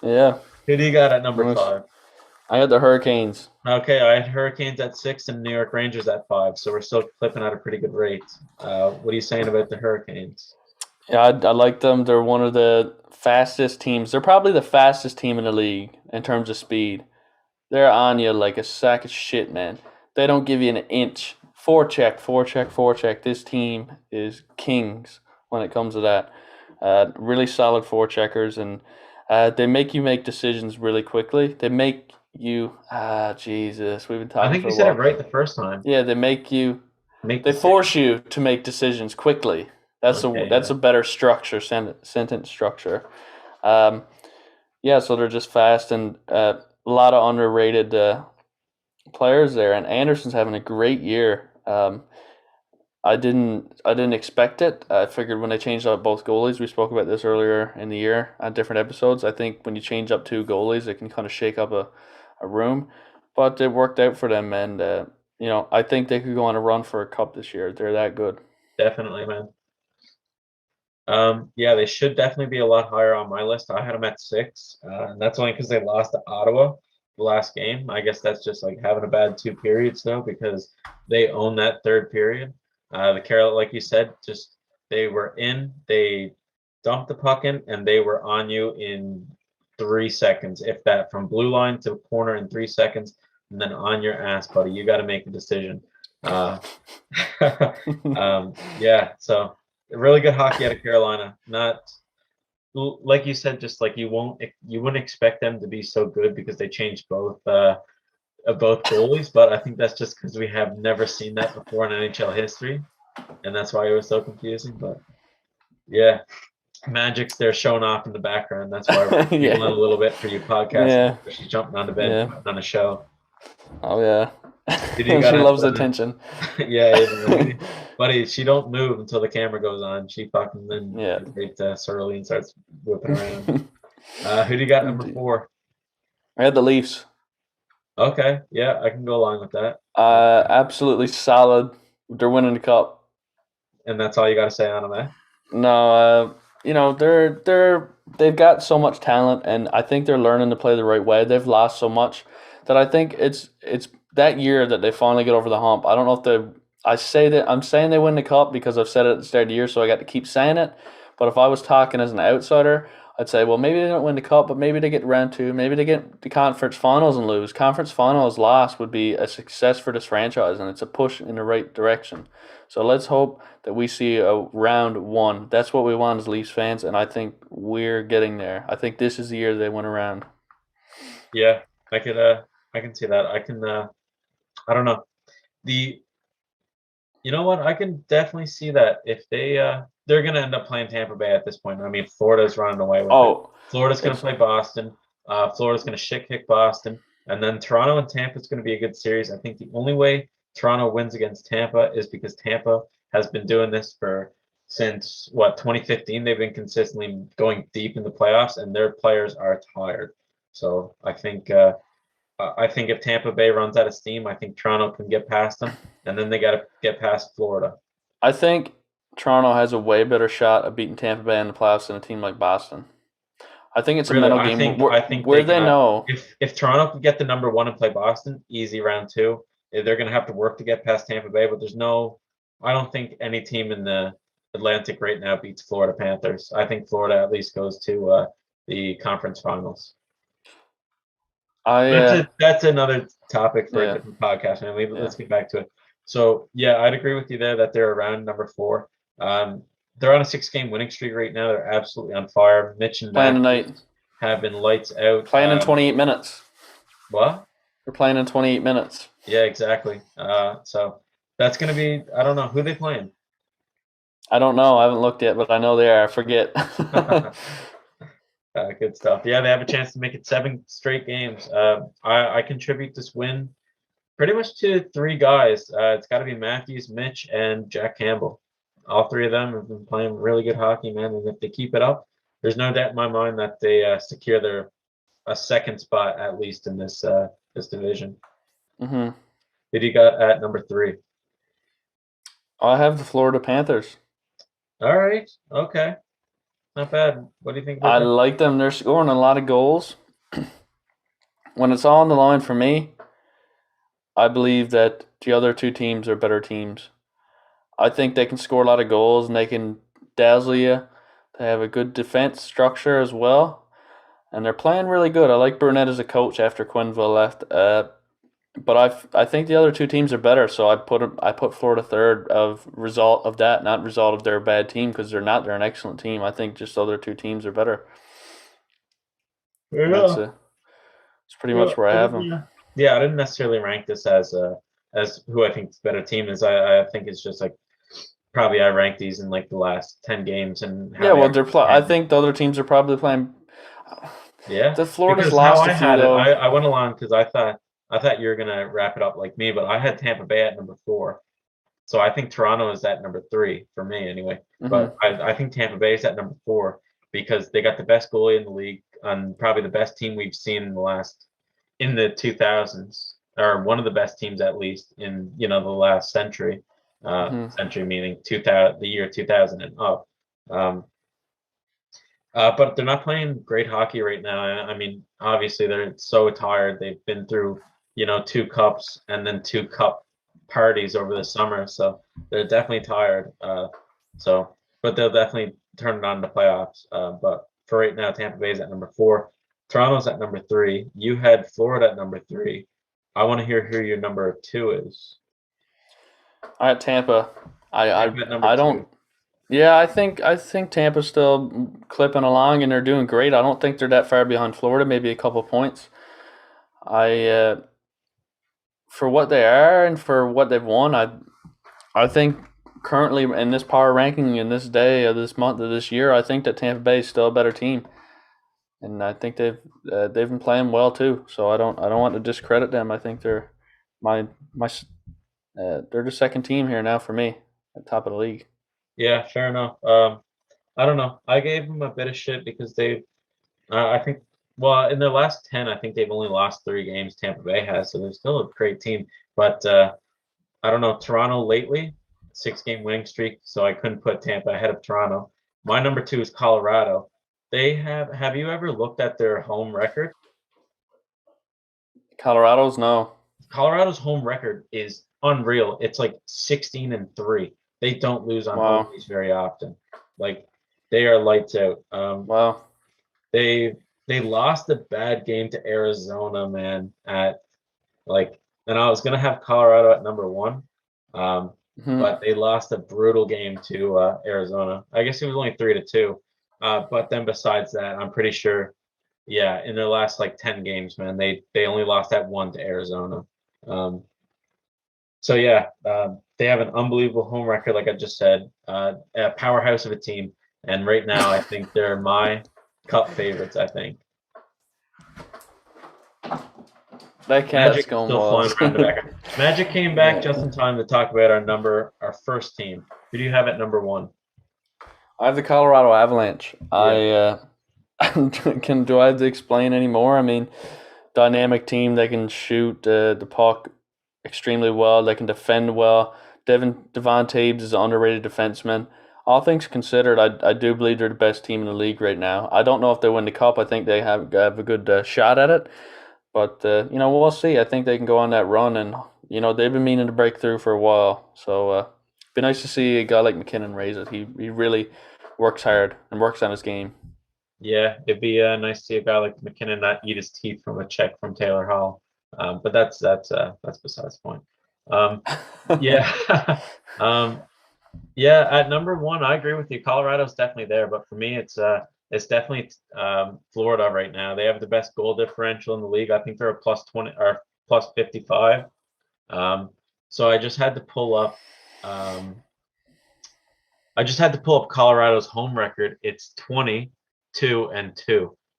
Yeah. Who do you got at number 5? I had the Hurricanes. Okay, I had Hurricanes at 6 and New York Rangers at 5. So we're still clipping at a pretty good rate. What are you saying about the Hurricanes? Yeah, I like them. They're one of the fastest teams. They're probably the fastest team in the league in terms of speed. They're on you like a sack of shit, man. They don't give you an inch. Forecheck. This team is kings when it comes to that. Really solid forecheckers, and they make you make decisions really quickly. They make you Jesus. We've been talking. I think for you a said while. it right the first time. Yeah, they make you. They force you to make decisions quickly. That's a better structure, sentence structure. Yeah, so they're just fast, and a lot of underrated players there. And Anderson's having a great year. I didn't expect it. I figured when they changed up both goalies, we spoke about this earlier in the year on different episodes. I think when you change up 2 goalies, it can kind of shake up a room. But it worked out for them, and I think they could go on a run for a cup this year. They're that good. Definitely, man. Yeah, they should definitely be a lot higher on my list. I had them at 6, and that's only because they lost to Ottawa the last game. I guess that's just having a bad 2 periods though, because they own that 3rd period. The Carol, like you said, they dumped the puck in, and they were on you in 3 seconds, if that, from blue line to corner in 3 seconds, and then on your ass, buddy. You got to make a decision. Yeah, so really good hockey out of Carolina. Not like you said, just like you wouldn't expect them to be so good because they changed both goalies, but I think that's just because we have never seen that before in NHL history, and that's why it was so confusing. But yeah, Magic's there showing off in the background. That's why we're giggling a little bit for you podcast. She's jumping on the bed, putting on a show. Oh yeah, Dude, she loves attention. Yeah, buddy, she don't move until the camera goes on. She fucking then gets surly and starts whipping around. Who do you got number 4? I had the Leafs. Okay, yeah, I can go along with that. Absolutely solid. They're winning the cup. And that's all you got to say on them, eh? No, you know, they've got so much talent, and I think they're learning to play the right way. They've lost so much that I think it's that year that they finally get over the hump. I don't know if I'm saying they win the cup because I've said it at the start of the year, so I got to keep saying it. But if I was talking as an outsider, I'd say, well, maybe they don't win the cup, but maybe they get round 2. Maybe they get the conference finals and lose. Conference finals loss would be a success for this franchise, and it's a push in the right direction. So let's hope that we see a round 1. That's what we want as Leafs fans, and I think we're getting there. I think this is the year they win a round. Yeah, I can see that. I don't know. You know what? I can definitely see that if they're going to end up playing Tampa Bay at this point. I mean, Florida's running away with it. Florida's going to play Boston. Florida's going to shit kick Boston. And then Toronto and Tampa's going to be a good series. I think the only way Toronto wins against Tampa is because Tampa has been doing this since 2015. They've been consistently going deep in the playoffs, and their players are tired. So I think if Tampa Bay runs out of steam, I think Toronto can get past them, and then they got to get past Florida. I think Toronto has a way better shot of beating Tampa Bay in the playoffs than a team like Boston. I think it's a mental game where they know. If Toronto can get the number 1 and play Boston, easy round 2. They're going to have to work to get past Tampa Bay, but I don't think any team in the Atlantic right now beats Florida Panthers. I think Florida at least goes to the conference finals. That's another topic for a different podcast. Let's get back to it. So yeah, I'd agree with you there that they're around number 4. They're on a 6-game winning streak right now. They're absolutely on fire. Mitch and playing tonight have been lights out. Playing in 28 minutes. What? They're playing in 28 minutes. Yeah, exactly. So that's going to be, I don't know, who they playing? I don't know. I haven't looked yet, but I know they are. I forget. Good stuff. Yeah, they have a chance to make it 7 straight games. I contribute this win pretty much to 3 guys. It's got to be Matthews, Mitch, and Jack Campbell. All 3 of them have been playing really good hockey, man. And if they keep it up, there's no doubt in my mind that they secure a second spot at least in this division. Mm-hmm. Who do you got at number 3? I have the Florida Panthers. All right. Okay. Not bad. What do you think? I like them. They're scoring a lot of goals. When it's all on the line for me, I believe that the other 2 teams are better teams. I think they can score a lot of goals and they can dazzle you. They have a good defense structure as well. And they're playing really good. I like Burnett as a coach after Quenneville left. But I think the other 2 teams are better, so I put Florida third of result of that, not result of their bad team, because they're not. They're an excellent team. I think just the other 2 teams are better. Yeah. That's pretty much where I have them. Yeah, I didn't necessarily rank this as who I think the better team is. I think it's just like probably I ranked these in like the last 10 games and I think the other teams are probably playing. Yeah, the Florida's lost a few though. I went along because I thought you were gonna wrap it up like me, but I had Tampa Bay at number 4, so I think Toronto is at number 3 for me anyway. Mm-hmm. But I think Tampa Bay is at number 4 because they got the best goalie in the league and probably the best team we've seen in the 2000s, or one of the best teams at least in the last century. Century meaning the year 2000 and up. But they're not playing great hockey right now. I mean, obviously they're so tired. They've been through 2 cups and then 2 cup parties over the summer, so they're definitely tired. But they'll definitely turn it on in the playoffs. But for right now, Tampa Bay's at number 4. Toronto's at number 3. You had Florida at number 3. I want to hear who your number 2 is. I had Tampa. Tampa at number I 2. don't. Yeah, I think Tampa's still clipping along and they're doing great. I don't think they're that far behind Florida, maybe a couple points. For what they are and for what they've won, I think currently in this power ranking in this day of this month of this year, I think that Tampa Bay is still a better team, and I think they've been playing well too. So I don't want to discredit them. I think they're they're the second team here now for me at top of the league. Yeah, fair enough. I don't know. I gave them a bit of shit because I think, well, in their last 10, I think they've only lost 3 games. Tampa Bay has, so they're still a great team. But I don't know. Toronto lately, 6-game winning streak, so I couldn't put Tampa ahead of Toronto. My number 2 is Colorado. Have you ever looked at their home record? Colorado's no. Colorado's home record is unreal. It's like 16-3. They don't lose on Wow. home ice very often. Like, they are lights out. Wow. They lost a bad game to Arizona, man. And I was gonna have Colorado at number 1, but they lost a brutal game to Arizona. I guess it was only 3-2. But then besides that, I'm pretty sure, yeah, in their last 10 games, man, they only lost that 1 to Arizona. So yeah, they have an unbelievable home record, like I just said, a powerhouse of a team. And right now, I think they're my cup favorites, I think. That cat's going well. Magic came back just in time to talk about our first team. Who do you have at number 1? I have the Colorado Avalanche. Yeah. Do I have to explain any more? I mean, dynamic team. They can shoot the puck extremely well. They can defend well. Devon Taves is an underrated defenseman. All things considered, I do believe they're the best team in the league right now. I don't know if they win the cup. I think they have a good shot at it. But, we'll see. I think they can go on that run. And, they've been meaning to break through for a while. So, it'd be nice to see a guy like McKinnon raise it. He really works hard and works on his game. Yeah, it'd be nice to see a guy like McKinnon not eat his teeth from a check from Taylor Hall. But that's besides the point. Yeah. Yeah, at number 1, I agree with you. Colorado's definitely there, but for me, it's definitely Florida right now. They have the best goal differential in the league. I think they're a plus 20 or plus 55. So I just had to pull up. Colorado's home record. It's 22-2.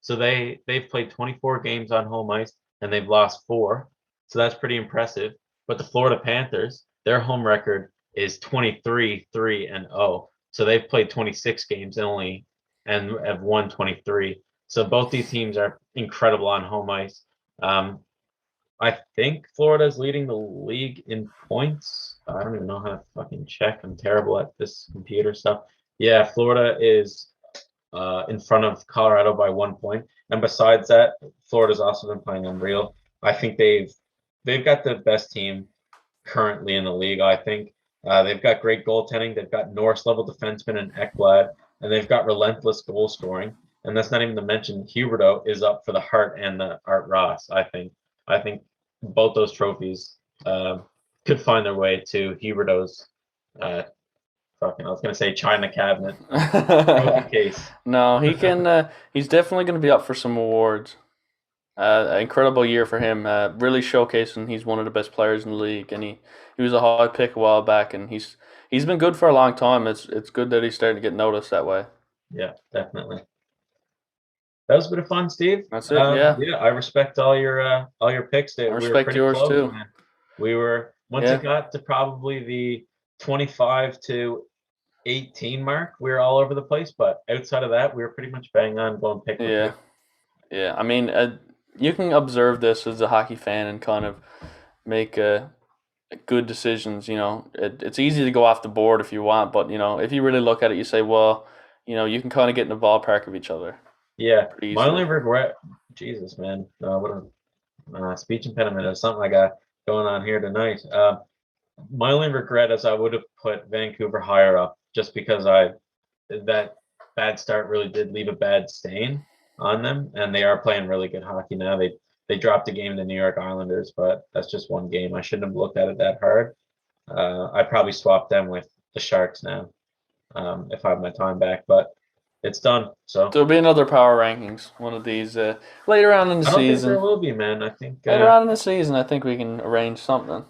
So they've played 24 games on home ice and they've lost 4. So that's pretty impressive. But the Florida Panthers, their home record is 23-3-0. So they've played 26 games and have won 23. So both these teams are incredible on home ice. I think Florida's leading the league in points. I don't even know how to fucking check. I'm terrible at this computer stuff. Yeah, Florida is in front of Colorado by 1 point. And besides that, Florida's also been playing unreal. I think they've got the best team currently in the league, I think. They've got great goaltending. They've got Norris-level defenseman and Echl, and they've got relentless goal scoring. And that's not even to mention Huberdeau is up for the Hart and the Art Ross, I think. I think both those trophies could find their way to Huberdeau's I was going to say China cabinet trophy case. No, he can. He's definitely going to be up for some awards. An incredible year for him. Really showcasing he's one of the best players in the league, and he was a high pick a while back, and he's been good for a long time. It's good that he's starting to get noticed that way. Yeah, definitely. That was a bit of fun, Steve. That's it. Yeah. Yeah, I respect all your picks. I respect yours close, too. Man. We were it got to probably the 25 to 18 mark. We were all over the place, but outside of that, we were pretty much bang on going pick. Yeah, yeah. I mean, you can observe this as a hockey fan and kind of make good decisions. It's easy to go off the board if you want, but if you really look at it, you say, well, you can kind of get in the ballpark of each other. Yeah, my only regret, Jesus, man, what a speech impediment or something I got going on here tonight. My only regret is I would have put Vancouver higher up just because that bad start really did leave a bad stain. on them, and they are playing really good hockey now. They dropped a game to New York Islanders, but that's just one game. I shouldn't have looked at it that hard. I'd probably swap them with the Sharks now, if I have my time back, but it's done. So There'll be another power rankings one of these later on in the I don't think season. there will be, man. I think Later on in the season, I think we can arrange something.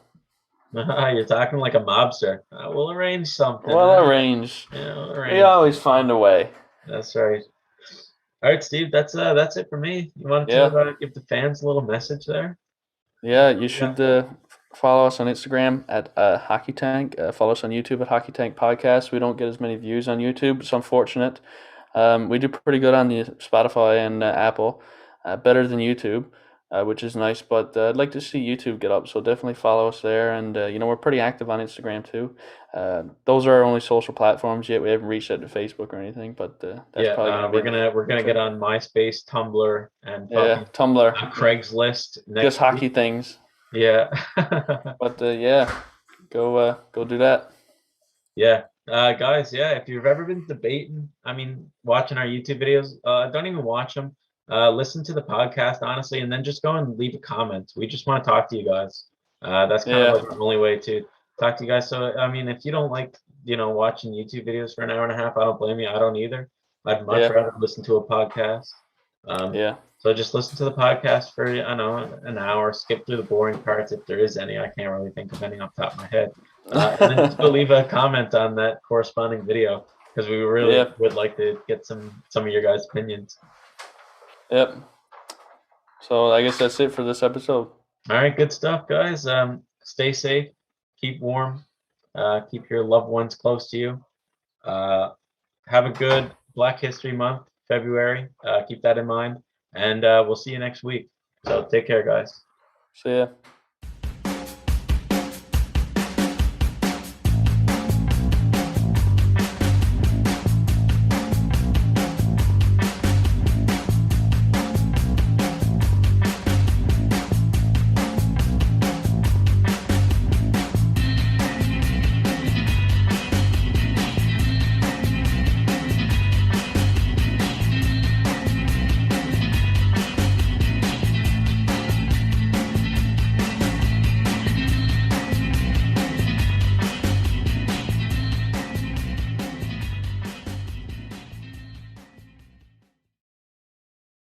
you're talking like a mobster. We'll arrange something. We'll arrange. Yeah, we'll We arrange. always find a way. That's right. All right, Steve. That's it for me. You wanted to give the fans a little message there? Yeah, you should follow us on Instagram at Hockey Tank. Follow us on YouTube at Hockey Tank Podcast. We don't get as many views on YouTube. It's unfortunate. We do pretty good on the Spotify and Apple, better than YouTube, which is nice. But I'd like to see YouTube get up, so definitely follow us there. And we're pretty active on Instagram too. Those are our only social platforms yet. We haven't reached out to Facebook or anything, but that's probably we're gonna get on MySpace, Tumblr, and Tumblr, Craigslist. Just hockey things. Yeah. But go do that. Yeah. Guys, if you've ever been debating, watching our YouTube videos, don't even watch them. Listen to the podcast, honestly, and then just go and leave a comment. We just want to talk to you guys. That's kind of like the only way to talk to you guys. So, if you don't like, watching YouTube videos for an hour and a half, I don't blame you. I don't either. I'd much rather listen to a podcast. So just listen to the podcast for, an hour, skip through the boring parts if there is any. I can't really think of any off the top of my head. And then just go leave a comment on that corresponding video, because we really would like to get some of your guys' opinions. Yep. So I guess that's it for this episode. All right, good stuff, guys. Stay safe, keep warm, keep your loved ones close to you. Have a good Black History Month, February. Keep that in mind, and we'll see you next week. So take care, guys. See ya.